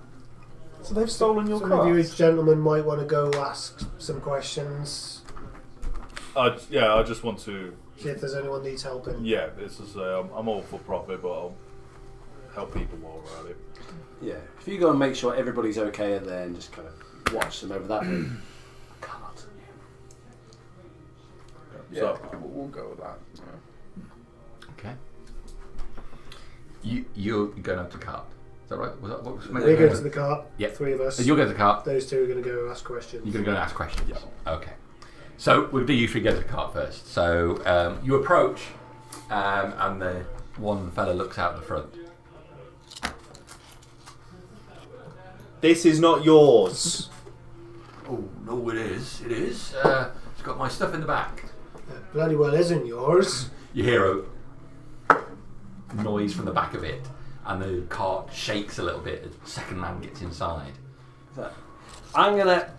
So they've stolen your some of you card. as gentlemen might want to go ask some questions. I just want to. See if there's anyone needs helping. Yeah, it's to say I'm all for profit, but I'll help people while we're at it. Yeah. If you go and make sure everybody's okay, and then just kind of watch them over that way. Can't. Yeah, So we'll go with that. Okay. You're going up to the cart. Is that right? Was that what was We're going to the cart. Yep. Three of us. You'll go to the cart. Those two are going to go ask questions. You're going to go and ask questions. Yes. Okay. So we'll do you three go to the cart first. So you approach, and the one fella looks out the front. This is not yours. Oh no, it is. It is. It's got my stuff in the back. It bloody well isn't yours. You hear a noise from the back of it, and the cart shakes a little bit as the second man gets inside. I'm gonna.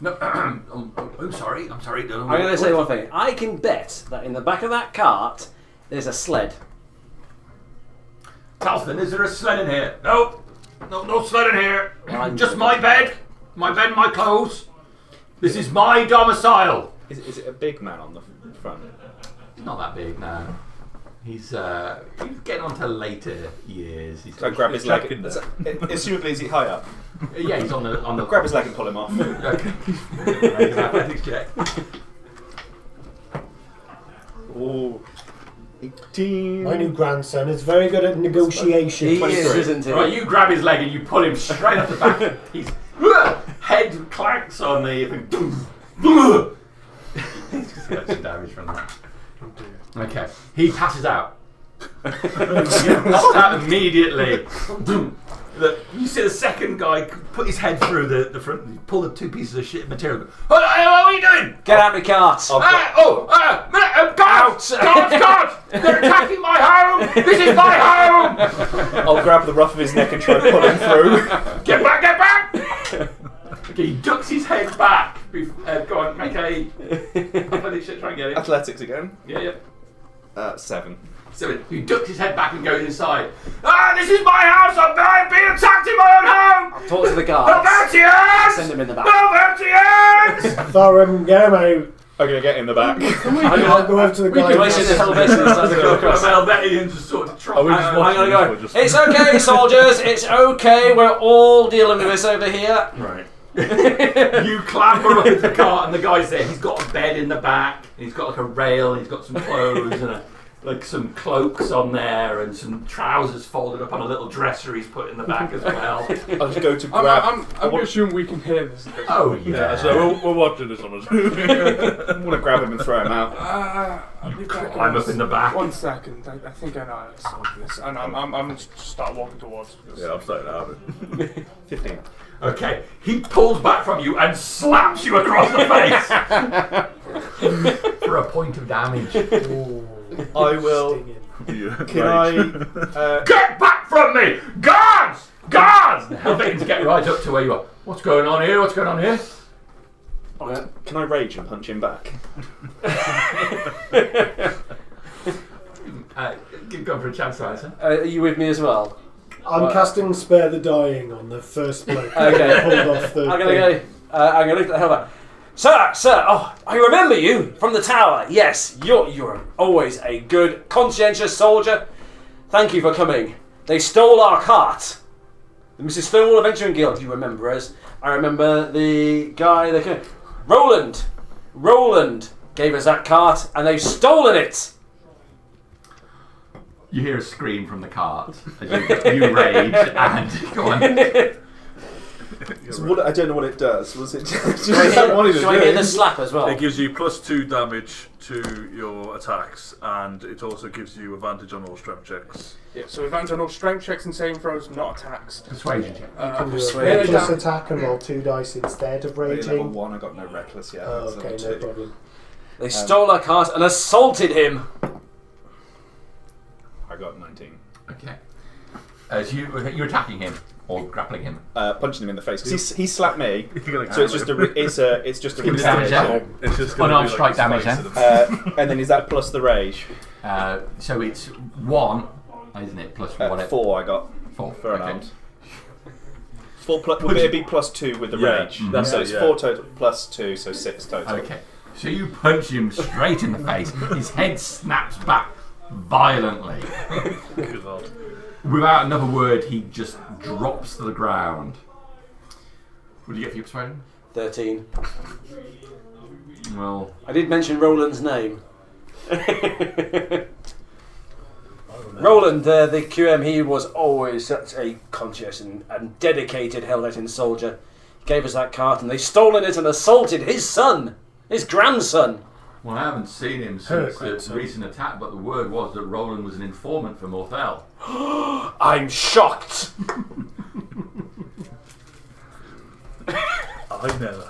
No, I'm sorry. I'm sorry. I'm gonna say one thing. I can bet that in the back of that cart there's a sled. Talston, is there a sled in here? No. No sled in here. I'm Just gonna- my bed, my clothes. This is my domicile. Is it a big man on the front? He's not that big now. He's getting on to later years. He's I grab his leg. checking there. Assumably, is he high up? yeah, he's on the. Grab his leg and pull him off. Okay. Make an athletics check. Ooh. 18. My new grandson is very good at negotiation. He is, 23. isn't he? Right, you grab his leg and you pull him straight off the back. His head clanks on the thing. He's just got some damage from that. Okay, he passes out. Knocked out immediately. You see the second guy put his head through the front, pull the two pieces of shit material. What are you doing? Get out of the cart. Guards! Guards! They're attacking my home! This is my home! I'll grab the ruff of his neck and try to pull him through. Get back! Okay, he ducks his head back. Go on, make a athletics check, try and get it. Athletics again. Yeah. 7. So he ducks his head back and goes inside. This is my house! I'm being attacked in my own home! I'll talk to the guards. Helvetians! Send them in the back. Helvetians! Thorin, get him out. I'm going to get in the back. I'll go over to the guy. Can I see the Helvetians as they go across? Helvetians just sort of trot. Are we just watching Hang on, this, or just- It's okay, soldiers. It's okay. We're all dealing with this over here. Right. You clamber up into the cart and the guy's there. He's got a bed in the back. He's got like a rail. He's got some clothes and like some cloaks on there and some trousers folded up on a little dresser he's put in the back as well. I'll just go to grab. I'm assuming we can hear this. Oh Yeah, yeah. so we're watching this on a Zoom. I want to grab him and throw him out. Climb up in the back. 1 second. I think I know how to solve this, and I'm just start walking towards. Yeah, I'm starting to have it. 15. Okay, he pulls back from you and slaps you across the face for a point of damage. I will. Yeah, Can rage. I? Get back from me! Guards! Guards! The Helvetians get right up to where you are. What's going on here? What's going on here? Can I rage and punch him back? Give God for a chance to answer. Are you with me as well? I'm casting Spare the Dying on the first bloke. Okay. Pulled off the I'm gonna go. I'm gonna look at the helmet. Sir, oh, I remember you from the tower. Yes, you're always a good, conscientious soldier. Thank you for coming. They stole our cart. The Mrs. Stonewall Adventuring Guild. You remember us? I remember the guy that came. Roland gave us that cart, and they've stolen it. You hear a scream from the cart as you rage and go on. So what, I don't know what it does. Was it just Do I hear do? the slap as well? It gives you +2 damage to your attacks, and it also gives you advantage on all strength checks. Yeah, so advantage on all strength checks and saving throws, not attacks. Persuasion check. Persuade. Plus attack and roll 2 dice instead of Level raging. 1, I got no reckless yet. Oh, That's okay, level no 2. problem. They stole our cart and assaulted him. I got 19. Okay. So you're attacking him or grappling him? Punching him in the face. 'Cause he slapped me, You're gonna so it's just a Give me the damage then. It's just gonna Unarmed be strike like damage his then. face of and then is that plus the rage? So it's 1, isn't it? Plus whatever. 4 I got 4. for unarmed. 4 plus, would it be +2 with the Yeah, rage? that's So it, it's yeah. 4 total plus 2, so 6 total. Okay. So you punch him straight in the face. His head snaps back violently. Good lord. Without another word, he just drops to the ground. What do you get for your persuasion? 13. Well, I did mention Roland's name. Roland, the QM, he was always such a conscious and dedicated Helvetin soldier. He gave us that cart and they stolen it and assaulted his son, his grandson. well, I haven't seen him since the recent attack, but the word was that Roland was an informant for Morthel. I'm shocked. I never.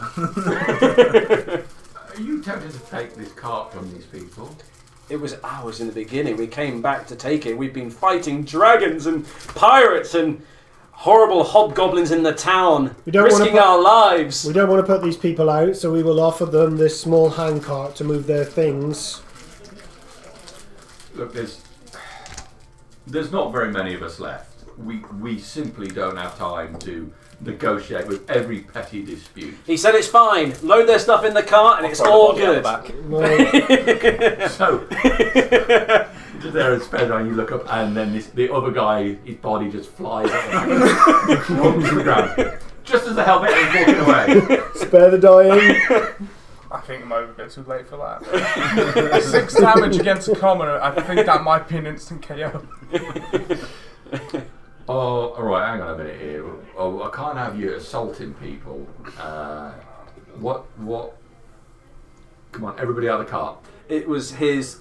Are you tempted to take this cart from these people? It was ours in the beginning. We came back to take it. We've been fighting dragons and pirates and horrible hobgoblins in the town, We don't wanna risking put- our lives. We don't want to put these people out, so we will offer them this small handcart to move their things. Look, there's not very many of us left. We simply don't have time to negotiate with every petty dispute. He said it's fine. Load their stuff in the cart and it's all good. No, So, just there and sped on, you look up, and then the other guy, his body just flies up and to the ground. Just as the helmet is walking away. spare the dying. I think it might be a bit too late for that. 6 damage against a commoner, I think that might be an instant KO. Oh, alright, hang on a minute here. Oh, I can't have you assaulting people. What? Come on, everybody out of the cart. It was his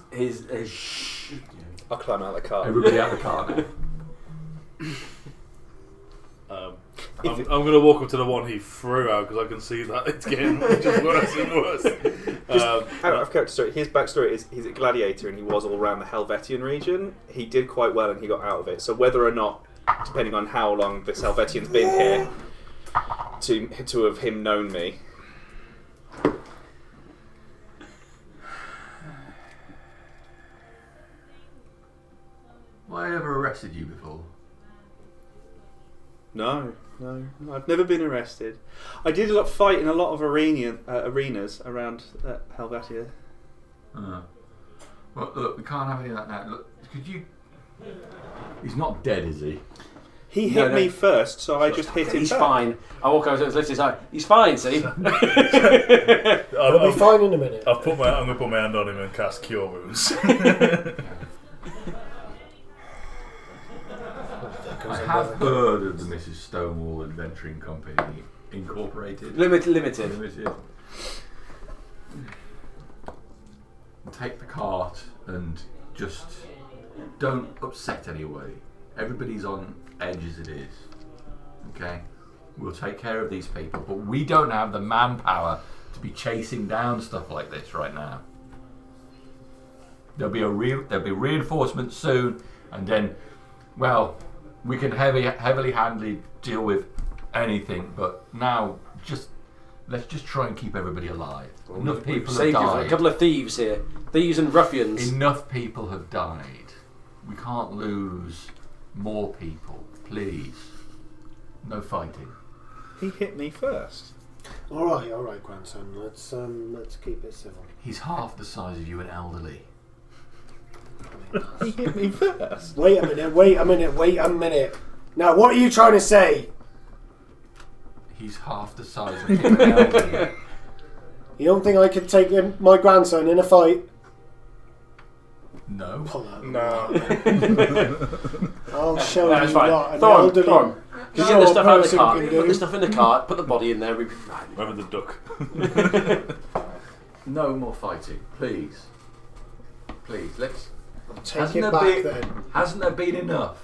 I'll climb out of the car. Everybody out of the cart now. I'm going to walk up to the one he threw out because I can see that it's getting just worse and worse. Out of character story, his backstory is he's a gladiator and he was all around the Helvetian region. He did quite well and he got out of it. So whether or not, depending on how long this Helvetian's been here, to have him known me. Have I ever arrested you before? No, I've never been arrested. I did a lot fight in a lot of arenas around Helvetia. Well, look, we can't have any of that now. Look, could you... He's not dead, is he? He hit me first, so I just hit him He's back. fine. I walk over to him, lift his eye. He's fine, see? He'll be fine in a minute. I'm going to put my hand on him and cast Cure Wounds. I have heard of the Mrs. Stonewall Adventuring Company Incorporated. Limited. Take the cart and just don't upset anybody. Everybody's on edge as it is. Okay? We'll take care of these people, but we don't have the manpower to be chasing down stuff like this right now. There'll be reinforcements soon, and then, well, we can heavily handedly deal with anything, but now let's just try and keep everybody alive. Enough people have died. A couple of thieves here. Thieves and ruffians. Enough people have died. We can't lose more people. Please. No fighting. He hit me first. All right, grandson. Let's keep it civil. He's half the size of you and elderly. He hit me first. Wait a minute. Now, what are you trying to say? He's half the size of you and elderly. You don't think I could take my grandson in a fight? No. Pull out. No. I'll show That's you fine. what an Thorn, elderly Get the stuff out of the person cart. can Put the do. stuff in the cart. Put the body in there. We'll be fine. Remember the duck. No more fighting. Please. Please, let's... Take it back then. Hasn't there been enough?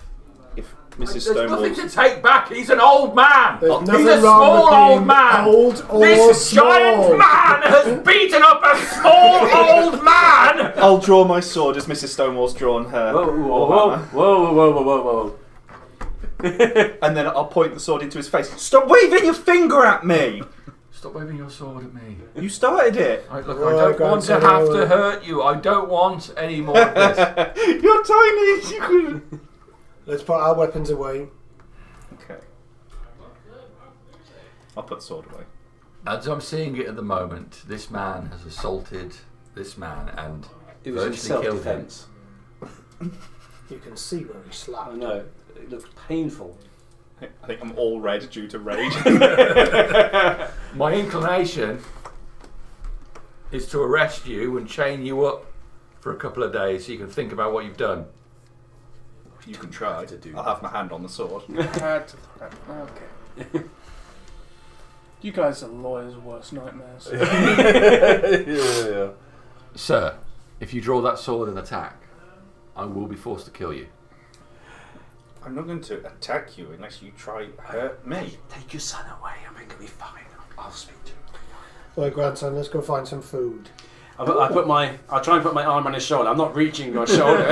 If There's Mrs. nothing Stonewall... to take back. He's an old man. There's He's nothing a wrong small with old being man. old or This small. giant man has beaten up a small old man. I'll draw my sword as Mrs. Stonewall's drawn her. Whoa. And then I'll point the sword into his face. Stop waving your finger at me! Stop waving your sword at me. You started it. Right, look, Right, I don't want to grandson, have to hurt you. I don't want any more of this. You're tiny. You couldn't. Let's put our weapons away. Okay. I'll put the sword away. As I'm seeing it at the moment, this man has assaulted this man and It was in virtually killed him. self-defense. You can see where he slapped. I know. It looks painful. I think I'm all red due to rage. My inclination is to arrest you and chain you up for a couple of days so you can think about what you've done. You can try. I'll have my hand on the sword. Okay. You guys are lawyers' worst nightmares. Yeah. Sir, if you draw that sword and attack, I will be forced to kill you. I'm not going to attack you unless you try to hurt me. Take your son away. I think it'll be fine. I'll speak to him. Right, grandson, let's go find some food. I'll try and put my arm on his shoulder. I'm not reaching your shoulder.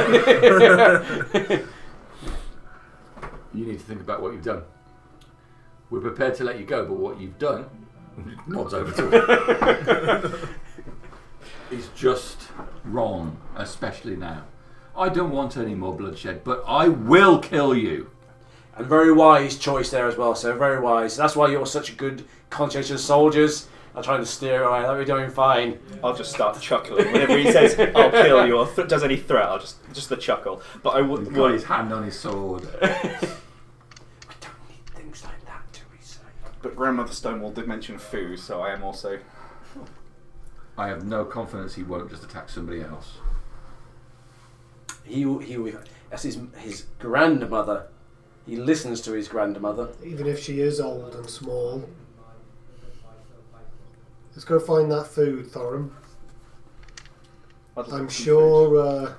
You need to think about what you've done. We're prepared to let you go, but what you've done, nods over to it, is just wrong, especially now. I don't want any more bloodshed, but I will kill you. And very wise choice there as well, so very wise. That's why you're such a good conscientious soldiers. I'm trying to steer away. That we're doing fine. I'll just start chuckling whenever he says "I'll kill you" or does any threat. I'll just the chuckle. But I He's wouldn't. got his hand on his sword. We don't need things like that, do we, say? But Grandmother Stonewall did mention food, so I am also. I have no confidence he won't just attack somebody else. That's his grandmother. He listens to his grandmother. Even if she is old and small. Let's go find that food, Thorum. I'm sure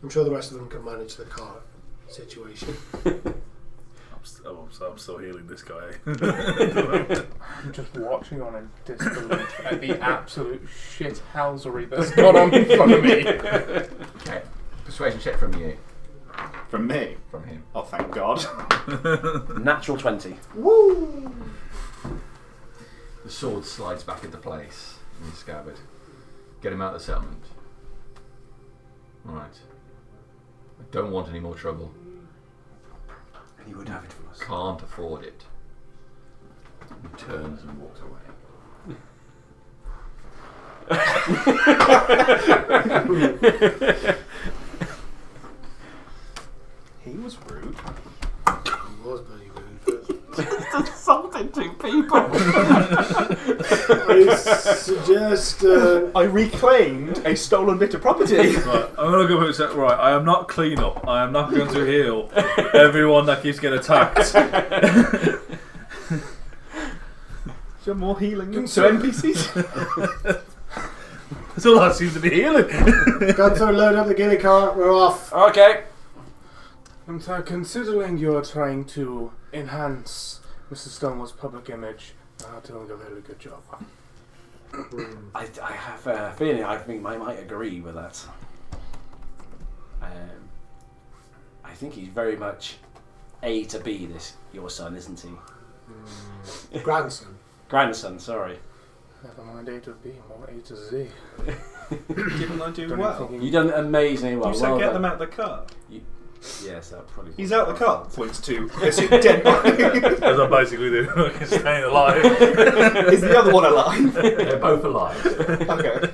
the rest of them can manage the cart situation. I'm still healing this guy. I'm just watching on in disbelief at the absolute shithousery that's gone on in front of me. Okay. Persuasion check from you. From me? From him. Oh, thank God. Natural 20. Woo! The sword slides back into place in the scabbard. Get him out of the settlement. Right. I don't want any more trouble. And you would have it from us. Can't afford it. He turns and walks away. He was rude. He was very rude. Something to people. I suggest. I reclaimed a stolen bit of property. Right, I'm gonna go with that. Right, I am not clean up. I am not going to heal everyone that keeps getting attacked. Is there more healing to NPCs? That's all that seems to be healing. Gunther, load up the ghillie cart. We're off. Okay. Considering you're trying to enhance Mr. Stonewall's public image, you're doing a very good job. I have a feeling I think I might agree with that. I think he's very much A to B, your son, isn't he? Grandson. Grandson, sorry. Never mind A to B, more A to Z. Didn't I do Don't well? think You've done amazingly well. You said Well get done. them out of the car. Yes, that probably. He's out the car. Points to this dead body. As I'm basically doing, staying alive. Is the other one alive? They're both alive. Okay.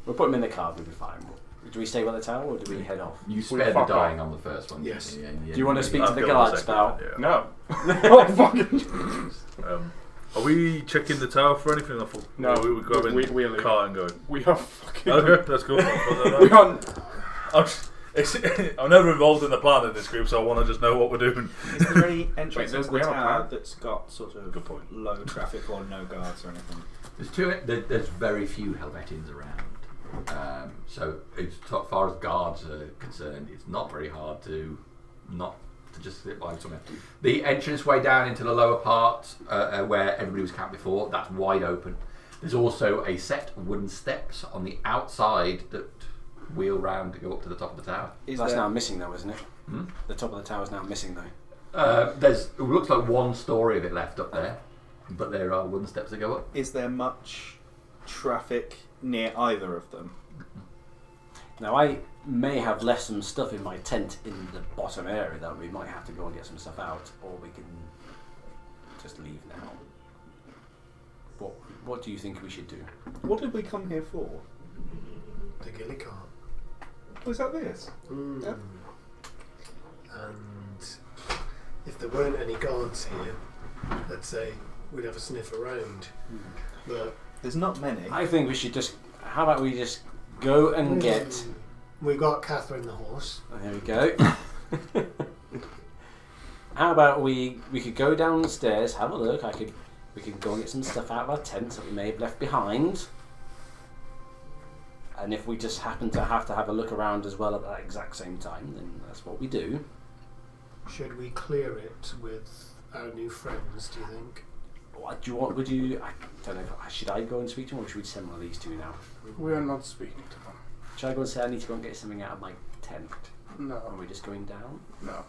We'll put him in the car. We'll be fine. Do we stay by the tower or do we head off? You spared the fuck dying on the first one. Yes. didn't you? Do you want to speak to I've the got guards second, about? yeah. No. Oh fucking! Are we checking the tower for anything? I thought, No, we were grabbing we're the leaving. car and going. We are fucking. Okay, that's cool. We are. I'm never involved in the plan in this group, so I want to just know what we're doing. Is there any entrance Wait, to we the have a tower plan? that's got sort of Good point. low traffic or no guards or anything? There's very few Helvetians around. So as far as guards are concerned, it's not very hard to just sit by somewhere. The entranceway down into the lower part where everybody was camped before, that's wide open. There's also a set of wooden steps on the outside that wheel round to go up to the top of the tower. That's now missing though, isn't it? Hmm? The top of the tower is now missing though. It looks like one story of it left up there, but there are wooden steps that go up. Is there much traffic near either of them? Now I may have left some stuff in my tent in the bottom area that we might have to go and get some stuff out, or we can just leave now. What do you think we should do? What did we come here for? The ghillie cart. Was that this? Yeah. And if there weren't any guards here, let's say we'd have a sniff around. But There's not many. I think we should just. How about we just go and get. We've got Catherine the horse. There we go. How about we could go downstairs, have a look. We could go and get some stuff out of our tent that we may have left behind. And if we just happen to have a look around as well at that exact same time, then that's what we do. Should we clear it with our new friends, do you think? What do you want? Would you? I don't know. Should I go and speak to them, or should we send one of these two now? We are not speaking to them. Should I go and say I need to go and get something out of my tent? Are No. we just going down? No.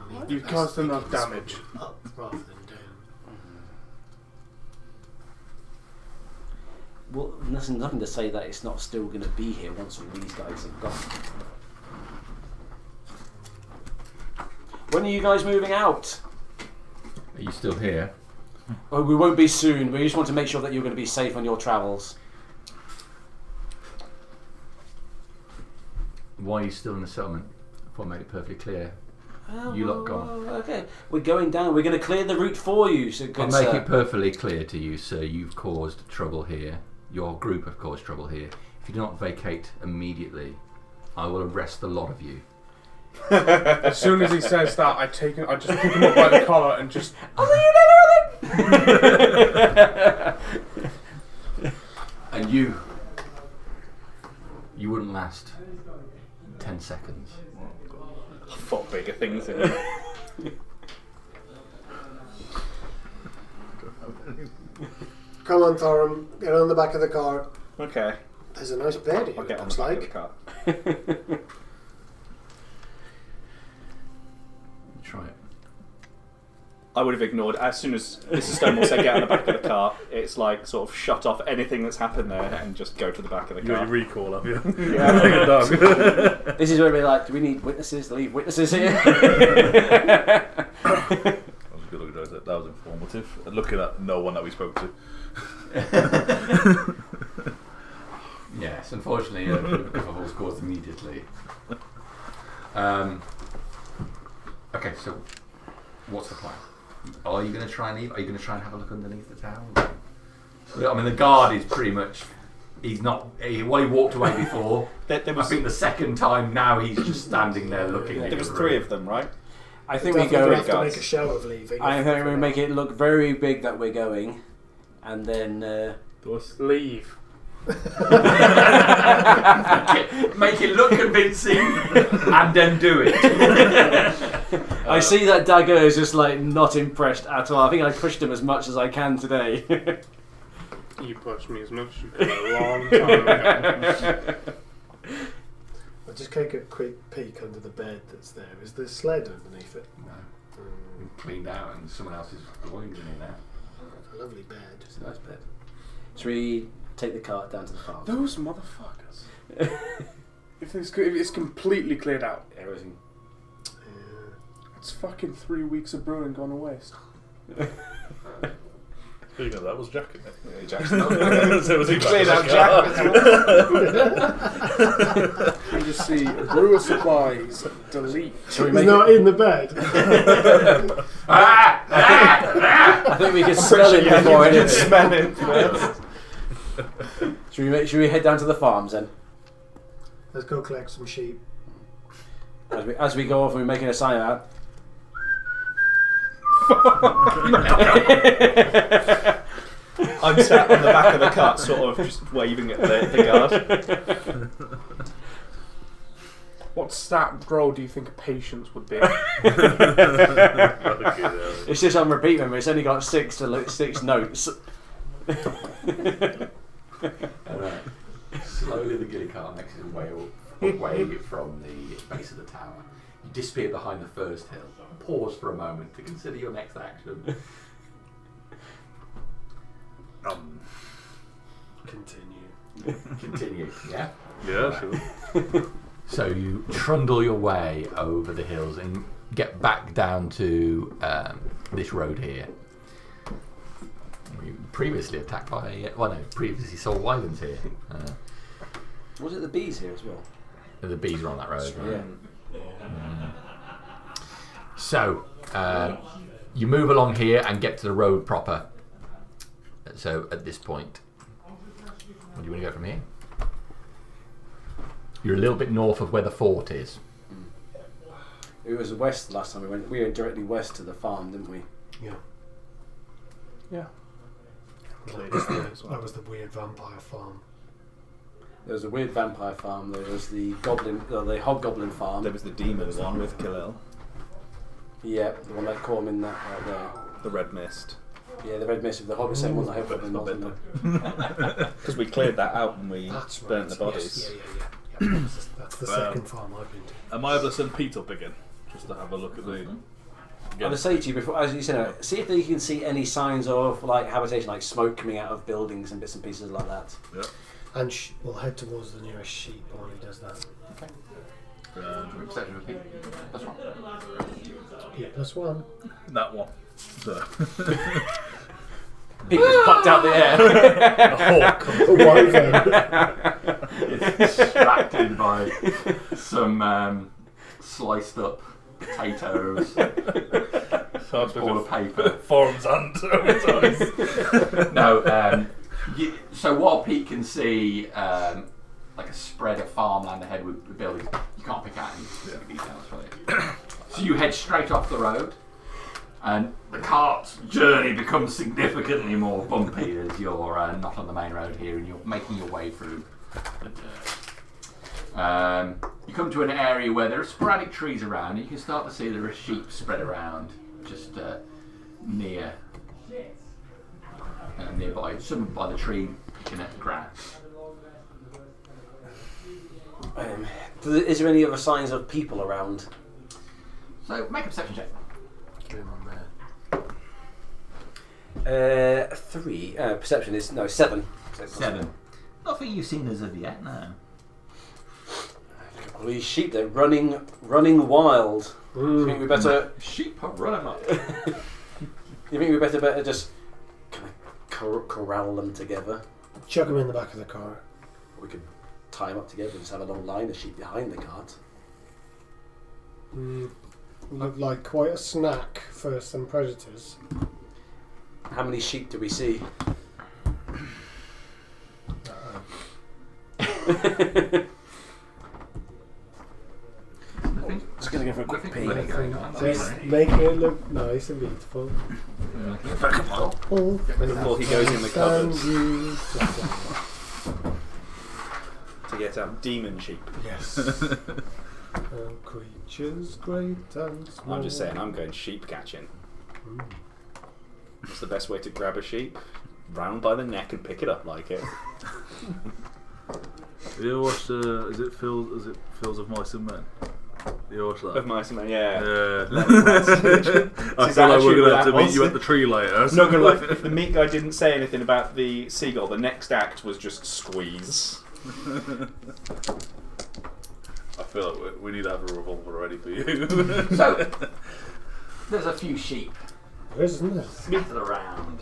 I mean, You've best caused thing enough is damage. Up rather than down. Well, there's nothing to say that it's not still going to be here once all these guys have gone. When are you guys moving out? Are you still here? Oh, we won't be soon. We just want to make sure that you're going to be safe on your travels. Why are you still in the settlement? I thought I made it perfectly clear. You lot gone. Okay, we're going down. We're going to clear the route for you. So I'll good make sir. it perfectly clear to you, sir. You've caused trouble here. Your group have caused trouble here. If you do not vacate immediately, I will arrest the lot of you. As soon as he says that, I just pick him up by the collar and just. And you wouldn't last 10 seconds. I thought bigger things in it. Come on, Thorum, get on the back of the car. Okay. There's a nice bed here, I'll get it on looks the back of the like. car. Try it. I would have ignored as soon as Mr. Stonewall said get on the back of the cart. It's like sort of shut off anything that's happened there and just go to the back of the You cart. recall up, yeah. Yeah. Dog. This is where we're like, do we need witnesses? Leave witnesses here. That was a good look at that. That was informative. And looking at no one that we spoke to. Yes, unfortunately, kerfuffle was caused immediately. Okay, so what's the plan? Are you going to try and leave? Are you going to try and have a look underneath the tower? I mean, the guard is pretty much. He's not. He walked away before. There I was, think the second time now he's just standing there looking. there was 3 of them, right? I think we Definitely go. have to make a show of leaving. I think we make it look very big that we're going, and then Leave. Make it look convincing, and then do it. I see that Dagger is just like not impressed at all. I think I pushed him as much as I can today. You pushed me as much as you could a long time ago. I'll just take a quick peek under the bed that's there. Is there a sled underneath it? No, cleaned out, and someone else is belonging in there. It's a lovely bed. It's a nice bed. Should we take the cart down to the farm? Those motherfuckers. if it's completely cleared out, Everything. it's fucking 3 weeks of brewing gone to waste. Speaking of that, was Jack in it? Yeah, Jackson. So was he Cleared back? out Jack. You just see brewer supplies, delete. Should we He's make not in the bed. I think we can smell it before anything. Smell it first. Should we head down to the farms then? Let's go collect some sheep. As we go off, we're making a sign out. I'm sat on the back of the cart, sort of just waving at the guard. What stat roll do you think patience would be? It's just on repeat, remember. It's only got 6 notes. Alright. Slowly the ghillie cart makes its way away from the base of the tower. You disappear behind the first hill. Pause for a moment to consider your next action. Continue, yeah? Yeah, sure. So you trundle your way over the hills and get back down to this road here. You previously attacked by... previously saw wyverns here. Was it the bees here as well? The bees are on that road, right? Yeah. So, you move along here and get to the road proper. So, at this point, where do you want to go from here? You're a little bit north of where the fort is. It was west last time we went. We went directly west to the farm, didn't we? Yeah. Yeah. That was the weird vampire farm. There was a weird vampire farm. There was the the hobgoblin farm. There was the demon one with Khalil. Yeah, the one that caught him in that right there. The red mist. Yeah, the red mist with the hobgoblin. Same one that hobgoblin was, wasn't it? Because we cleared that out when we That's burnt right. the bodies. Yeah. That's the second farm I've been to. Am I able to send Pete up again? Just to have a look at the... I'm going to say to you before, as you said, see if you can see any signs of like habitation, like smoke coming out of buildings and bits and pieces like that. Yeah. And we'll head towards the nearest sheep while he does that. Perception repeat. That's right. Yeah, +1. That one. So. People just plucked out the air. A wyvern. It's distracted by some sliced up potatoes, Sounds ball of paper. Forms and No, so while Pete can see like a spread of farmland ahead with buildings, you can't pick out any specific details for it. So you head straight off the road, and the cart's journey becomes significantly more bumpy as you're not on the main road here and you're making your way through the dirt. You come to an area where there are sporadic trees around, and you can start to see there are sheep spread around just nearby, some by the tree picking at the grass. Is there any other signs of people around? So make a perception check. Gloom on there. 3. Perception is 7. 7. Nothing you've seen as of yet, no. All these sheep, they're running wild. You think we better? Sheep are running up. You think we better just kind of corral them together? Chuck them in the back of the car. We could tie them up together and just have a long line of sheep behind the cart. Look like quite a snack for some predators. How many sheep do we see? Just gonna go for a quick pee. Just making it look nice and beautiful. Before he goes in the cupboard to get out demon sheep. Yes. Creatures great and small. I'm just saying, I'm going sheep catching. What's the best way to grab a sheep? Round by the neck and pick it up like it. You ever watched, is it Fields of Mice and Men? You watched that? Of Mice and Men, yeah. I feel like we're going to have to meet you at the tree later. Not gonna lie, if the meat guy didn't say anything about the seagull, the next act was just squeeze. I feel like we need to have a revolver ready for you. So, there's a few sheep Isn't there? scattered around.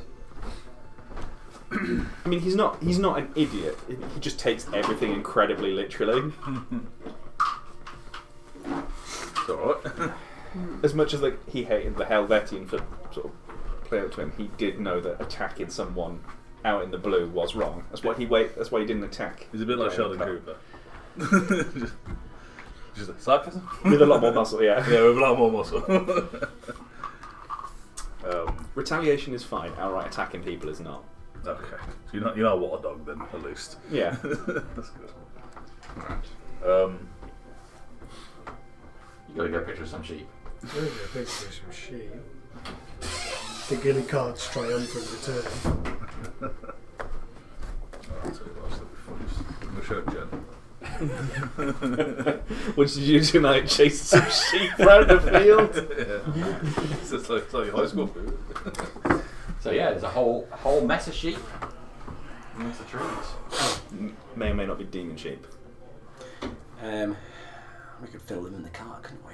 I mean, he's not an idiot. He just takes everything incredibly literally. It's alright. As much as he hated the Helvetian for sort of playing up to him, he did know that attacking someone out in the blue was wrong. That's why he didn't attack. He's a bit like Sheldon Cooper. just like sarcasm? With a lot more muscle, yeah. Yeah, with a lot more muscle. Retaliation is fine. Outright attacking people is not. Okay, so you're not a water dog then, at least. Yeah. That's good. Right. You gotta get a picture of some sheep. There's a picture of some sheep. The Gilly Cart's triumphant return. I'm going to show Jen. What did you do tonight? Chase some sheep around the field? Yeah. It's like high school food. So yeah, there's a whole mess of sheep amongst the trees. May or may not be demon sheep. We could fill them in the cart, couldn't we?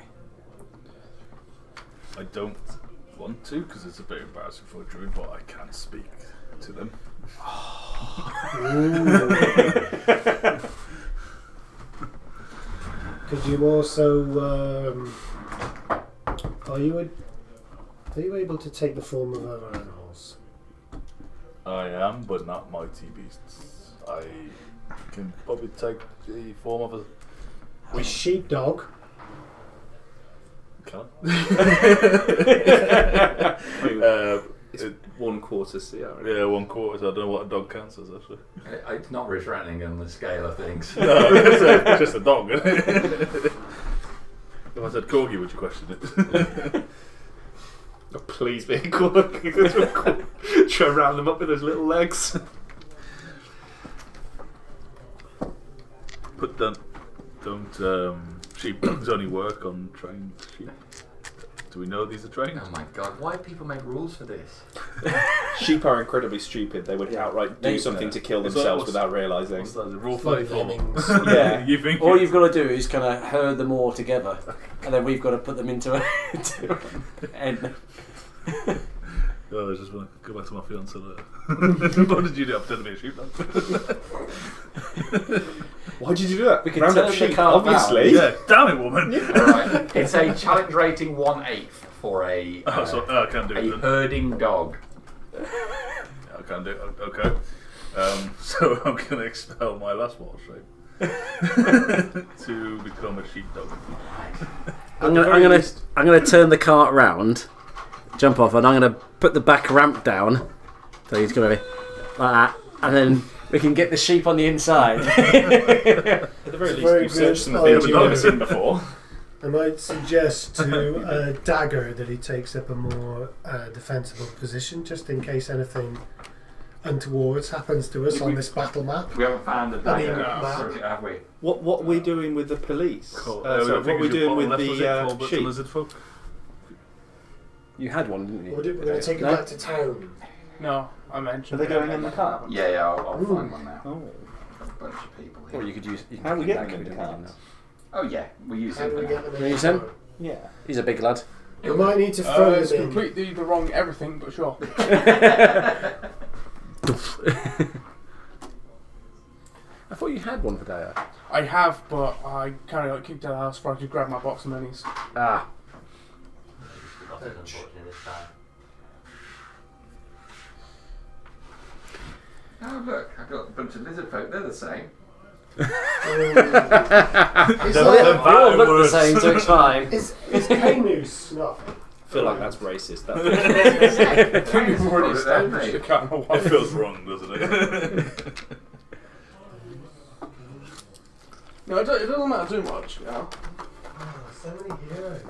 I don't want to because it's a bit embarrassing for a druid, but I can speak to them. Could you also are you able to take the form of other animals? I am, but not mighty beasts. I can probably take the form of a A sheepdog. can. It's 1/4 CR. Yeah, 1/4. So I don't know what a dog counts as actually. It's not really threatening on the scale of things. No, it's just a dog. Isn't it? If I said corgi, would you question it? Oh, please be a corgi. Try and round them up with those little legs. But don't sheep dogs only work on trained sheep? Do we know these are trained? Oh my god, why do people make rules for this? Sheep are incredibly stupid. They would outright do something to kill themselves without realising. What's that? Rule Like 34. lemmings. Yeah. You think? All you've got to do is kind of herd them all together, and then we've got to put them into an end. Oh, I just want to go back to my fiance later. What did you do? I'm pretending to be a sheep now. Why did you do that? We can round turn up the sheep, car obviously. Yeah, damn it, woman. Alright, it's a challenge rating 1/8 for a I can't do a it then. herding dog. I can't do it. Okay. So I'm going to expel my last water shape to become a sheepdog. I'm gonna turn the cart round, jump off, and I'm gonna put the back ramp down. So he's gonna be like that, and then we can get the sheep on the inside. At the very least, Very you've searched good some things you've never idea. seen before. I might suggest to Dagger that he takes up a more defensible position, just in case anything untoward happens to us on this battle map. We haven't found the I mean, dagger, map. have we? What are we doing with the police? Cool. Sorry, what are we doing with the sheep? Lizard folk? You had one, didn't you? We're going to take it No? back to town. No, I Are mentioned. they going in the car? Yeah, I'll find one now. Oh. A bunch of people Or here. you could use. You How do we can get keep them in the doing it, cars? Oh yeah, we'll use How him do for we now. get them Can we in? use him? Yeah. He's a big lad. We might need to throw It's them in. completely the wrong everything, but sure. I thought you had one for Daya. I have, but I kind of got kicked out of the house before I could grab my box of minis. Ah. Oh look, I've got a bunch of lizard folk. They're the same. Is They're that- They all look the worse. same, so it's fine. is Camus not? I feel like that's racist. That I think we've already established the kind of It feels wrong, doesn't it? No, it doesn't matter too much, you know. Oh, so many heroes.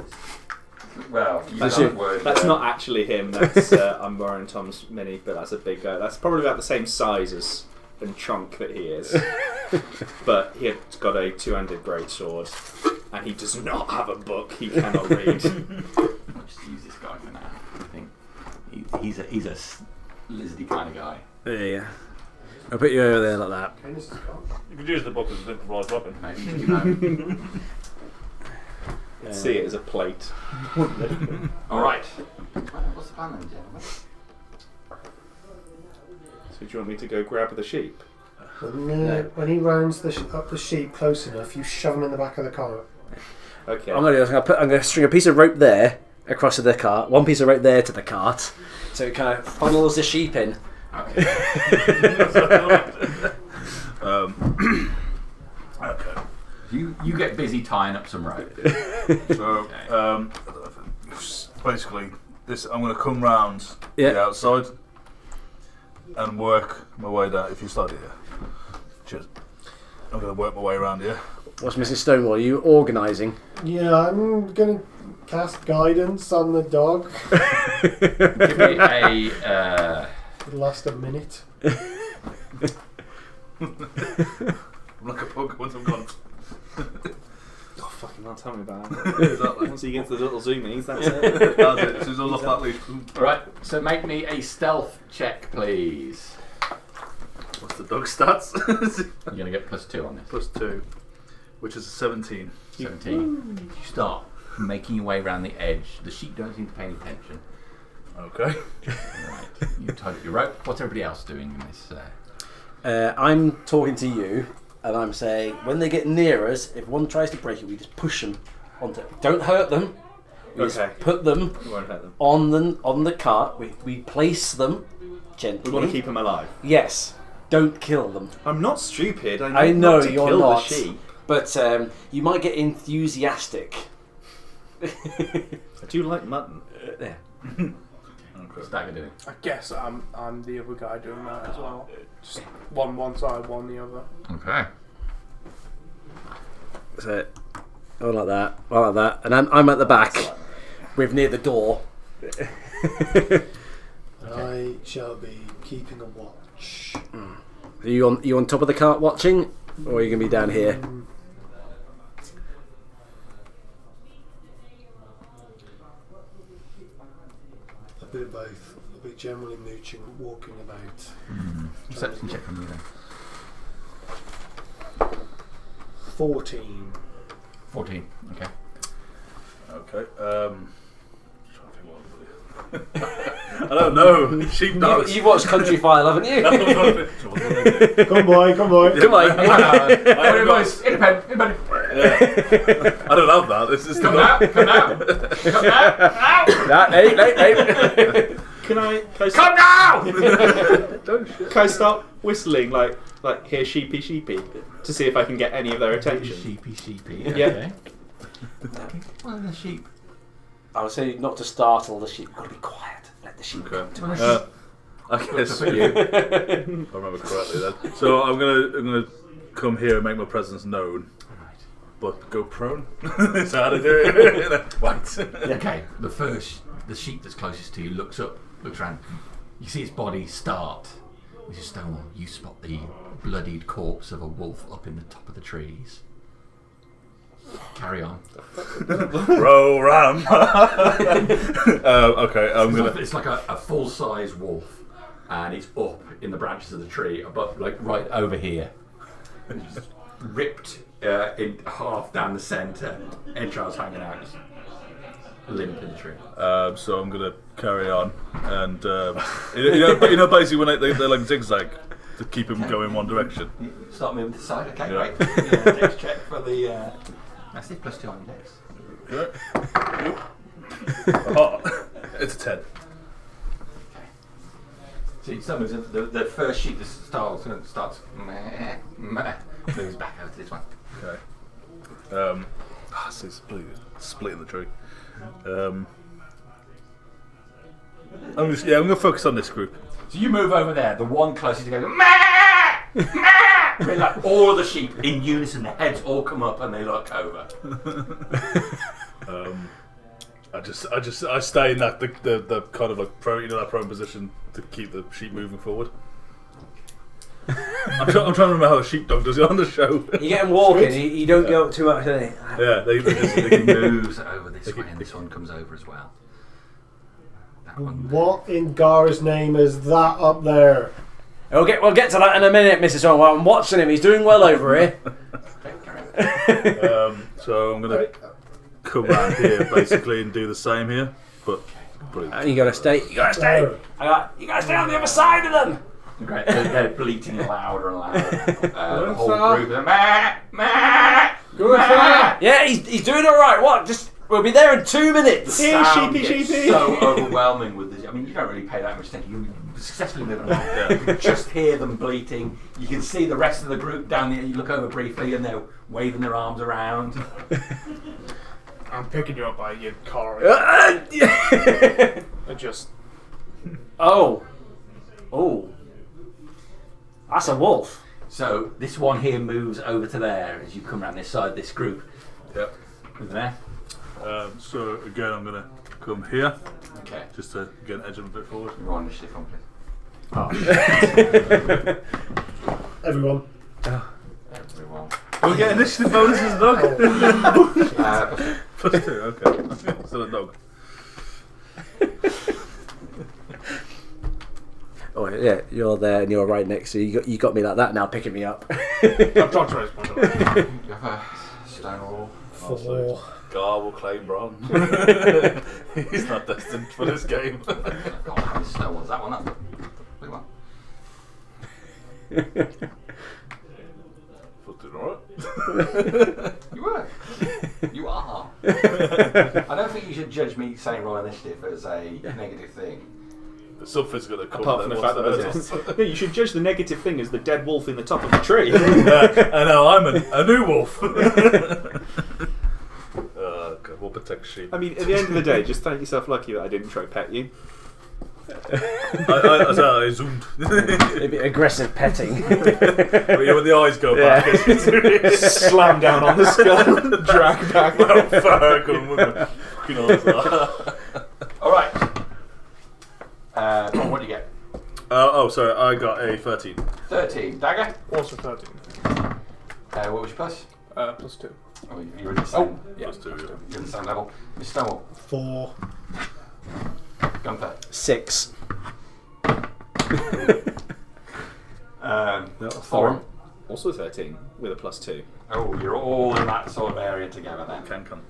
Well, you That's, that word. that's not actually him. That's I'm wearing Tom's mini, but that's a big guy. That's probably about the same size as and chunk that he is. But he has got a two-handed greatsword, and he does not have a book. He cannot read. I'll just use this guy for now. I think he's a lizardy kind of guy. There you go. I'll put you over there like that. Camus is gone. You could use the book as an improvised weapon. Maybe you know. See it as a plate. All right. What's the plan then, gentlemen? So do you want me to go grab the sheep? When he rounds up the sheep close enough, you shove him in the back of the car. Okay. I'm gonna string a piece of rope there across to the cart, one piece of rope there to the cart, so it kind of funnels the sheep in. Okay. Okay. You get busy tying up some rope. So, basically, I'm going to come round Yeah. the outside and work my way down. If you start here, cheers. I'm going to work my way around here. What's Mrs. Stonewall? Are you organising? Yeah, I'm gonna cast guidance on the dog. Give me a. It'll last a minute. I'm like a pug once I'm gone. Oh, fucking hell, tell me about it. Exactly. Once he gets the little zoomies, that's it. That's it. As soon as I'm off that leash. Right. So make me a stealth check, please. What's the dog stats? You're gonna get +2 on this. +2, which is a 17. 17. You start making your way around the edge. The sheep don't seem to pay any attention. Okay. Right. You tied up your rope. What's everybody else doing in this? I'm talking to you, and I'm saying when they get near us, if one tries to break it, we just push them onto. Don't hurt them. We Okay. just put them We won't hurt them. on the cart. We place them gently. We want to keep them alive. Yes. Don't kill them. I'm not stupid. I know not to you're kill not. the sheep. But you might get enthusiastic. I do like mutton. There. What's Dagger doing? I guess I'm the other guy doing that as well. Just one side, one the other. Okay. So, all like that, and I'm at the back, with near the door. I shall be keeping a watch. Are you on top of the cart watching, or are you gonna be down here? A bit of both. I'll be generally mooching, walking about. Perception check from you then. 14. 14. Okay. Okay. Trying to think what I'm doing. I don't know. Sheepdogs. You've watched Country File, haven't you? Come boy, come boy. Come on. Independent. I don't have that. This is Come now. Hey. Can I Come now! Can I start whistling like here sheepy to see if I can get any of their attention? Sheepy. Yeah. Okay. Well, the sheep. I would say not to startle the sheep. You've got to be quiet. Let the sheep come to us. I guess you. If I remember correctly then. So I'm gonna come here and make my presence known. But go prone. That's how to do it. Right. Okay. The sheep that's closest to you looks up, looks around. You see its body start. Mrs. Stonewall, you spot the bloodied corpse of a wolf up in the top of the trees. Carry on. Bro, ram. Okay, I'm gonna. It's like a full-size wolf. and it's up in the branches of the tree, but like right over here, just ripped in half down the centre. Entrails hanging out, just limp in the tree. So I'm gonna carry on, and basically when they like zigzag to keep him going one direction. Start moving to the side. Okay, Yeah. great. Dex check for the. Massive +2 on your dex. It's a 10. See, so the first sheet that starts moves back over to this one. Okay. So it's splitting the tree. I'm gonna focus on this group. So you move over there. The one closest to go, meh, meh. Really, like all of the sheep in unison, their heads all come up and they look over. I stay in that the kind of like that prone position to keep the sheep moving forward. I'm trying to remember how the sheepdog does it on the show. You get him walking, you don't go up too much, do they? Yeah, They moves over this way, and this one comes over as well. That one. What in Gar's name is that up there? We'll get to that in a minute, Mrs. Swan. While I'm watching him, he's doing well over here. So I'm gonna come around here basically and do the same here, but You gotta stay. You gotta stay. You gotta stay on the other side of them. Great. They're bleating louder and louder. The whole group. Meh, meh, meh. Yeah, he's doing all right. What? We'll be there in 2 minutes. Here, sheepy, Gets sheepy. so overwhelming with this. I mean, you don't really pay that much attention. You successfully live along. You can just hear them bleating. You can see the rest of the group down there. You look over briefly, and they're waving their arms around. I'm picking you up by your car. I just. Oh. That's a wolf. So this one here moves over to there as you come around this side. This group. Yep. Over there. So again, I'm gonna come here. Okay. Just to get an edge of a bit forward. Roll initiative on, please. Everyone. Everyone. We'll get initiative bonuses, dog. +2, okay. Still a dog. Oh yeah, you're there and you're right next to you. You got me like that now, picking me up. I'm trying to raise my door. You have a stone wall. 4. Gar will claim bronze. He's not destined for this game. God, how many stone walls? That one, that's the big one. Doing alright. You were. You are. I don't think you should judge me saying roll initiative as a negative thing. Something's going to come. Apart from the fact that no, you should judge the negative thing as the dead wolf in the top of the tree. I know, I'm a new wolf. God, we'll protect sheep. I mean, at the end of the day, just thank yourself lucky that I didn't try pet you. I zoomed. Maybe aggressive petting. But when the eyes go back, Slam down on the skull, drag back. Alright. What do you get? Sorry, I got a 13. 13. Dagger? Also 13. What was your plus? +2. Oh, you're in the same. Yeah. +2, yeah. You're in the same level. Mr. Stonewall. 4. Gunther. 6. Forum. Also 13 with a +2. Oh, you're all in that sort of area together then. Can.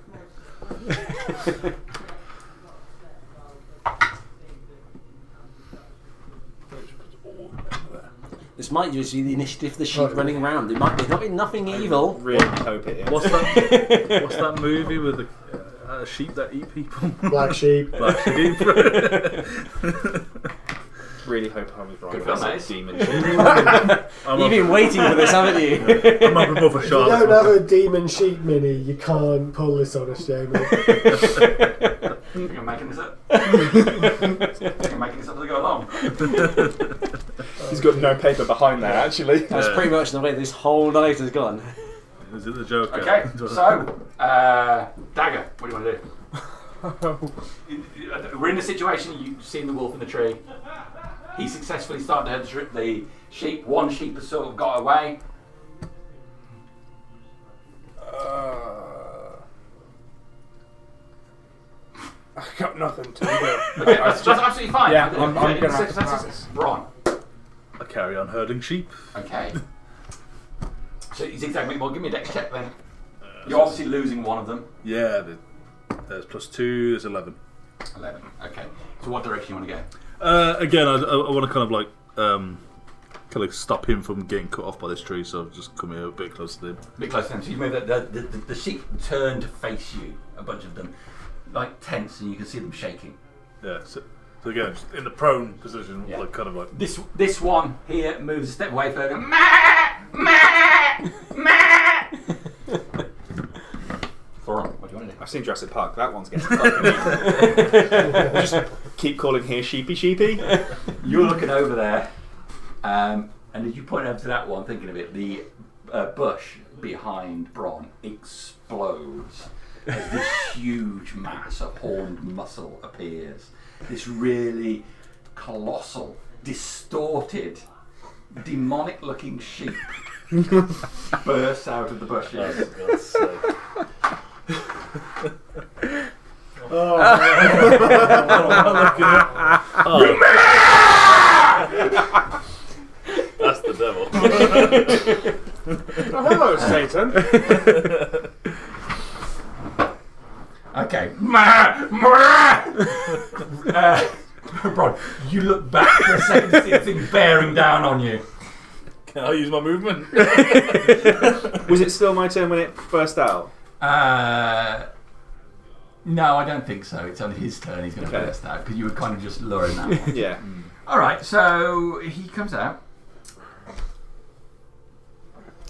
This might just be the initiative of the sheep running around. It might be nothing evil. Really hope it is. What's that movie with the sheep that eat people? Black sheep. Black sheep. Really hope I was right. Good That's film, a mate. demon sheep. You've been waiting for this, haven't you? I'm up above a If you shark. don't have a demon sheep mini, you can't pull this on us, Jamie. Think I'm making this up? Think I'm making this up as I go along? He's got no paper behind that, actually. That's pretty much the way this whole night has gone. Is it the Joker? Okay, so, Dagger, what do you want to do? We're in a situation, you've seen the wolf in the tree. He successfully started to herd the sheep. One sheep has sort of got away. I got nothing to do. Okay, that's absolutely fine. Yeah, I'm gonna have to That's pass. Bron. carry on herding sheep. Okay. So you zigzag me more. Give me a dex check then. You're obviously losing one of them. Yeah, there's +2, there's 11. 11. Okay. So what direction you want to go? Again, I want to kind of like kind of stop him from getting cut off by this tree, so I've just come here a bit closer to him. A bit closer to them. So you move the sheep turn to face you. A bunch of them, like tense, and you can see them shaking. Yeah. So again, just in the prone position, Yeah. like kind of like. This one here moves a step away further. Thoron, what do you want to do? I've seen Jurassic Park. That one's getting fucking eaten. Just keep calling here sheepy. You're looking over there, and as you point over to that one, thinking of it, the bush behind Bron explodes as this huge mass of horned muscle appears. This really colossal, distorted, demonic-looking sheep bursts out of the bushes. That's the devil. Oh, hello, Satan. Okay. Bron, you look back for a second to see the thing bearing down on you. Can I use my movement? Was it still my turn when it burst out? No, I don't think so. It's on his turn. He's going to burst out because you were kind of just luring that one. Yeah. All right, so he comes out.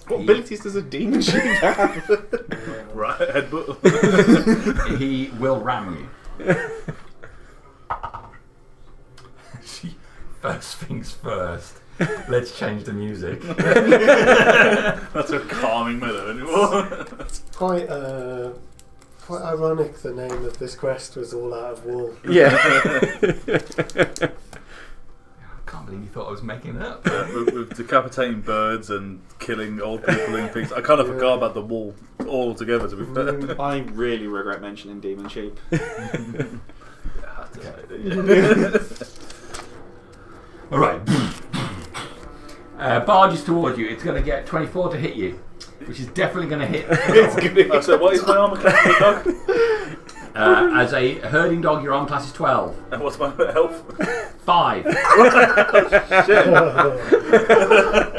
What abilities does a demon sheep have? Right, headbutt. He will ram you. First things first. Let's change the music. That's a calming mellow anymore. Quite ironic. The name of this quest was All Out of Wool. Yeah. I can't believe you thought I was making it up. With decapitating birds and killing old people and things. I kind of forgot about the wall altogether, to be fair. I really regret mentioning demon sheep. All right. Barges towards you. It's going to get 24 to hit you, which is definitely going to hit. So what is my armor class for a dog? As a herding dog, your arm class is 12. And what's my health? 5.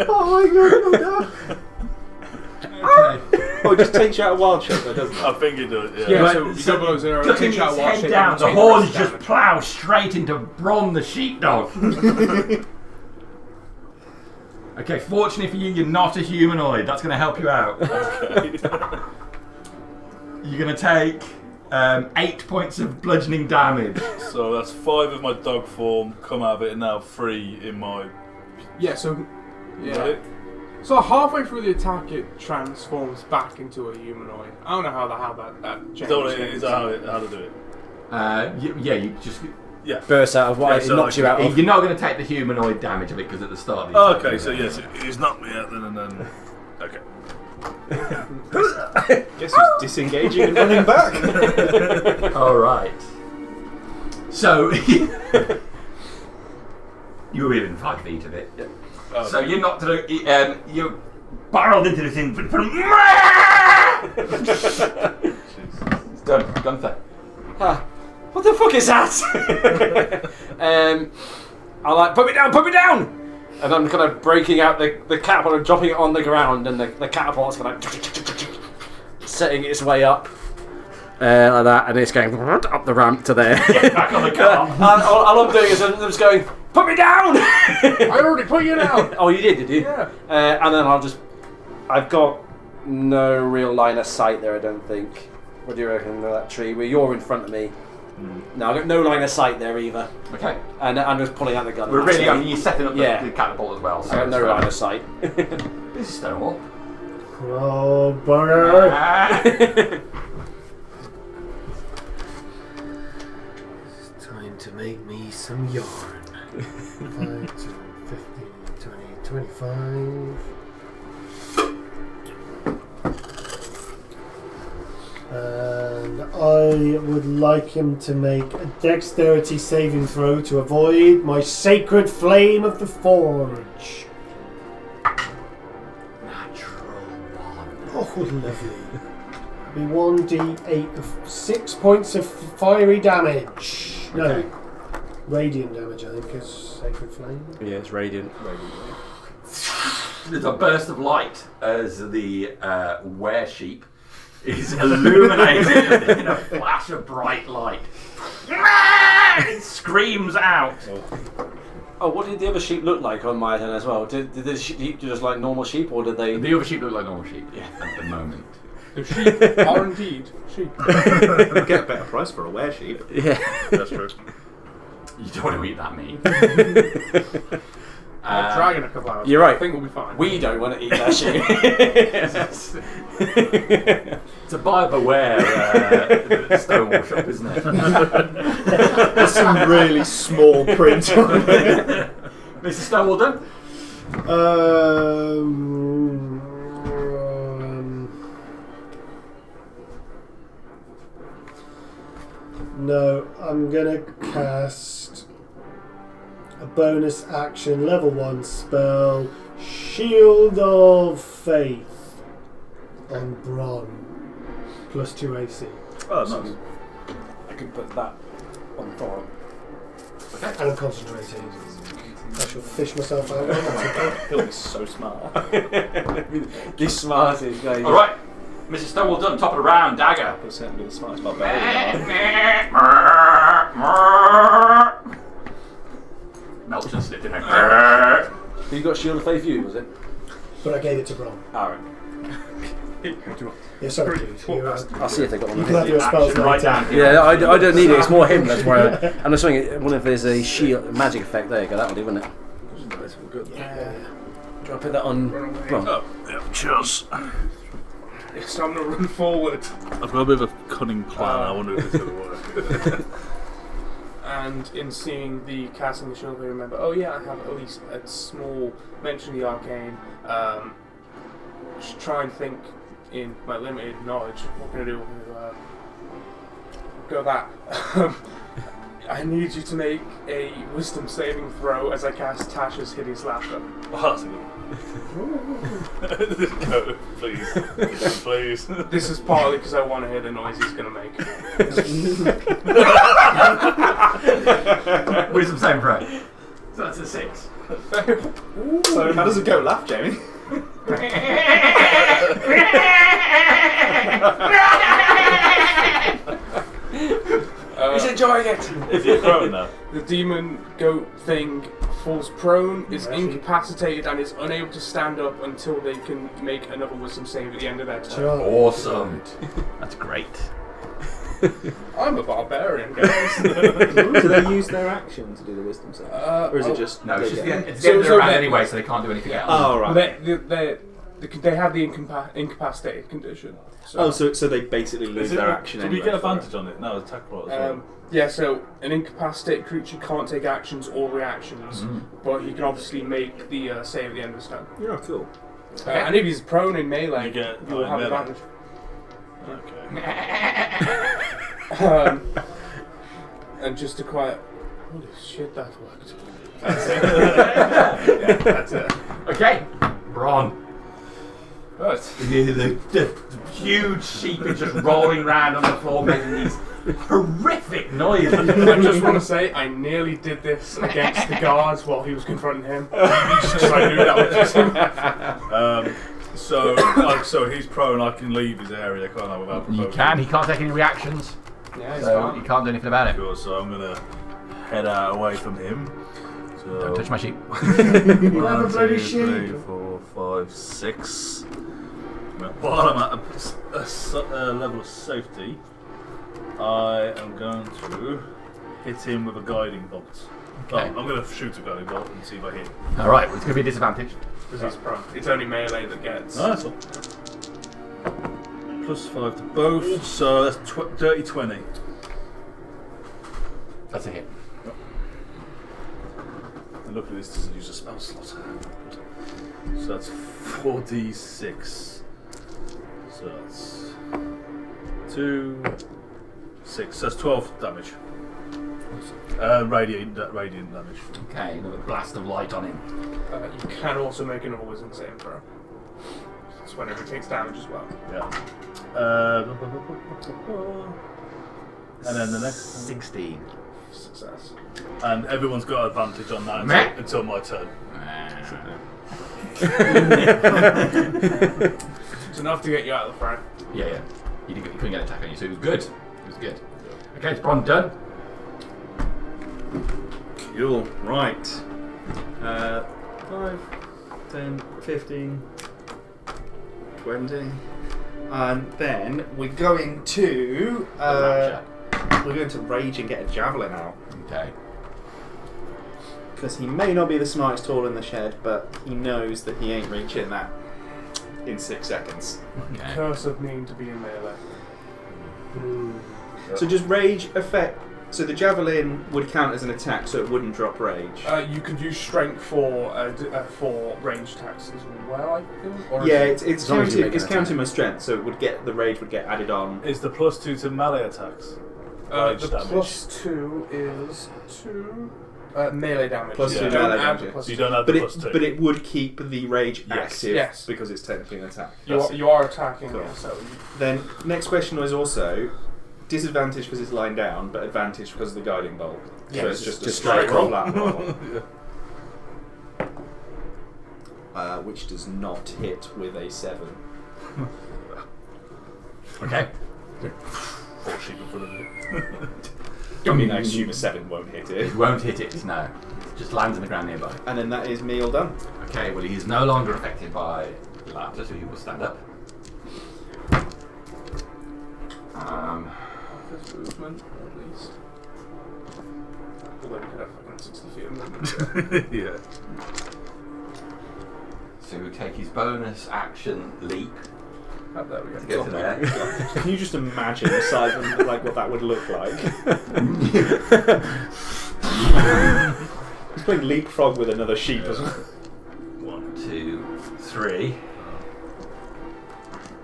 Oh my god! Okay. Oh, it just takes you out of wild shape, though, doesn't it? I think it does, yeah. Yeah, Right, so so double 0, Ducking take out its one head shape down, and the take horns rest just damage. plough straight into Bron the sheepdog. Okay, fortunately for you, you're not a humanoid. That's going to help you out. Okay. You're going to take 8 points of bludgeoning damage. So that's 5 of my dog form, come out of it, and now 3 in my... Yeah, so... Yeah. Right? So halfway through the attack, it transforms back into a humanoid. I don't know how that changes. Is that what it is? Is that how to do it? You just... Yeah. Burst out of what Yeah, it so knocks you out of. You're not going to take the humanoid damage of it because at the start of the Oh, attack, okay, so yes, he's knocked me out then and then... Okay. Guess who's disengaging and running back? All right. So you were within 5 feet of it. Okay. So you're not to you barreled into this thing. It's done. Gunther. What the fuck is that? I'm like, put me down! And I'm kind of breaking out the catapult and dropping it on the ground, and the catapult's kind of setting its way up. Like that, and it's going up the ramp to there. Get back on the car. And all I'm doing is I'm just going, put me down! I already put you down! Oh, you did you? Yeah. And then I've got no real line of sight there, I don't think. What do you reckon of that tree? Well, you're in front of me. No, I've got no line of sight there either. Okay. And I'm just pulling out the gun. We're really. I mean, you're setting up Yeah. the catapult as well. So I got no it's line of sight. This is Stonewall. Oh, bugger! It's time to make me some yarn. 5, 10, 15, 20, 25. And I would like him to make a dexterity saving throw to avoid my sacred flame of the forge. Natural one. Oh, lovely. Be 1d8 of 6 points of fiery damage. No, Okay. radiant damage, I think, is sacred flame. Yeah, it's radiant. There's a burst of light as the were-sheep is illuminated in a flash of bright light. It screams out. Oh, what did the other sheep look like on my turn as well? Did the sheep just like normal sheep, or did they? The other sheep look like normal sheep at the moment. The sheep are indeed sheep. They get a better price for a were sheep. Yeah. That's true. You don't want to eat that meat. I'll drag in a couple hours. You're right. I think we'll be fine. We don't want to eat that sheep. It's a buyer beware Stonewall shop, isn't it? There's some really small print on it. Mr. Stonewall done? No, I'm gonna cast a bonus action level 1 spell, Shield of Faith on Bron, plus 2 AC. Oh, nice. I could put that on Thorin. And I'm concentrating. I shall fish myself out. That's okay. He'll be so smart. The smartest guy. Alright, Mr. Stonewall done, top of the round, dagger. He'll certainly be the smartest barbarian. Melton slipped in there. You got Shield of Faith, you was it? But I gave it to Bron. Alright. Yeah, sorry, dude. I'll see if they got one. You can have your spells Action right later. down. Yeah, I don't need it. It's more him. That's why. I'm just saying. I wonder if there's a shield magic effect. There you go. That'll do, wouldn't it? Yeah. Do I put that on? Bron? Oh, yeah, cheers. Yes, I'm going to run forward. I've got a bit of a cunning plan. I wonder if it's going to work. And in seeing the casting the shield, I remember, oh yeah, I have at least a small mention of the arcane. Just try and think in my limited knowledge, what can I do to go that? I need you to make a wisdom saving throw as I cast Tasha's Hideous Laughter. Oh, that's a good one. Go, please. Please. This is partly because I want to hear the noise he's going to make. Wisdom saving throw. So that's a 6. So how does it go? Laugh, Jamie. He's enjoying it. Is he prone now? The demon goat thing falls prone, is incapacitated, and is unable to stand up until they can make another wisdom save at the end of their turn. Awesome. That's great. I'm a barbarian, guys. Do they use their action to do the wisdom save? Or is it just... No, it's they just get- it's the end of the round they- anyway, so they can't do anything else. Oh, right. They have the incapacitated condition. So they basically lose their action Did anyway. we get advantage on it? No, attack roll as well. Yeah, so an incapacitated creature can't take actions or reactions, but he can obviously make the save at the end of his turn. Yeah, cool. And if he's prone in melee, You get- you'll have melee. advantage. Okay. And just to quiet. Holy shit, that worked. That's it. Yeah, that's it. Okay, Bron. Right. The huge sheep is just rolling around on the floor making these horrific noises. I just want to say, I nearly did this against the guards while he was confronting him. Just 'cause I knew that was just him. So he's prone. I can leave his area, can't I? Without You provoking? can, he can't take any reactions, Yeah, he's so fine. you can't do anything about it. Sure, so I'm gonna head out away from him. So Don't touch my sheep. You have a 1, bloody 2, 3, sheep. 4, 5, 6. While I'm at a level of safety, I am going to hit him with a guiding bolt. Okay. Oh, I'm going to shoot a guiding bolt and see if I hit. Alright, it's going to be a disadvantage. Because he's prone. It's only melee that gets. No, that's all. Plus 5 to both, so that's dirty 20. That's a hit. And luckily this doesn't use a spell slot. So that's 4d6. So that's 2, 6. That's 12 damage. Radiant damage. Okay, another blast of light on him. You can also make another wisdom saving throw. That's whenever he takes damage as well. Yeah. And then the next 16. Success. And everyone's got advantage on that until my turn. It's enough to get you out of the fray. Yeah. You couldn't get an attack on you, so it was good. It was good. Okay, it's Bron done. Cool. Right. 5, 10, 15, 20. And then we're going to rage and get a javelin out. Okay. Because he may not be the smartest tool in the shed, but he knows that he ain't reaching that in 6 seconds. Okay. Curse of needing to be in melee. So does rage affect... So the javelin would count as an attack, so it wouldn't drop rage? You could use strength for range attacks as well, I think. Or Yeah, is it's counting my strength, so the rage would get added on. Is the +2 to melee attacks? the damage. +2 is to melee damage. Plus You two don't melee add damage. the So you don't have But the it, +2. but it would keep the rage Yes. active Yes. because it's technically an attack. You are attacking, Cool. yeah, so Then next question was also disadvantage because it's lying down, but advantage because of the guiding bolt. Yeah, so it's just a just straight straight roll. flat roll. Which does not hit with a 7. Okay. 4 sheep in front of you. I mean, I assume a 7 won't hit It it. won't hit it, no. It just lands on the ground nearby. And then that is me all done. Okay, well, he is no longer affected by laughter, so he will stand up. this movement at least. Although we could have fucking 60 feet of movement. Yeah. So he'll take his bonus action leap Oh, there we to go. get to there. Can you just imagine the size of like what that would look like? He's playing leapfrog with another sheep as well. 1, 2, 3.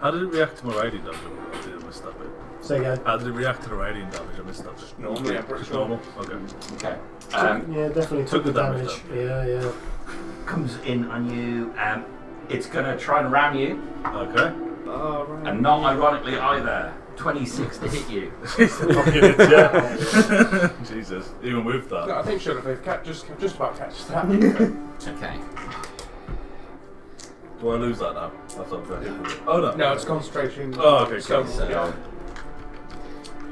How did it react to my radiant damage? I missed that bit. Say again. How did it react to the radiant damage? I missed that bit. Normally, I'm pretty Just sure. normal? Okay. Okay. Yeah, definitely took the damage. Yeah. Comes in on you. It's going to try and ram you, Okay. Oh, right. and not ironically either. 26 to hit you. Fucking it, yeah. Jesus. Even with that. No, I think should have just about catches that. Okay. Do I lose that now? That's not very hit with it. Oh no. No, it's concentration. Oh, okay, So, cool. So, yeah.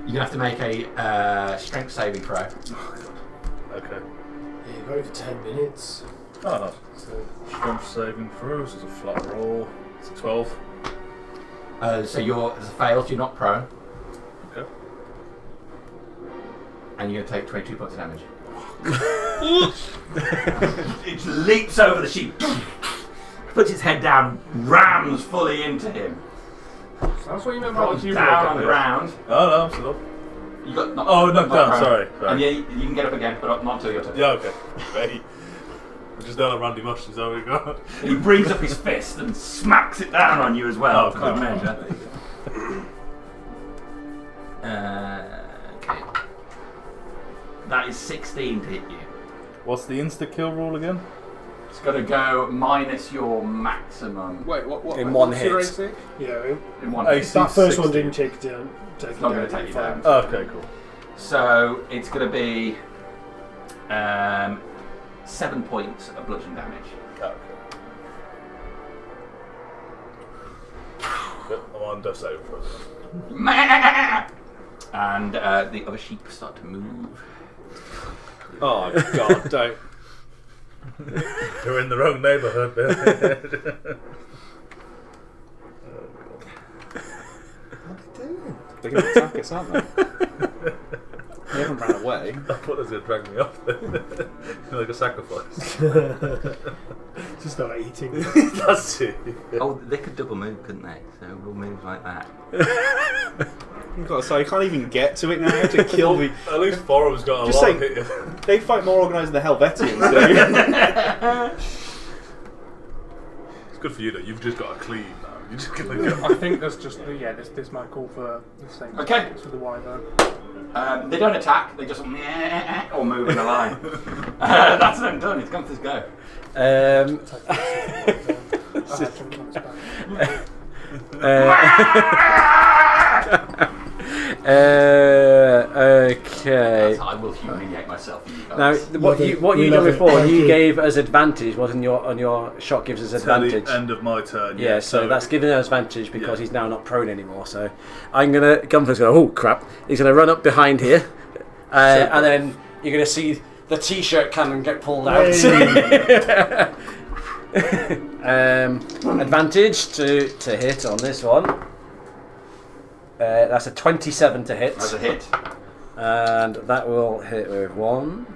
you're going to have to make a strength saving throw. Okay. Yeah, you got it for 10 minutes. Oh no. Strength saving throw, so it's a flat roll. It's a 12. So it's a fail, so you're not prone, Okay. and you're going to take 22 points of damage. It leaps over the sheep, puts its head down, rams fully into him. That's what you meant by Falls the down on the ground. Oh no, I'm still up. You got knocked, Oh, knocked down, prone. sorry. And yeah, you can get up again, but not until your turn. Yeah, okay. Ready. We just don't have Randy Mush, is that what we got? And he brings up his fist and smacks it down on you as well, for good measure. Okay. That is 16 to hit you. What's the insta-kill rule again? It's got to go minus your maximum Wait, what? In one what's your hit. AC? Yeah, in one AC. hit. that first one 60. didn't take you down. It's not going to take you down. Oh, okay, cool. So it's going to be 7 points of bludgeoning damage. Oh, okay. Good. I'm on death save for it. And the other sheep start to move. Oh god, don't. You're in the wrong neighbourhood, man. They're going to attack us, aren't they? They haven't ran away. I thought they was going to drag me off there. Like a sacrifice. Just start eating. That's it. Oh, they could double move, couldn't they? So we'll move like that. God, so I can't even get to it now. I have to kill the. At least Forum's got a Just lot saying, of hit. they fight more organised than the Helvetians do. It's good for you though, you've just got a clean now. You're just going to go. I think there's just this might call for the same. Okay. With the wyvern. They don't attack, they just or move in a line. That's them done, it's Gunther's go. Okay. I will humiliate myself. Now, what you done before? You gave us advantage, wasn't on your shot gives us advantage. Till the end of my turn. Yeah, so that's giving us advantage because he's now not prone anymore. So Gunther's gonna. Oh crap! He's gonna run up behind here, and then you're gonna see the t-shirt cannon get pulled out. Advantage to hit on this one. That's a 27 to hit. That's a hit. And that will hit with 1.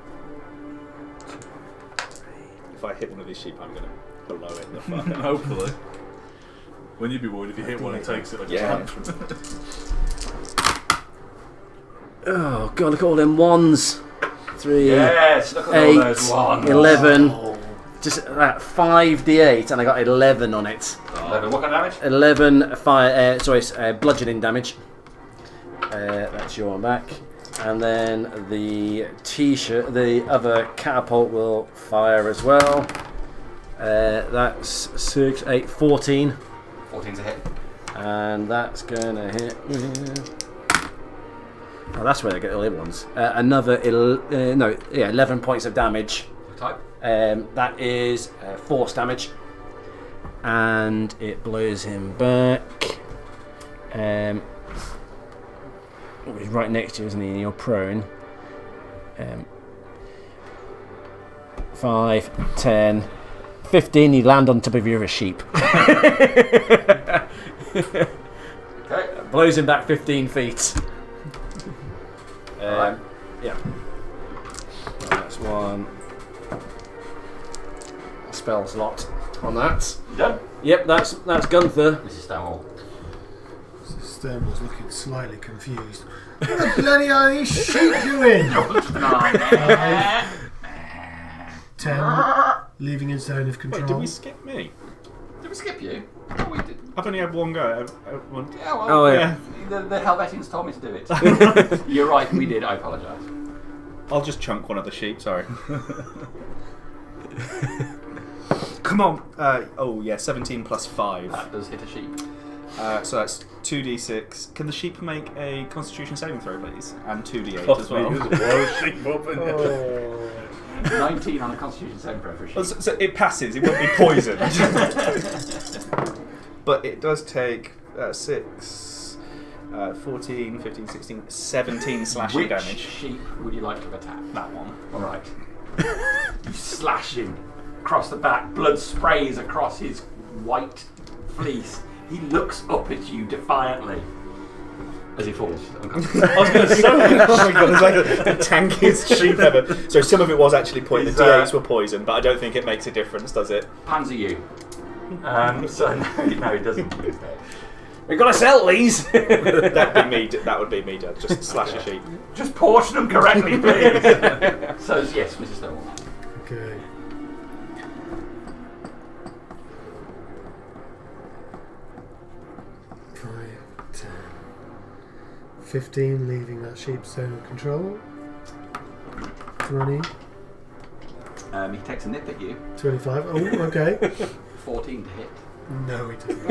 If I hit one of these sheep, I'm going to blow it the fuck up. Hopefully. When you'd be worried if you hit one, it takes it like a tantrum. Oh god, look at all them ones. 3, yes, look at 8, all those ones. 11. Oh. Just that 5d8, and I got 11 on it. 11, what kind of damage? 11 bludgeoning damage. That's your one back. And then the t-shirt, the other catapult will fire as well. That's 6, 8, 14. 14's a hit. And that's gonna hit. Oh, that's where they get all the other ones. Another 11 points of damage. Type? That is force damage, and it blows him back. He's right next to you, isn't he? And you're prone. 5, 10, 15. You land on top of your sheep. Okay. Blows him back 15 feet. Right. Yeah. That's one. Spell slot on that. You done? Yep, that's Gunther. Mrs. Stonewall. Stern was looking slightly confused. What the bloody are these sheep doing? 10, leaving in zone of control. Wait, did we skip me? Did we skip you? Oh, we did. I've only had one go. One. Yeah, well, Oh, yeah. The Helvetians told me to do it. You're right, we did. I apologise. I'll just chunk one of the sheep, sorry. Come on. 17 plus 5. That does hit a sheep. So that's 2d6. Can the sheep make a Constitution saving throw, please? And 2d8 as well. 19 on a Constitution saving throw for a sheep. So it passes. It won't be poisoned. But it does take 6, 14, 15, 16, 17 slashing Which damage. sheep would you like to attack? That one. All right. You slash him across the back. Blood sprays across his white fleece. He looks up at you defiantly as he falls. I was going to say, oh my god, it's like the tankiest sheep ever. So some of it was actually poison. The D8s were poison, but I don't think it makes a difference, does it? Panzer you. So no, it doesn't. We've got to sell these. That would be me, Dad. Just slash a sheep. Just portion them correctly, please. So yes, Mrs. Stonewall. Okay. Five, 10, 15, leaving that sheep's zone of control. 20, He takes a nip at you. 25. Oh, okay. 14 to hit. No, he doesn't.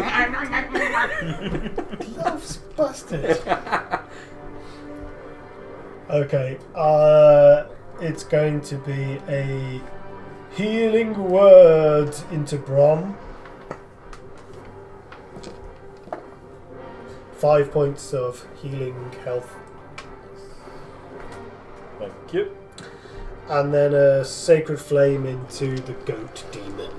Loves bastard. Okay. It's going to be a healing word into Brom. 5 points of healing health. Thank you. And then a sacred flame into the goat demon.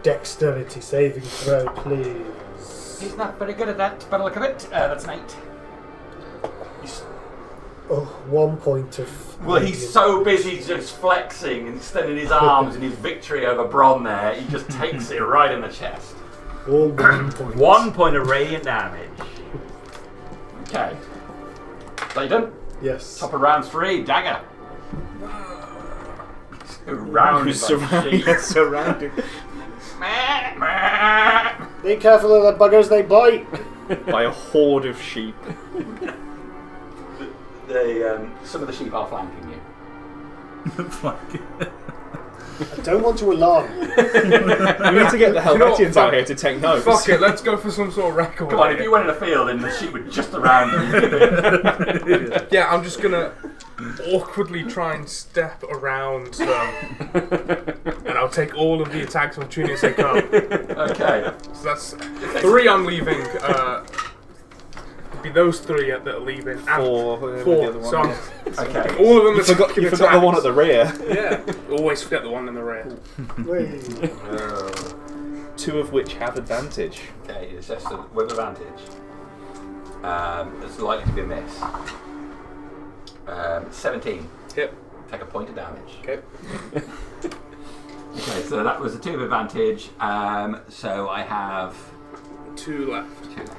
Dexterity saving throw, please. He's not very good at that, by the look of it. That's an 8. Oh, 1 point of. Well, he's so busy just flexing and extending his arms in his victory over Bron there, he just takes it right in the chest. All 1 point. 1 point of radiant damage. Okay. So you done? Yes. Top of round 3, dagger. Surrounded by sheep. Surrounded. Be careful of the buggers, they bite. By a horde of sheep. Some of the sheep are flanking you. I don't want to alarm you. We need to get the Helvetians out here to take notes. Fuck it, let's go for some sort of record. Come on, if you went in a field and the sheep were just around you. Yeah, I'm just gonna awkwardly try and step around them. And I'll take all of the attacks of opportunity as they come. Okay. So that's 3 I'm leaving. Be those 3 that are leaving. And 4. 4. So Okay. all of them. You forgot the one at the rear. Yeah. Always forget the one in the rear. 2 of which have advantage. Okay, it's just with advantage. It's likely to be a miss. 17. Yep. Take a point of damage. Okay. Okay, so that was a 2 of advantage. So I have 2 left. 2 left.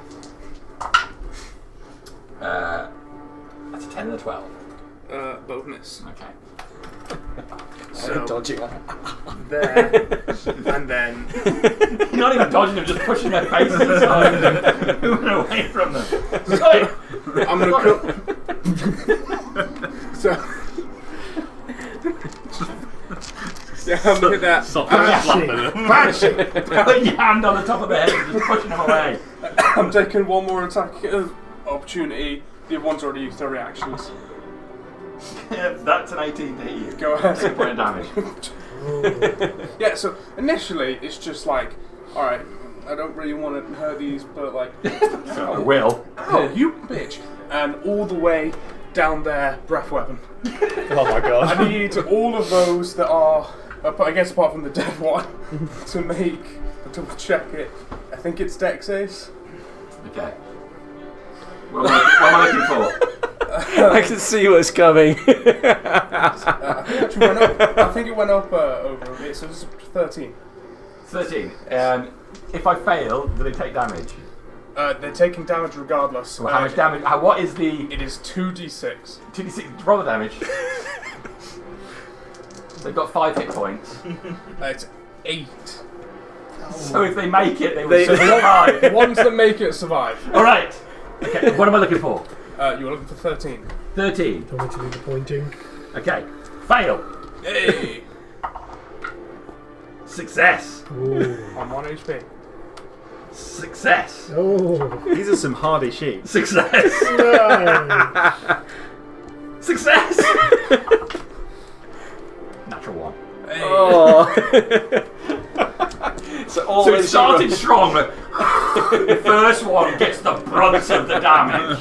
That's a 10 and a 12. Both miss. Okay. So Dodging. there, and then You're not even dodging them, just pushing their faces aside and moving away from them. Sorry. I'm gonna cook. So yeah, I'm looking at that. Stop slapping them. Put your hand on the top of their head and just pushing them away. I'm taking one more attack of opportunity. The other one's already used their reactions. That's an 18 to hit you. Go ahead. Take a point of damage. Yeah, so initially it's just like, alright, I don't really want to hurt these, but like, I will. oh, you bitch. And all the way down there, breath weapon. Oh my god. I need all of those that are, I guess apart from the dead one, to make, double check it. I think it's Dex Ace. Okay. What am I looking for? I can see what's coming. I think it went up over a bit, so this is 13. 13. If I fail, do they take damage? They're taking damage regardless. Well, how much damage? What is the... It is 2d6. 2d6, roll the damage. They've got 5 hit points. It's 8. So if they make it, they will survive. The ones that make it survive. Alright. Okay, what am I looking for? You were looking for 13. 13. Don't want to do the pointing. Okay. Fail. Hey! Success. Ooh. I'm 1 HP. Success. Oh. These are some hardy sheep. Success. Nice. Success. Natural 1. Hey! Oh. So it started strong. But the first one gets the brunt of the damage,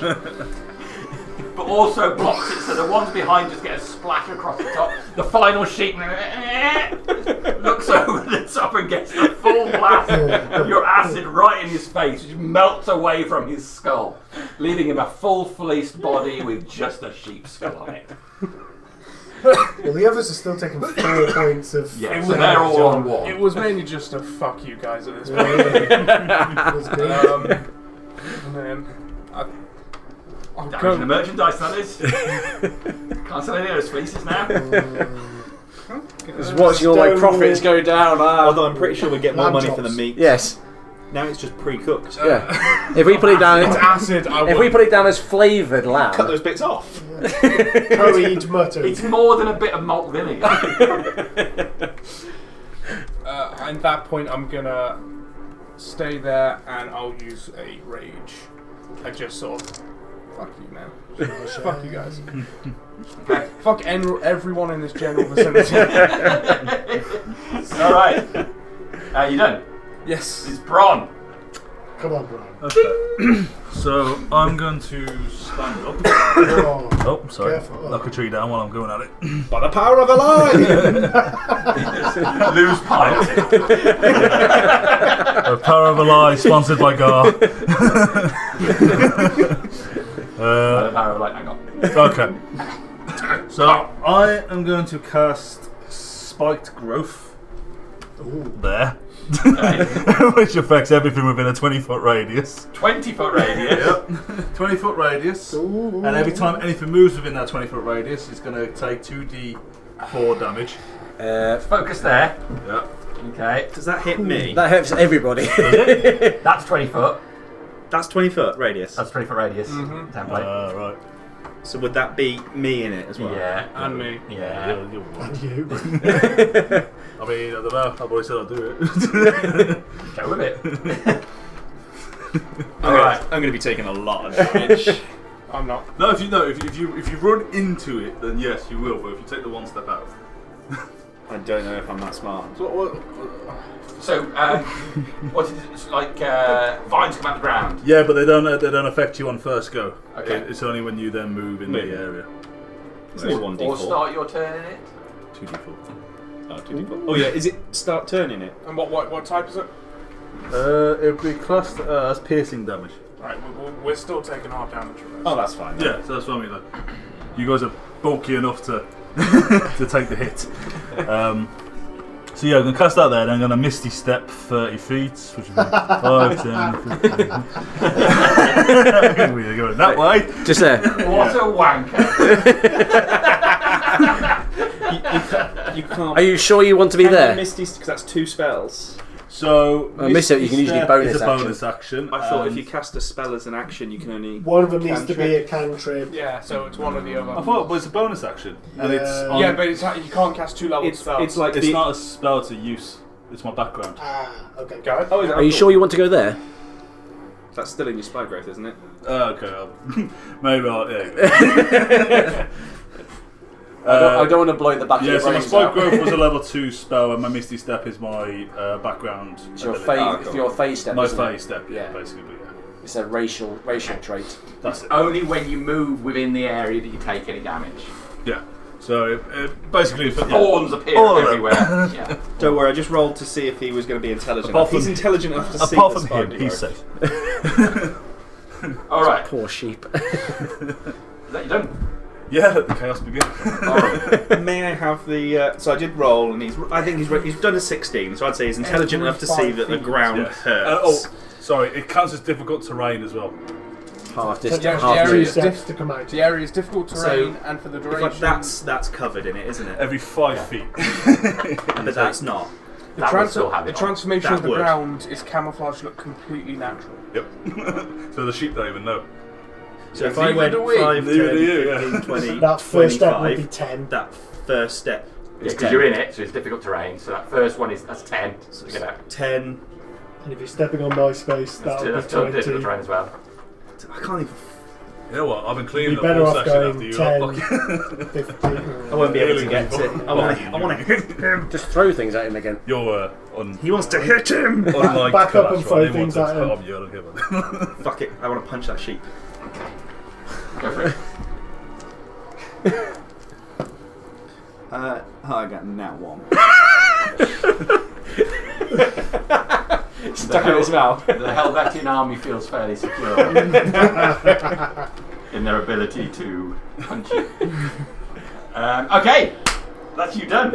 but also blocks it, so the ones behind just get a splash across the top. The final sheep looks over the top and gets the full blast of your acid right in his face, which melts away from his skull, leaving him a full fleeced body with just a sheep skull on it. Well, the others are still taking 4 points of... Yeah, so they're all on 1. It was mainly just a fuck you guys at this Yeah, point. yeah. That's good. And then I'll Damage go. the merchandise, that is. Can't sell any of those fleeces now. Just watching all my profits go down. Although I'm pretty sure we get more Lamb money chops. for the meat. Yes. Now it's just pre-cooked. Yeah. If we put it down, It's acid. if we put it down as flavoured lamb, Cut those bits off. Curried mutton. It's more than a bit of malt vinegar. At that point, I'm gonna stay there and I'll use a rage. I just sort of fuck you, man. Fuck you guys. Fuck everyone in this general vicinity. Alright. You done? Yes. It's Bron. Come on, Brian. Okay. So I'm going to stand up. Oh, Oh, sorry. Careful. Knock a tree down while I'm going at it. By the power of a lie! Lose pipe. The Power of a Lie, sponsored by Gar. Power of light, hang on. Okay. So I am going to cast Spiked Growth there, which affects everything within a 20-foot radius. 20-foot radius. Yep, 20-foot radius. And every time anything moves within that 20-foot radius, it's going to take 2d4 damage. Focus there. Yep. Okay. Does that hit me? that helps everybody. That's 20 foot. That's 20 foot radius. That's 20-foot radius template. Right. So would that be me in it as well? Yeah. And me. Yeah. You're And you. I mean, I don't know. I've already said I'll do it. Go with it. I'm going to be taking a lot of damage. I'm not. No, if you run into it, then yes, you will. But if you take the one step out, I don't know if I'm that smart. So, what is it? It's like vines come out the ground. yeah, but they don't affect you on first go. Okay. It's only when you then move in the area. It's only 1d4. Or start your turn in it. 2d4. Oh, 2d4. Oh yeah, is it start turning it? And what type is it? It'd be classed as piercing damage. Right, we're still taking half damage from this. Oh, that's fine. Yeah, so that's what I mean. Like, you guys are bulky enough to to take the hit. So yeah, I'm going to cast that there, and I'm going to Misty Step 30 feet, which would be 5, 10, 15. We're going that way. Just there. What a wanker! You can't. Are you sure you want to be there? Misty, because that's 2 spells. So Misty, you can usually Step bonus is a action. bonus action. I thought if and you cast a spell as an action, you can only. One of them needs to Cantrip. be a cantrip. Yeah, so it's one or the other. I thought it was a bonus action, and it's Yeah. on, Yeah, but it's you can't cast 2 level spells. It's like it's the, not a spell to use. It's my background. Okay. Go ahead. Oh, is it? Are you sure you want to go there? That's still in your spy growth, isn't it? Okay, maybe I'll. Yeah. I don't want to blow the back of Yeah, your so my brains Spike out. Growth was a level 2 spell, and my Misty Step is my background. It's your ability. phase step. My isn't it? phase step, yeah, Yeah. basically. But yeah, It's a racial trait. that's it. Only when you move within the area do you take any damage. Yeah. So basically, Thorns appear All of them. everywhere. Yeah. Don't worry, I just rolled to see if he was going to be intelligent. Apart If he's from- intelligent enough to see apart the from spy him, he's growth. safe. All right. Poor sheep. Is that you done? Yeah, let the chaos begin. May I have the? So I did roll, and I think he's done a 16. So I'd say he's intelligent enough to see that the ground Yes. hurts. Sorry, it counts as difficult terrain as well. Half So distance. Yeah, just the Half area three is distance. steps to come out. The area is difficult terrain, and for the If duration, that's covered in it, isn't it? Every 5 feet. But that's not. That would still have the it on. transformation That of the would. ground is camouflage look completely natural. Yep. So the sheep don't even know. So if Neither I went do we. 5, Neither 10, do you, 15, 20, That first step would be 25, 10. that first step Yeah, is because 10. you're in it, so it's difficult terrain. So that first one that's 10. So you know, 10. And if you're stepping on my space, that's that'll be difficult 20. terrain as well. I can't even. You know what? I've been cleaning You'd be the better whole off section going after you. 10. Fuck. 50. I won't be able to get it. I want to hit him. Just throw things at him again. You're He wants to hit him. unlike Back up and Kalash, throw right? He things wants at to him. harm you, I don't care about that. Fuck it. I want to punch that sheep. Go for it. I got now 1. Stuck in his mouth. The Helvetian army feels fairly secure in their ability to punch you. Okay, that's you done.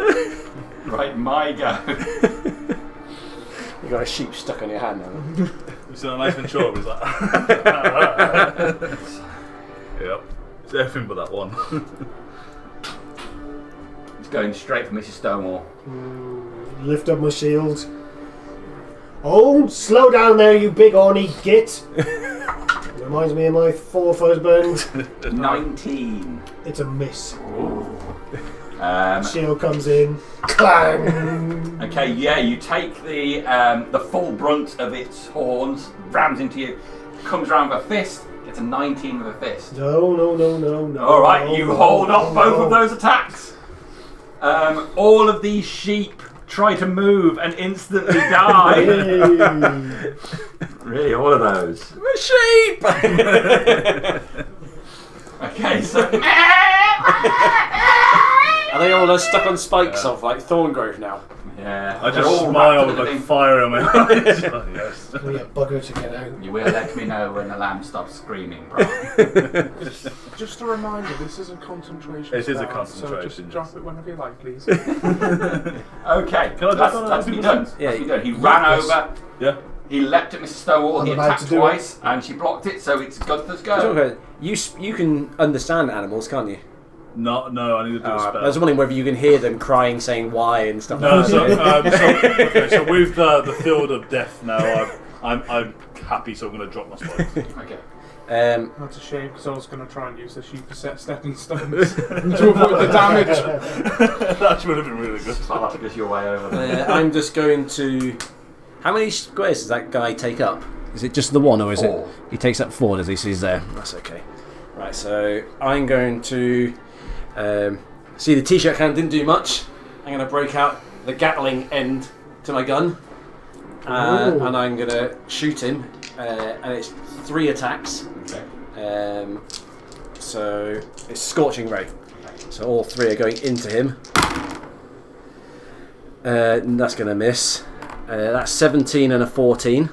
Right, my go. You got a sheep stuck on your hand now. You see that nice and short? He's like, yep. It's everything but that one. It's going straight for Mrs. Stonewall. Lift up my shield. Oh, slow down there, you big horny git. Reminds me of my fourth husband. 19. It's a miss. Um, Shield comes in. Clang! okay, yeah, you take the full brunt of its horns, rams into you, comes around with a fist, gets a 19 with a fist. No. All right, you no, hold off no, both no. of those attacks. All of these sheep try to move and instantly die. Hey. Really, all of those. Sheep! Okay, so Are they all stuck on spikes of like thorn growth now? yeah, I they're just all smile wrapped with in like a thing. fire in my eyes. Oh, yes. We a bugger to get out. You will let me know when the lamb stops screaming, bro. Just a reminder, this is a concentration. It is a spell, concentration, So just yes. drop it whenever you like, please. Okay, Can I that's just- been done. Yeah, That's been done. He ran yes. over. Yeah. He leapt at Mrs. Stonewall. I'm He about attacked to do twice, and she blocked it. So it's Gunther's go. Okay, you can understand animals, can't you? No, I need to do a spell. I was wondering whether you can hear them crying, saying why and stuff. No, like that. so with the field of death now, I'm happy, so I'm going to drop my spike. Okay. That's a shame because I was going to try and use the cheaper set stepping stones to avoid the damage. That would have been really good. I'll have to go your way over there. I'm just going to. How many squares does that guy take up? Is it just the one, or is 4. it? He takes up 4. Does he? So he's there. That's okay. Right. So I'm going to see the t-shirt hand didn't do much. I'm going to break out the Gatling end to my gun, and I'm going to shoot him. And it's 3 attacks. Okay. So it's Scorching Ray. So all 3 are going into him. That's going to miss. That's 17 and a 14.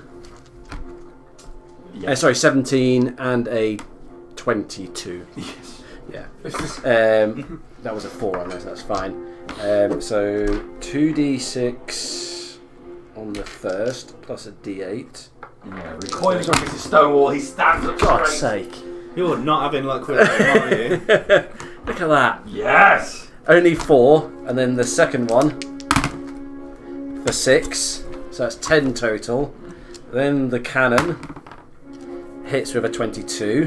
Yeah. Sorry, 17 and a 22. Yes. Yeah. That was a 4, I know, so that's fine. So 2d6 on the first, plus a d8. Yeah, recoiling from Mrs. Stonewall, he stands up God's straight. sake. You're not having luck with it, are you? Look at that. Yes! Only 4, and then the second one for 6, so that's 10 total. Then the cannon hits with a 22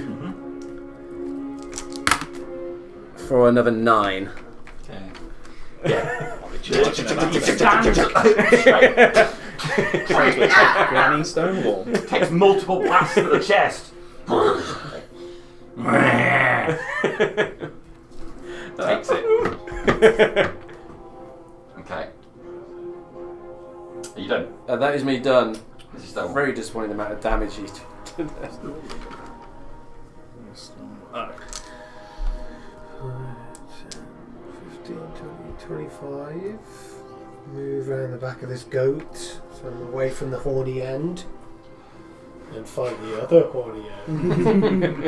for another 9. Okay. Yeah. Granny Stonewall. Takes multiple blasts to the chest. Takes it. Okay. Are you done? That is me done. This is done. Very disappointing the amount of damage he did. Alright. 15, 20, 25. Move around the back of this goat, so I'm away from the horny end. And find the other horny end.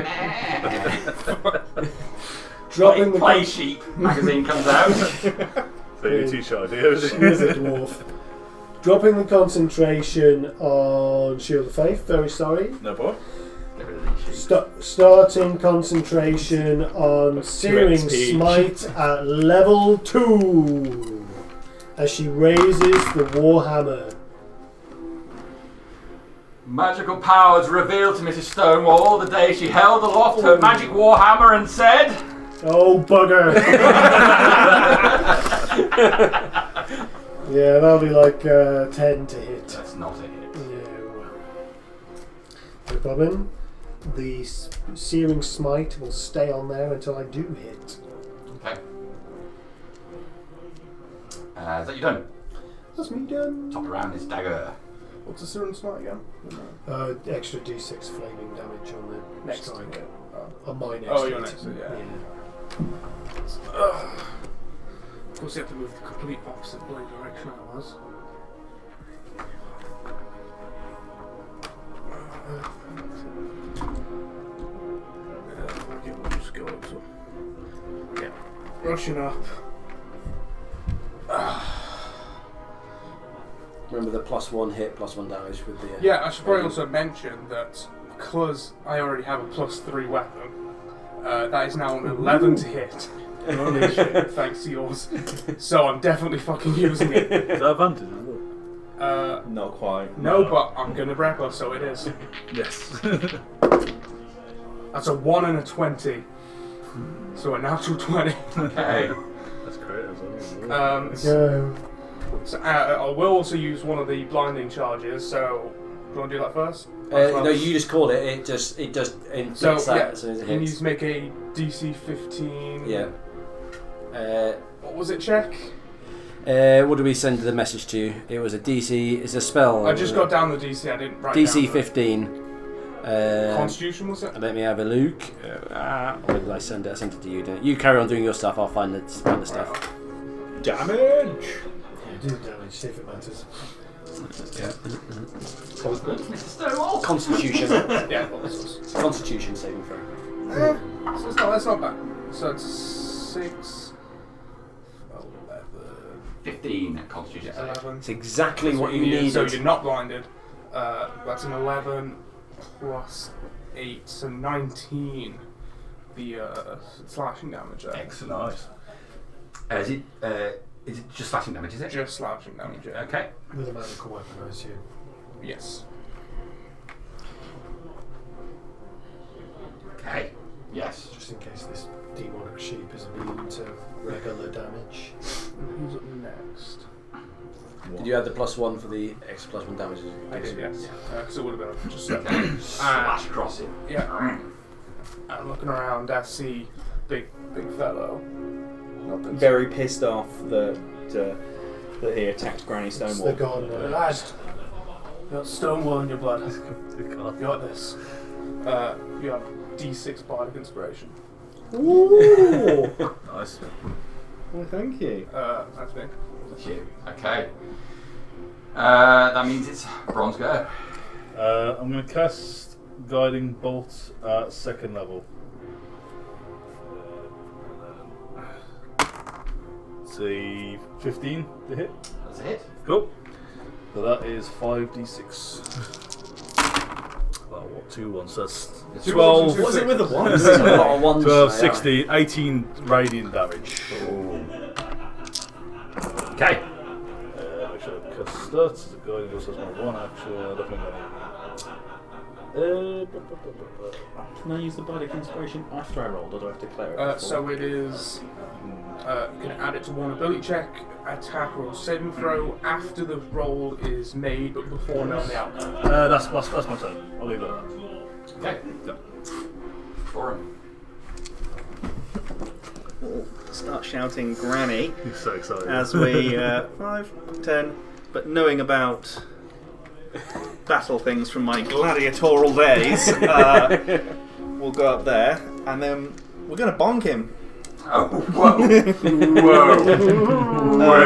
Dropping the Play Sheep magazine comes out. So you t-shirt ideas. She is a dwarf. Dropping the concentration on Shield of Faith, very sorry. No boy. Get rid of these sheep. Starting concentration on Searing XP. Smite at level 2 as she raises the Warhammer. Magical powers revealed to Mrs. Stonewall the day she held aloft her magic warhammer and said, Oh, bugger! Yeah, that'll be like 10 to hit. that's not a hit. No. No problem. The Searing Smite will stay on there until I do hit. Okay. Is that you done? That's me done. Top around his dagger. What's the Serpentine smite again? Extra d6 flaming damage on the Next strike. to it. On my next Oh, hit. you're next to it, yeah. Of course, you have to move the complete opposite blade direction I was. Yeah. Rushing up. Remember the +1 hit, +1 damage with the. Yeah, I should probably also mention that because I already have a +3 weapon, that is now an 11 to hit. Holy shit, thanks to yours. So I'm definitely fucking using it. Is that advantage as well? Not quite. No, but I'm gonna reckless, so it is. Yes. That's a 1 and a 20. So a natural 20. Okay. That's great as well. Go. So, I will also use one of the blinding charges, so do you want to do that first? No, you just call it. It just inflicts So, that yeah, as soon as it you need hits. to make a DC 15. Yeah. What was it, check? What did we send the message to you? It was a DC. It's a spell. I just got down the DC, I didn't write DC down 15. Constitution, was it? Let me have a look. Or did I send it? I sent it to you. Didn't I? You carry on doing your stuff. I'll find the stuff. Damage! Do damage, see if it matters. Mr. Stonewall. Constitution. Yeah, what was this? Constitution saving throw. So that's not bad. So it's 6, 11, 15 constitution save. 11. It's exactly what you need. needed. So you're not blinded. That's an 11 plus 8, so 19. The slashing damage there. Excellent. Is it just slashing damage, is it? Just slashing damage, yeah. Okay. With a magical weapon, I assume. Yes. you had the +1 for the X +1 damage? I did, yes. Because it would have been just Slash crossing. yeah. I'm looking around. I see big fellow. Nothing. Very pissed off that he attacked Granny It's the Stonewall. gun. Lad, you got Stonewall in your blood. You got this. You have D6 Bardic Inspiration. Ooh! Nice. Well, thank you. That's me. Okay. That means it's Bronze go. I'm going to cast Guiding Bolt at 2nd level. See, 15 to hit. That's a hit. Cool. So that is 5d6. Well, what, 2 1? So that's 12. What's it with the one? There's a lot of ones 12, there, 16, 18 radiant damage. Okay. Make sure I cast that. The guiding bolt has my 1 action. Can I use the Bardic Inspiration after I rolled, or do I have to declare it? before? So it is. You can add it to one ability check, attack, or saving throw after the roll is made, but before knowing the outcome. That's my turn. I'll leave it at that. Okay. For him. Start shouting Granny He's so excited. as we 5, 10, but knowing about battle things from my gladiatorial days, we'll go up there and then we're going to bonk him. Oh, whoa. Whoa.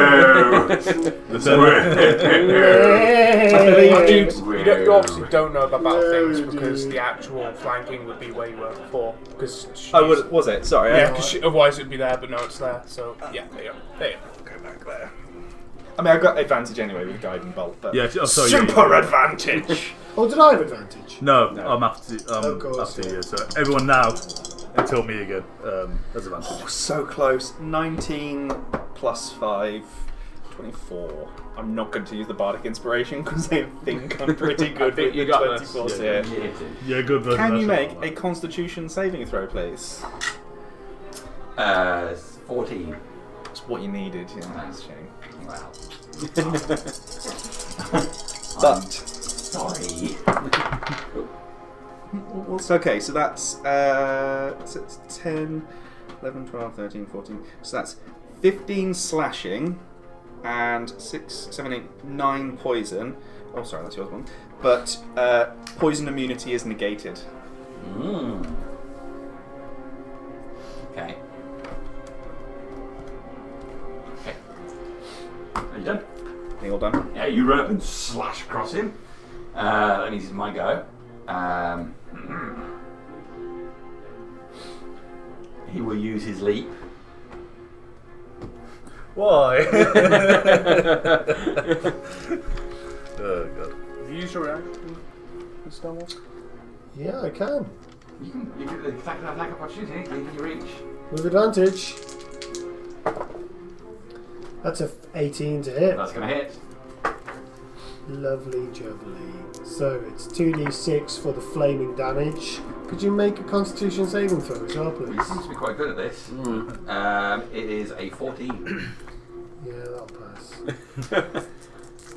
You obviously don't know about battle things because the actual flanking would be where you were before. Because Was it? Sorry. yeah, because otherwise it'd be there, but no, it's there. So yeah, there you go. There you go. Go back there. I mean, I've got advantage anyway with Guiding Bolt, but Yeah, oh, sorry, super advantage. Oh, did I have advantage? No, No. I'm after you. So everyone now, until me again, has advantage. Oh, so close. 19 plus 5, 24. I'm not going to use the Bardic Inspiration because I think I'm pretty good with you the got this. 24 Yeah. here. Yeah, good version. Can you that's make a Constitution saving throw, please? 14. That's what you needed. Yeah, that's a shame. Wow. But Sorry. well, it's okay. So that's so it's 10, 11, 12, 13, 14. So that's 15 slashing and 6, 7, 8, 9 poison. Oh, sorry, that's yours one. But poison immunity is negated. Okay. Are you done? Are you all done? Yeah, you run up and slash across him. That means it's my go. He will use his leap. Why? Oh god. Have you used your reaction in Stonewall? Yeah, I can. You can attack opportunity anything you reach. With advantage. That's a 18 to hit. That's going to hit. Lovely jubbly. So it's 2d6 for the flaming damage. Could you make a Constitution saving throw as well, He please? seems to be quite good at this. It is a 14. Yeah, that'll pass.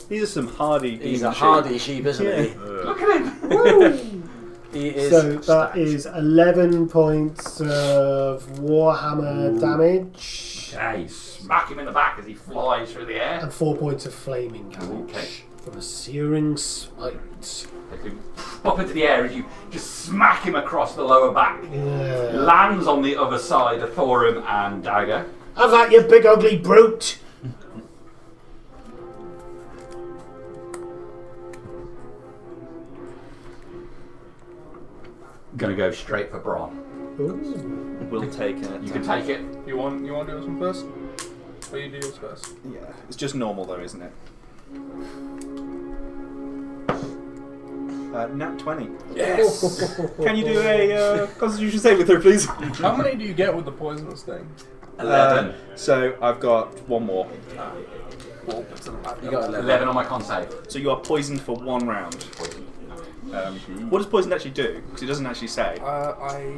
These are some hardy. He's demon a hardy sheep, isn't he? Look at him! He is. So that stacked. is 11 points of Warhammer damage Okay, smack him in the back as he flies through the air. and 4 points of flaming damage Okay. from a searing smite. As you pop into the air as you just smack him across the lower back. Yeah. Lands on the other side of Thorum and Dagger. Have that, you big ugly brute! Gonna go straight for Bron. Ooh. We'll take it. You can take it. You want to do this one first? Or you do yours first? Yeah, it's just normal though, isn't it? Nat 20. Yes! Can you do a Constitution saving throw, please? How many do you get with the poisonous thing? 11. So I've got one more. You got 11. 11 on my con save. So you are poisoned for 1 round. What does poison actually do? Because it doesn't actually say. I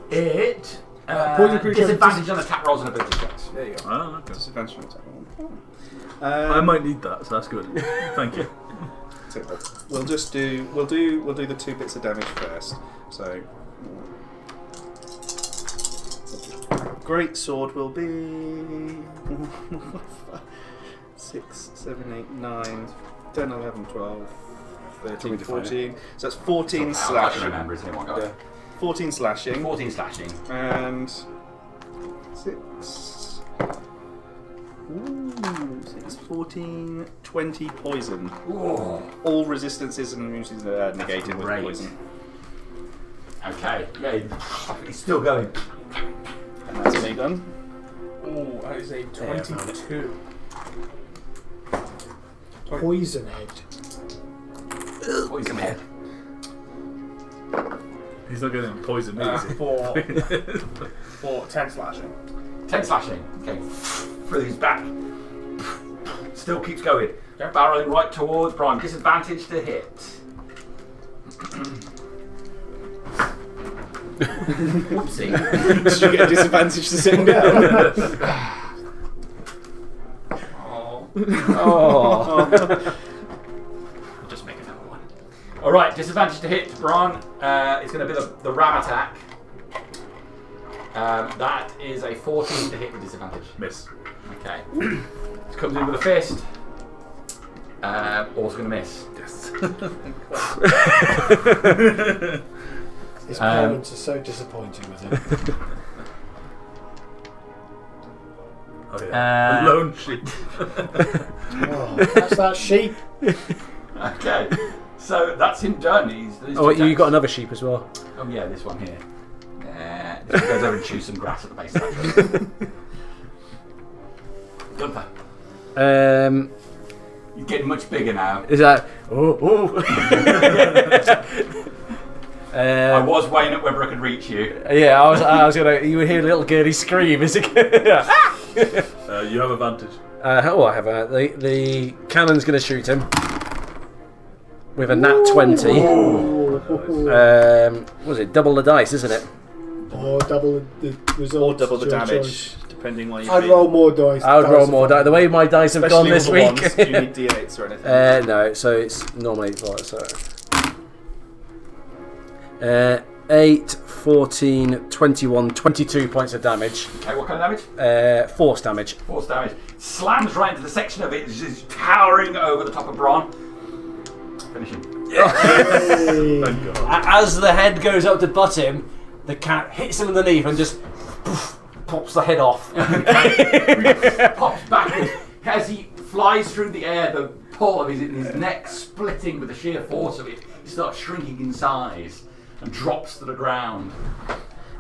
It Poison creature. Disadvantage on attack rolls and ability checks. There you go. Ah, okay. Disadvantage on attack roll. I might need that, so that's good. Thank you. So we'll just do the 2 bits of damage first. So great sword will be 6, 7, 8, 9, 10, 11, 12, 13, 14. So that's 14 I can slashing. remember, isn't it? One guy. 14 slashing. 14 slashing. And 6. Ooh, 6, 14, 20 poison. Ooh. All resistances and immunities are negated with Great. poison. Okay, yeah, he's still going. And that's me done. Oh, that is a 22. Poison head. Poison head. He's not going to poison me, is he? For 10 slashing. 10 slashing. Okay, through his back. Still keeps going. Okay. Barreling right towards Brian. Disadvantage to hit. Whoopsie. Did you get a disadvantage to sitting down? Oh. I'll just make another one. Alright, disadvantage to hit, Bron. It's going to be the ram attack. That is a 14 to hit with disadvantage. Miss. Okay. It comes in with a fist. Also going to miss. Yes. His parents are so disappointed with him. Oh yeah. A lone sheep. Oh, that's that sheep. Okay. So that's him done. He's Oh, you got another sheep as well. Oh yeah, this one here. This one goes over and chews some grass at the base of that tree. Gunther. He's getting much bigger now. Is that? I was weighing up whether I could reach you. Yeah, I was gonna. You would hear a little girly scream. Is it? You have advantage. I have the cannon's gonna shoot him with a nat 20. What was it? Double the dice, isn't it? Or double the result. Or double the your damage, choice. depending where you I'd roll more dice. I would roll more dice. The way my dice have gone this week. Ones, do you need d8s or anything? No, so it's normally what, so 8, 14, 21, 22 points of damage. Okay, what kind of damage? Force damage. Force damage. Slams right into the section of it, just towering over the top of Bron. Finish him. Thank God. As the head goes up to butt him, the cat hits him underneath and just pops the head off. Pops backwards. As he flies through the air, the pole of his neck splitting with the sheer force of it, he starts shrinking in size and drops to the ground.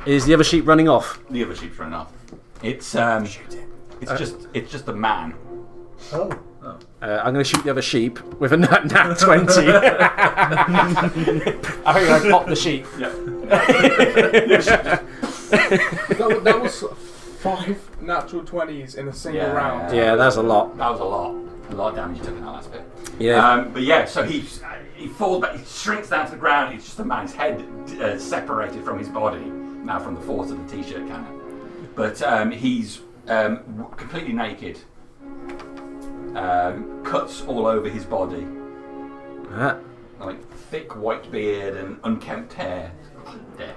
Is the other sheep running off? The other sheep's running off. It's just a man. Oh. I'm going to shoot the other sheep with a nat 20. I think I popped the sheep. Yeah. That was 5 natural 20s in a single round. Yeah, that's a lot. That was a lot. A lot of damage you took in that last bit. Yeah. But yeah, so he falls back, he shrinks down to the ground. It's just a man's head separated from his body, now from the force of the t-shirt cannon. But he's completely naked. Cuts all over his body. Like thick white beard and unkempt hair. Dead.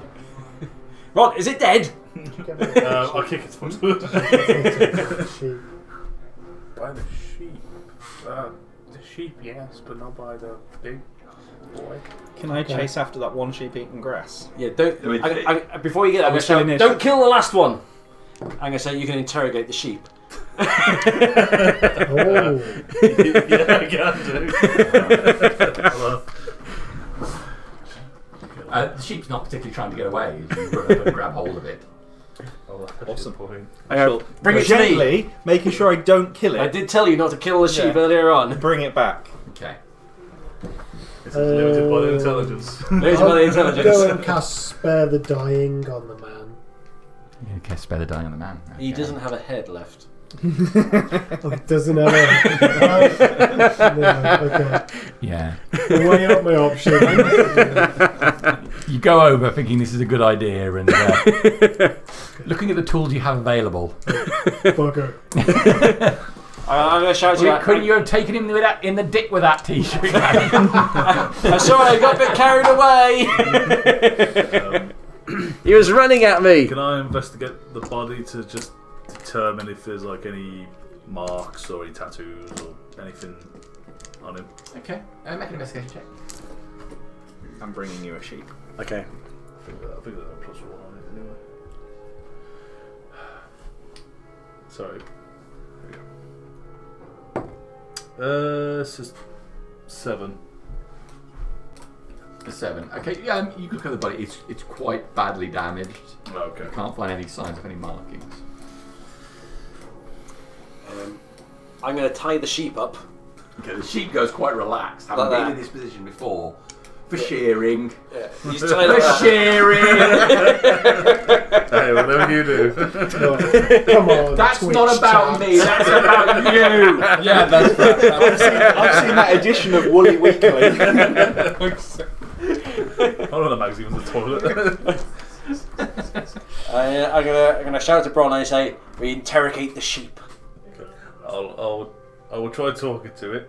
Rod, is it dead? I'll kick its foot. Sheep. By the sheep. The sheep, yes, but not by the big boy. Can I chase after that one sheep eating grass? Yeah, don't. Before you get that, I'm going to still say, initiative. don't kill the last one. I'm going to say you can interrogate the sheep. Oh. Yeah, I can do. The sheep's not particularly trying to get away. You run up and grab hold of it. Awesome. Point. Bring it to me. Gently, making sure I don't kill it. I did tell you not to kill the sheep earlier on. Bring it back. Okay. It's limited by the intelligence. Limited by the intelligence. Go and cast Spare the Dying on the man. Okay, spare the dying on the man. Okay. He doesn't have a head left. Oh, it doesn't have a... No, okay. Yeah. We'll weigh up my options. You go over thinking this is a good idea and looking at the tools you have available. Bugger. I'm going to shout to you. Couldn't you have taken him in the dick with that t-shirt? I'm sorry, I got a bit carried away. He was running at me. Can I investigate the body to just determine if there's like any marks or any tattoos or anything on him? Okay, make an investigation check. I'm bringing you a sheep. Okay. I think there's a +1 on it anyway. Sorry. It's just 7. A 7. Okay, you look at the body. It's quite badly damaged. Okay. You can't find any signs of any markings. I'm going to tie the sheep up. Okay, the sheep goes quite relaxed. Haven't Like been that. in this position before. For shearing. He's tied For up. shearing. Hey, whatever you do. Come on. That's Twitch not about chat. me. That's about you. Yeah, that's I've seen that edition of Woolly Weekly. Hold on, the magazine was the toilet. I'm gonna shout to Bron and I say, "We interrogate the sheep." I will try talking to it.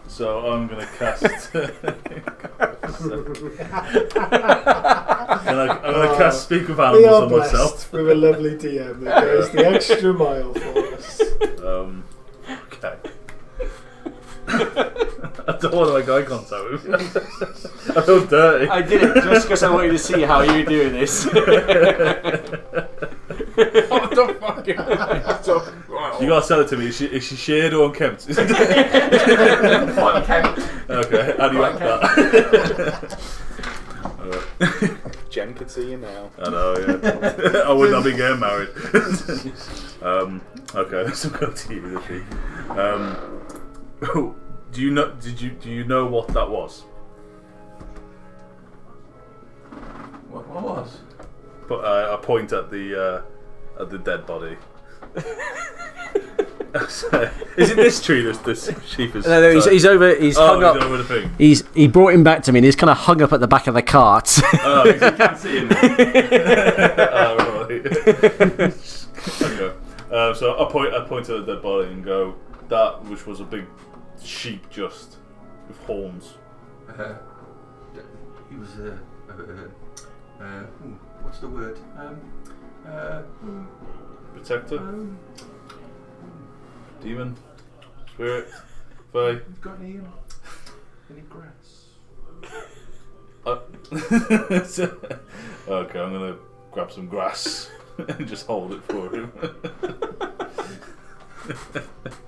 So I'm gonna cast. I'm gonna cast Speak with We Animals are on myself. blessed with a lovely DM that goes the extra mile for us. Okay. I don't want to make eye contact with you. I feel dirty. I did it just because I wanted to see how you do this. What the fuck? You gotta sell it to me. Is she sheared or unkempt? Okay, how do you like that? Jen could see you now. I know, yeah. I would not be getting married. Okay, let's go to you, Luffy. Do you know what that was? What was? But I point at the dead body. Is it this tree? This sheep is. No, he's over. He's hung up. He's over the thing. He brought him back to me, and he's kind of hung up at the back of the cart. Oh, you can't see him. Oh, right. Okay. So I point to the dead body and go, that which was a big sheep just with horns. He was what's the word? Protector? Demon? Spirit? Fae? Got any grass? Okay, I'm gonna grab some grass and just hold it for him.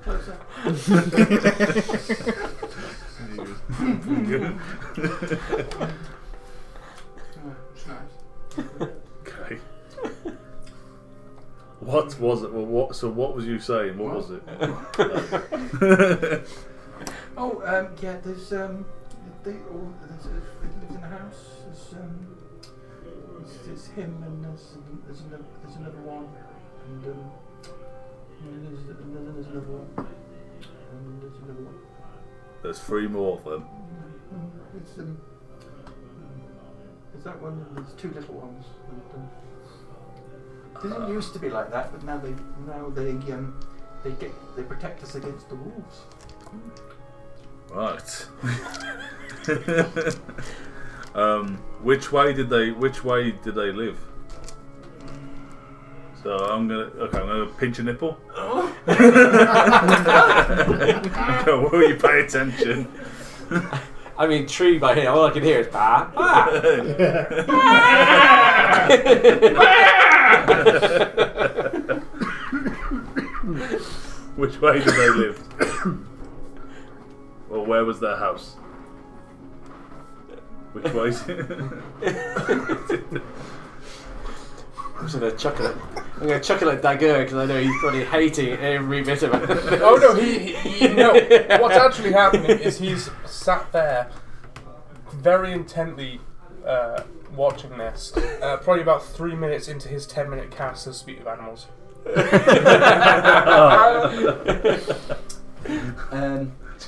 Closer. Okay. What was it? Well, what was you saying? What was it? Yeah. There's they lives in the house. There's him and there's another one and there's another one and there's another one. There's 3 more of them. There's that one and there's 2 little ones. It didn't used to be like that, but now they protect us against the wolves. Right. Which way did they live? So I'm gonna pinch a nipple. Okay, will you pay attention? I'm intrigued by him. All I can hear is bah, bah. Which way did they live? Or where was their house? Which way? I'm gonna chuck it at Dagger because I know he's probably hating every bit of it. Oh no, he no. What's actually happening is he's sat there very intently watching this. Probably about 3 minutes into his 10-minute cast of Speak with Animals.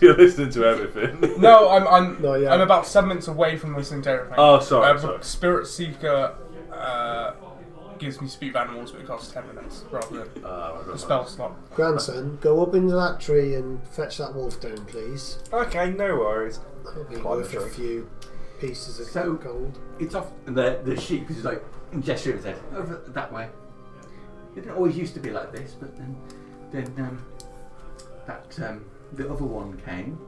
You're listening to everything. No, I'm Not yet. I'm about 7 minutes away from listening to everything. Oh, sorry, sorry. Spirit Seeker gives me speak of animals, but it costs 10 minutes rather than the spell slot. Grandson, go up into that tree and fetch that wolf down, please. Okay, no worries. That'll be Climb worth the a tree. few pieces of So- gold. It's off. The sheep is like gesturing his head over that way. It didn't always used to be like this, but then the other one came,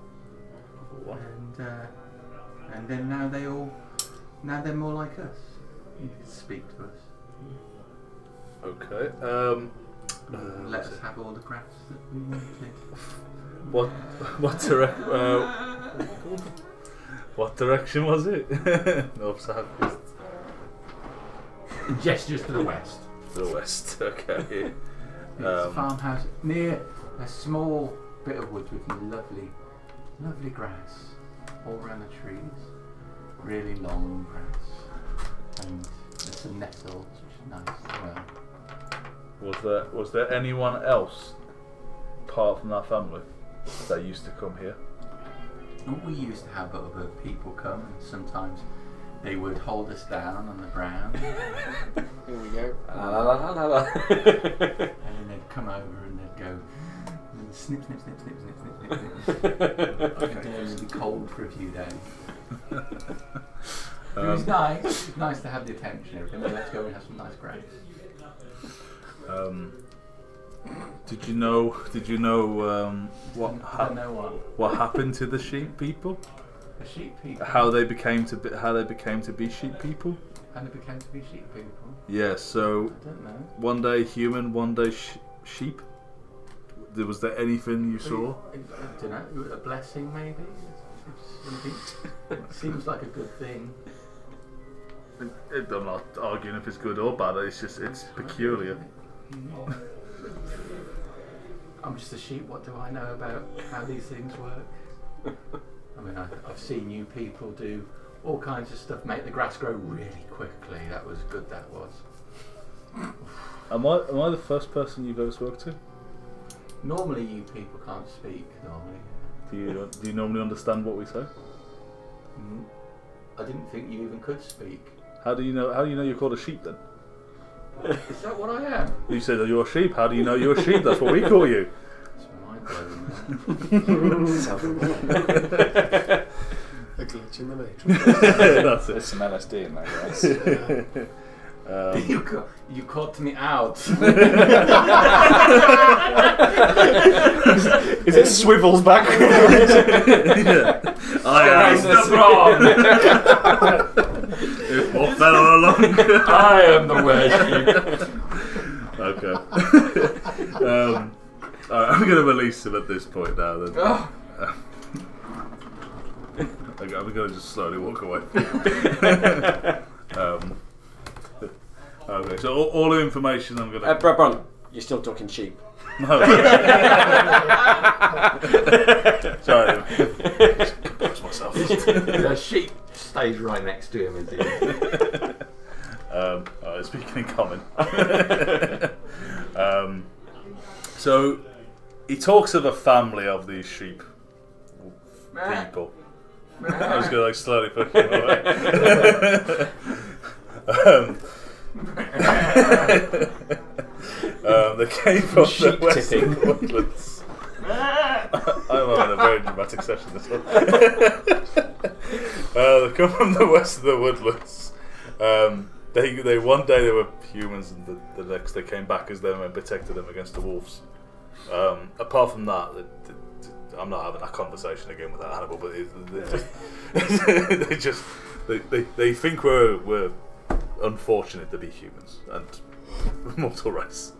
and then now they're more like us. You can speak to us. Okay. Let us have all the grass that we want to. What direction was it? North, south, east. Gestures to the west. To the west. Okay. It's a farmhouse near a small bit of woods with lovely grass all around the trees. Really long grass, and there's some nettles, which is nice as well. Was there anyone else apart from that family that used to come here? We used to have other people come, and sometimes they would hold us down on the ground, Here we go. La, la, la, la, la. and then they'd come over and they'd go and snip, snip, snip, snip, snip, snip, snip, snip. And then it'd be cold for a few days. It was nice. It was nice to have the attention. Everything. Well, let's go and have some nice grass. Did you know what I don't know what happened to the sheep people? The sheep people. How they became to be sheep people? And they became to be sheep people. Yeah. So I don't know. one day human, one day sheep. Was there anything you saw? I don't know. A blessing, maybe. It seems like a good thing. I'm not arguing if it's good or bad. It's peculiar. I'm just a sheep. What do I know about how these things work? I mean, I've seen you people do all kinds of stuff, make the grass grow really quickly. That was good. That was. Am I the first person you've ever spoke to? Normally, you people can't speak. Normally, Do you normally understand what we say? I didn't think you even could speak. How do you know you're called a sheep then? Is that what I am? You said that you're a sheep. How do you know you're a sheep? That's what we call you. It's mind-blowing. A glitch in the matrix. That's it. There's some LSD in that grass. You caught me out. Is it swivels backwards? I am the brawn. If more fell along. I am the worst. Okay. Alright, I'm going to release him at this point now. Then. Oh. I'm going to just slowly walk away. Okay, so all the information I'm going to... Bron, you're still talking sheep. No. Sorry. Compose myself. The sheep stays right next to him, indeed. Alright, speaking in common. So, he talks of a family of these sheep people. I was going to slowly push him away. They came from the western woodlands. I'm having a very dramatic session this one. They come from the west of the woodlands. They one day they were humans, and the next they came back as them and protected them against the wolves. Apart from that, I'm not having that conversation again with that Hannibal. But they think we're unfortunate to be humans and mortal race.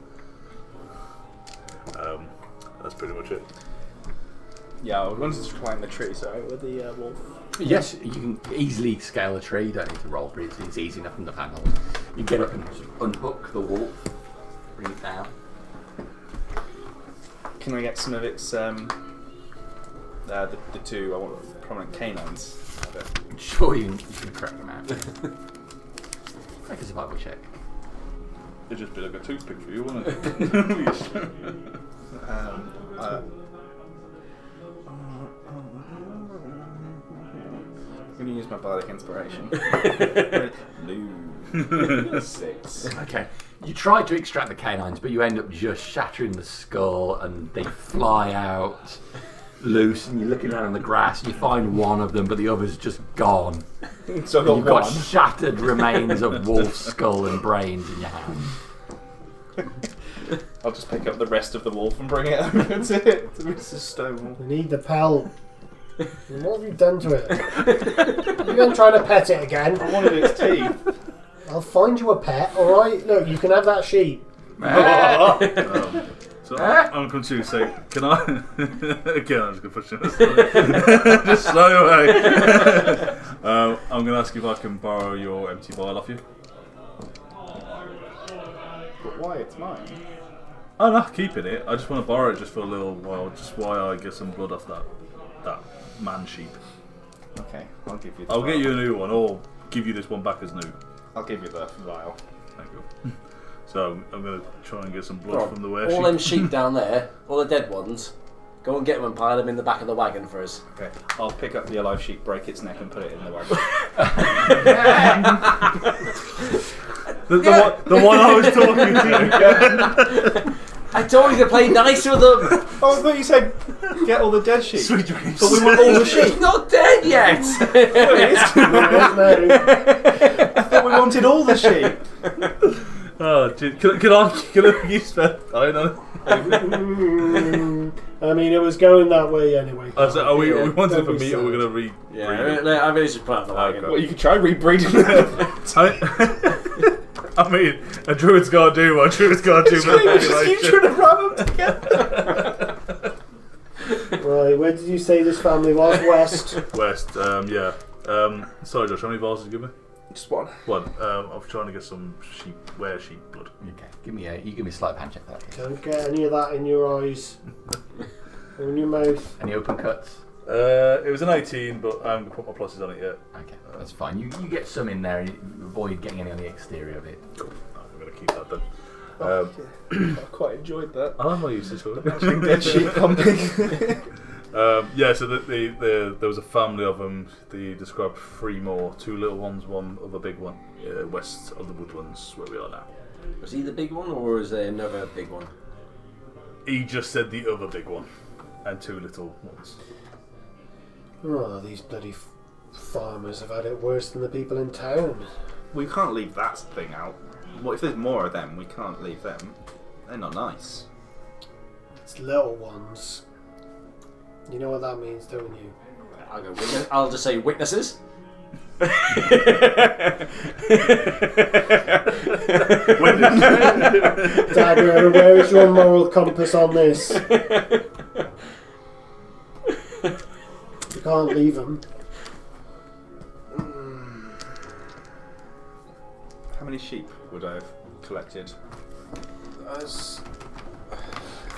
That's pretty much it. Yeah, I wanted to climb the tree, so with the wolf. Yes, you can easily scale a tree. You don't need to roll for it. It's easy enough from the panels. You get up and unhook the wolf, bring it down. Can I get some of its the two prominent canines? Sure, you can crack them out. Make a survival check. It'd just be like a toothpick for you, wouldn't it? I'm going to use my bardic inspiration. Blue. 6. Okay. You try to extract the canines, but you end up just shattering the skull, and they fly out loose. And you're looking around on the grass, and you find one of them, but the other's just gone. So You've got shattered remains of wolf's skull and brains in your hand. I'll just pick up the rest of the wolf and bring it over to Mr. Stonewall. We need the pelt. What have you done to it? You're going to try to pet it again? I wanted its teeth. I'll find you a pet, alright? Look, you can have that sheep. So I'm going to say, can I? Again, I'm just going to push it. Just slow away. I'm going to ask if I can borrow your empty vial off you. But why? It's mine. I'm not keeping it. I just want to borrow it just for a little while, just while I get some blood off that man sheep. Okay, I'll give you the I'll vial. get you a new one, or give you this one back as new. I'll give you the vial. Thank you. So I'm going to try and get some blood from the were all sheep. them sheep down there, all the dead ones, go and get them and pile them in the back of the wagon for us. Okay, I'll pick up the alive sheep, break its neck, and put it in the wagon. The one I was talking to. I told you to play nice with them. Oh, I thought you said get all the dead sheep. Sweet dreams. But we want all the sheep. He's not dead yet. I thought we wanted all the sheep. Oh, dude, can I use that? I don't know. I mean, it was going that way anyway. Are we wanting it Don't for be meat, or we're sad. going to re? Yeah, I really should put it on the wagon. Okay. Well, you could try rebreeding them. I mean, a druid's got to do what a druid's got to do. You trying to ram them together. Right, where did you say this family was? West. West, yeah. Sorry, Josh, how many vials did you give me? Just one. One. I'm trying to get some sheep blood. Okay, give me a slight hand check for that. Please. Don't get any of that in your eyes or in your mouth. Any open cuts? It was an 18, but I haven't put my pluses on it yet. Okay, that's fine. You get some in there. You avoid getting any on the exterior of it. Cool. I'm going to keep that then. I quite enjoyed that. I'll have my uses for it. Imagining dead sheep pumping. Yeah, so there was a family of them. They described 3 more, 2 little ones, one other big one, west of the woodlands where we are now. Was he the big one, or is there another big one? He just said the other big one, and 2 little ones. Oh, these bloody farmers have had it worse than the people in town. We can't leave that thing out. What if there's more of them? We can't leave them. They're not nice. It's little ones. You know what that means, don't you? I'll go witness. I'll just say witnesses. Dagger, where is your moral compass on this? You can't leave them. How many sheep would I have collected?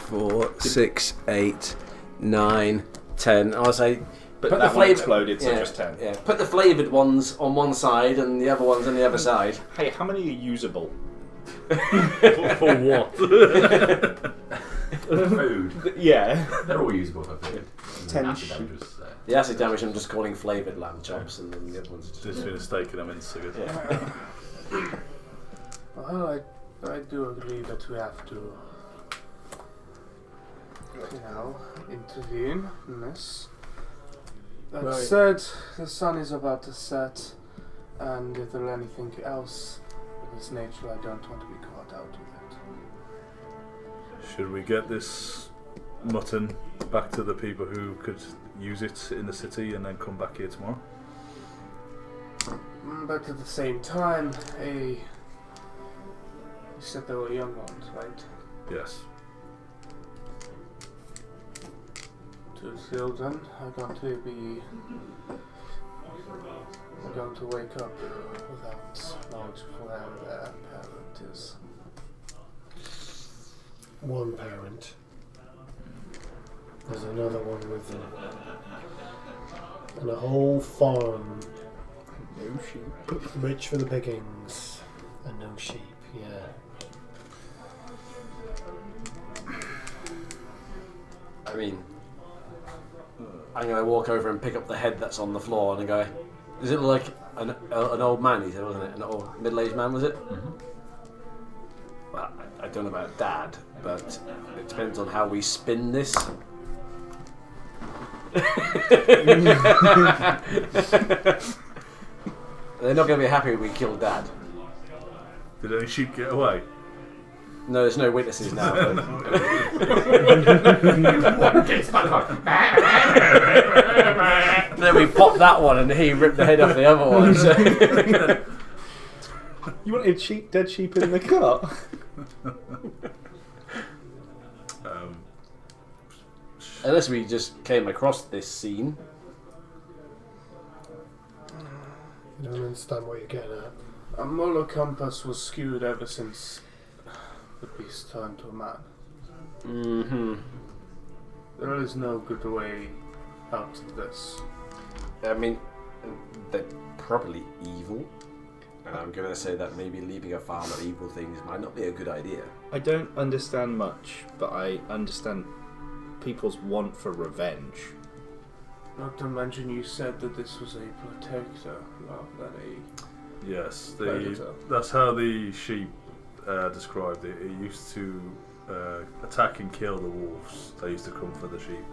4, 6, 8, 9, 10. I'll say. But put that the one flavour- exploded, so yeah, just 10. Yeah. Put the flavoured ones on one side and the other ones on the other side. Hey, how many are usable? For what? Food. Yeah. They're all usable for food. 10 Acid sheep. damage was, The acid damage I'm just calling flavoured lamb chops, and then the other ones are just. Just been a steak and I'm in cigarettes. Yeah. Well, I do agree that we have to, intervene in this. That Right. said, the sun is about to set, and if there's anything else of this nature, I don't want to be caught out with it. Should we get this mutton back to the people who could use it in the city and then come back here tomorrow? But at the same time, you said they were young ones, right? Yes. 2 children are going to wake up without knowledge of where their parent is. One parent. There's another one with them. And a whole farm. No sheep. Rich for the pickings. And no sheep, yeah. I mean, I'm going to walk over and pick up the head that's on the floor and go, is it like an old man, he said, wasn't it? An old middle-aged man, was it? Mm-hmm. Well, I don't know about Dad, but it depends on how we spin this. They're not going to be happy when we kill Dad. Did any sheep get away? No, there's no witnesses now. Then we popped that one and he ripped the head off the other one. So. You wanted dead sheep in the cart? Unless we just came across this scene. I don't understand what you're getting at. A Muller compass was skewed ever since the beast turned to a man. Mm-hmm. There is no good way out of this. I mean, they're probably evil. And I'm going to say that maybe leaving a farm of evil things might not be a good idea. I don't understand much, but I understand people's want for revenge. Not to mention you said that this was a protector rather than Yes, Predator. That's how the sheep described it. It used to attack and kill the wolves. They used to come for the sheep.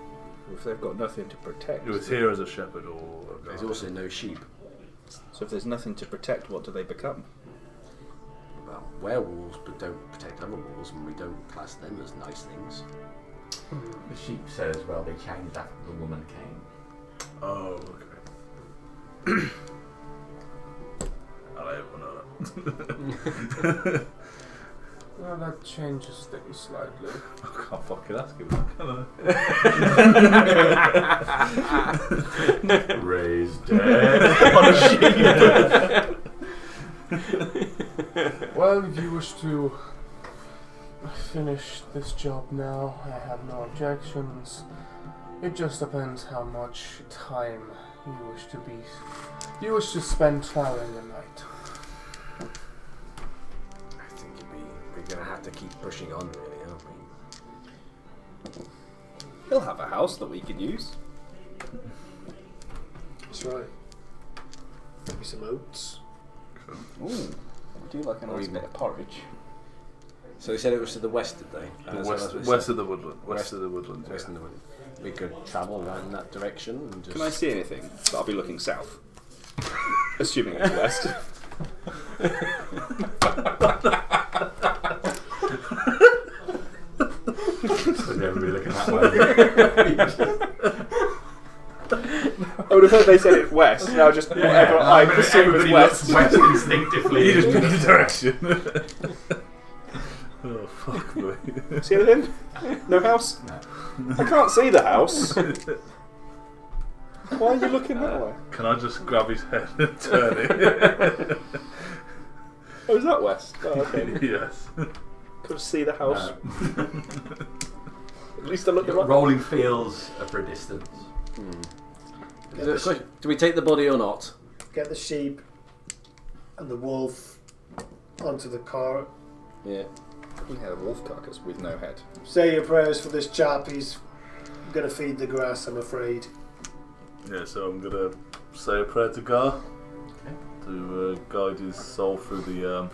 If they've got nothing to protect. It was here as a shepherd or a There's guard. also no sheep. So if there's nothing to protect, what do they become? Well, werewolves but don't protect other wolves, and we don't class them as nice things. The sheep said as well they changed after the woman came. Oh, okay. I'll let everyone know that. Well, that changes things slightly. I can't fucking ask him that, can I? Raised dead on a sheep. Well, if you wish to finish this job now, I have no objections. It just depends how much time you wish to spend plowing the night. I think we're going to have to keep pushing on, really, aren't we? He'll have a house that we can use. That's right. Maybe some oats. Ooh, I do like a Or nice even- bit of porridge. So they said it was to the west, did they? West of the woodland. West of the woodland. West Yeah. of the woodland. We could travel around that direction and just... Can I see anything? But I'll be looking south. Assuming it's west. So everybody looking that way. I would have heard they said it's west. Now just whatever I presume is west. West instinctively. You just pick the direction. Oh, fuck me. See anything? No house? No. I can't see the house. Why are you looking that way? Can I just grab his head and turn it? Oh, is that west? Oh, okay. Yes. Couldn't see the house. No. At least I looked right. Rolling fields are for a distance. Do we take the body or not? Get the sheep and the wolf onto the cart. Yeah. We had a wolf carcass with no head. Say your prayers for this chap. He's going to feed the grass, I'm afraid. Yeah, so I'm gonna say a prayer to Gar to guide his soul through the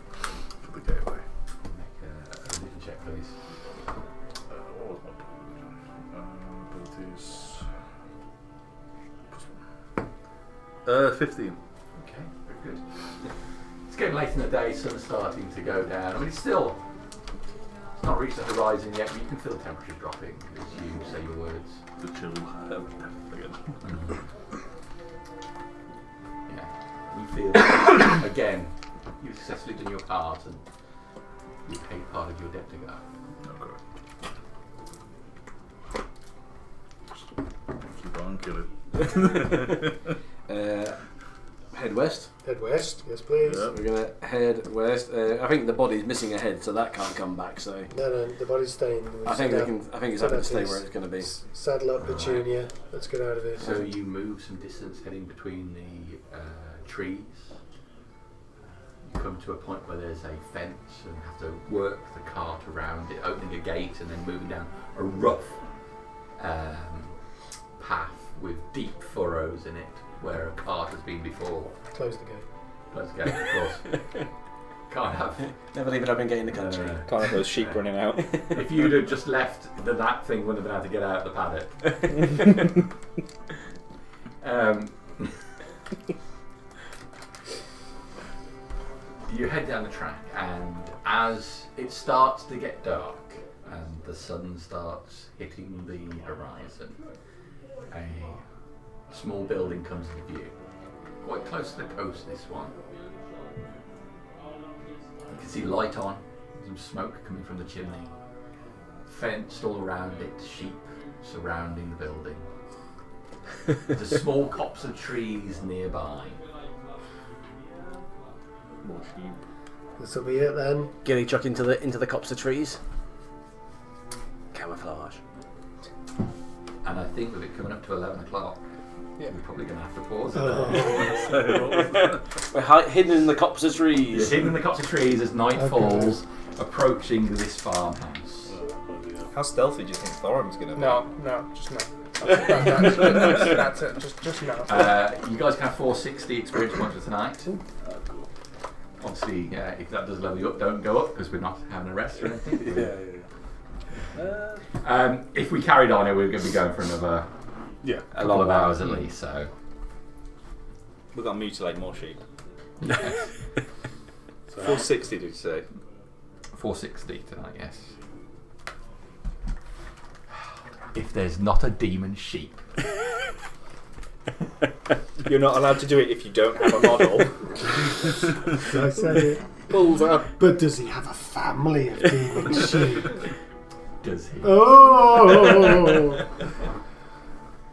gateway. Make a religion check, please. What was my abilities? 15. Okay, very good. It's getting late in the day, sun's starting to go down. I mean, it's not reached the horizon yet, but you can feel the temperature dropping as you say your words. The chill again. Yeah. You feel, again, you've successfully done your part and you've paid part of your debt to go. Okay. Keep on killing. Head west. Head west, yes please. Yeah. We're going to head west. I think the body's missing a head, so that can't come back, so... No, the body's staying. I think it's happy to stay where it's going to be. Saddle up Petunia. Let's get out of here. So you move some distance heading between the trees. You come to a point where there's a fence and have to work the cart around it, opening a gate and then moving down a rough path with deep furrows in it where a cart has been before. Close the gate. Let's go, of course. Can't have. Never leave it up and get in the country. Can't have those sheep running out. If you'd have just left, that thing wouldn't have been able to get out of the paddock. You head down the track, and as it starts to get dark and the sun starts hitting the horizon, a small building comes into view. Quite close to the coast, this one. You can see light on, some smoke coming from the chimney. Fenced all around it, sheep surrounding the building. There's a small copse of trees nearby. More sheep. This will be it then. Gilly chuck into the copse of trees. Camouflage. And I think with it coming up to 11 o'clock, Yeah. we're probably going to have to pause. We're hidden in the copse of trees. You're hidden in the copse of trees as night falls, approaching this farmhouse. How stealthy do you think Thorim's going to be? No, just no. That's it. Just no. You guys can have 460 experience points for tonight. Obviously, if that does level you up, don't go up because we're not having a rest or anything. If we carried on, we're going to be going for another couple of hours at least. So We've got to mutilate more sheep. 460, did you say? 460 tonight, yes. If there's not a demon sheep. You're not allowed to do it if you don't have a model. I said it. Pulls up. But does he have a family of demon sheep? Does he? Oh!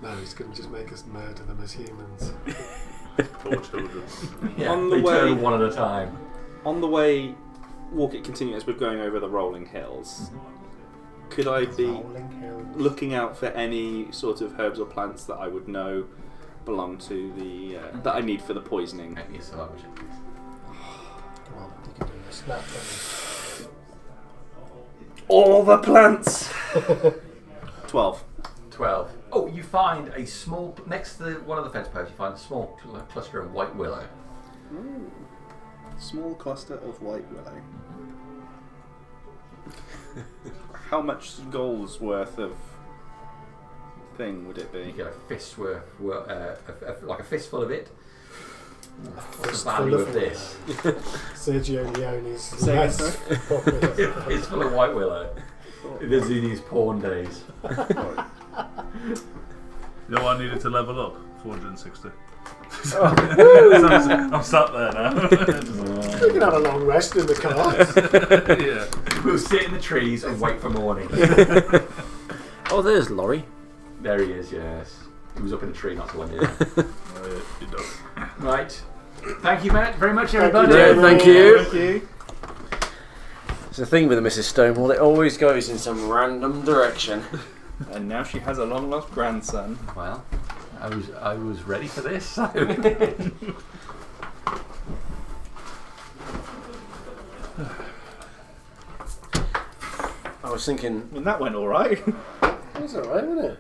No, he's going to just make us murder them as humans. Poor children. Yeah, On the they way- turn one at a time. On the way, walk it continue as we're going over the rolling hills. Could I be Rolling hills. looking out for any sort of herbs or plants that I would know belong to the that I need for the poisoning? Make me a survival check, please. Come on, you can do this. Snap them. All the plants. 12. 12. Oh, you find a small, next to one of the fence posts, you find a small cluster of white willow. Small cluster of white willow. How much gold's worth of thing would it You be? get a fist's worth, like a fistful of it. What's the Fistful value of of this? Sergio Leone's Say less again, popular. A fistful of white willow. This is in his porn days. You know what I needed to level up? 460. I'm sat there now. We can have a long rest in the car. Yeah. We'll sit in the trees and wait for morning. Oh, there's Laurie. There he is, yes. He was up in a tree not so long ago. You know. Right. Thank you, Matt, very much, everybody. Yeah, thank you. Thank you. It's the thing with the Mrs. Stonewall, it always goes in some random direction. And now she has a long lost grandson. Well, I was ready for this. So. I was thinking, I mean, that went alright. That's alright, wasn't it?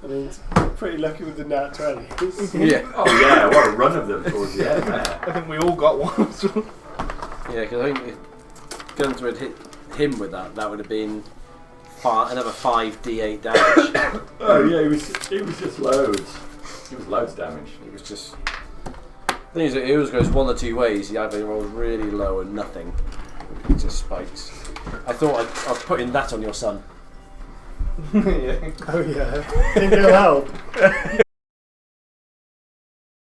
I mean, pretty lucky with the nat 20s. yeah, Oh yeah, what a run of them towards the end there. I think we all got one. yeah, because I think if Gunther had hit him with that, that would have been another 5d8 damage. Oh yeah, it was just loads. It was loads damage. It was just. The thing is, it always goes one or two ways. He either rolls really low and nothing, it just spikes. I thought I was putting that on your son. Oh yeah. Think it'll help.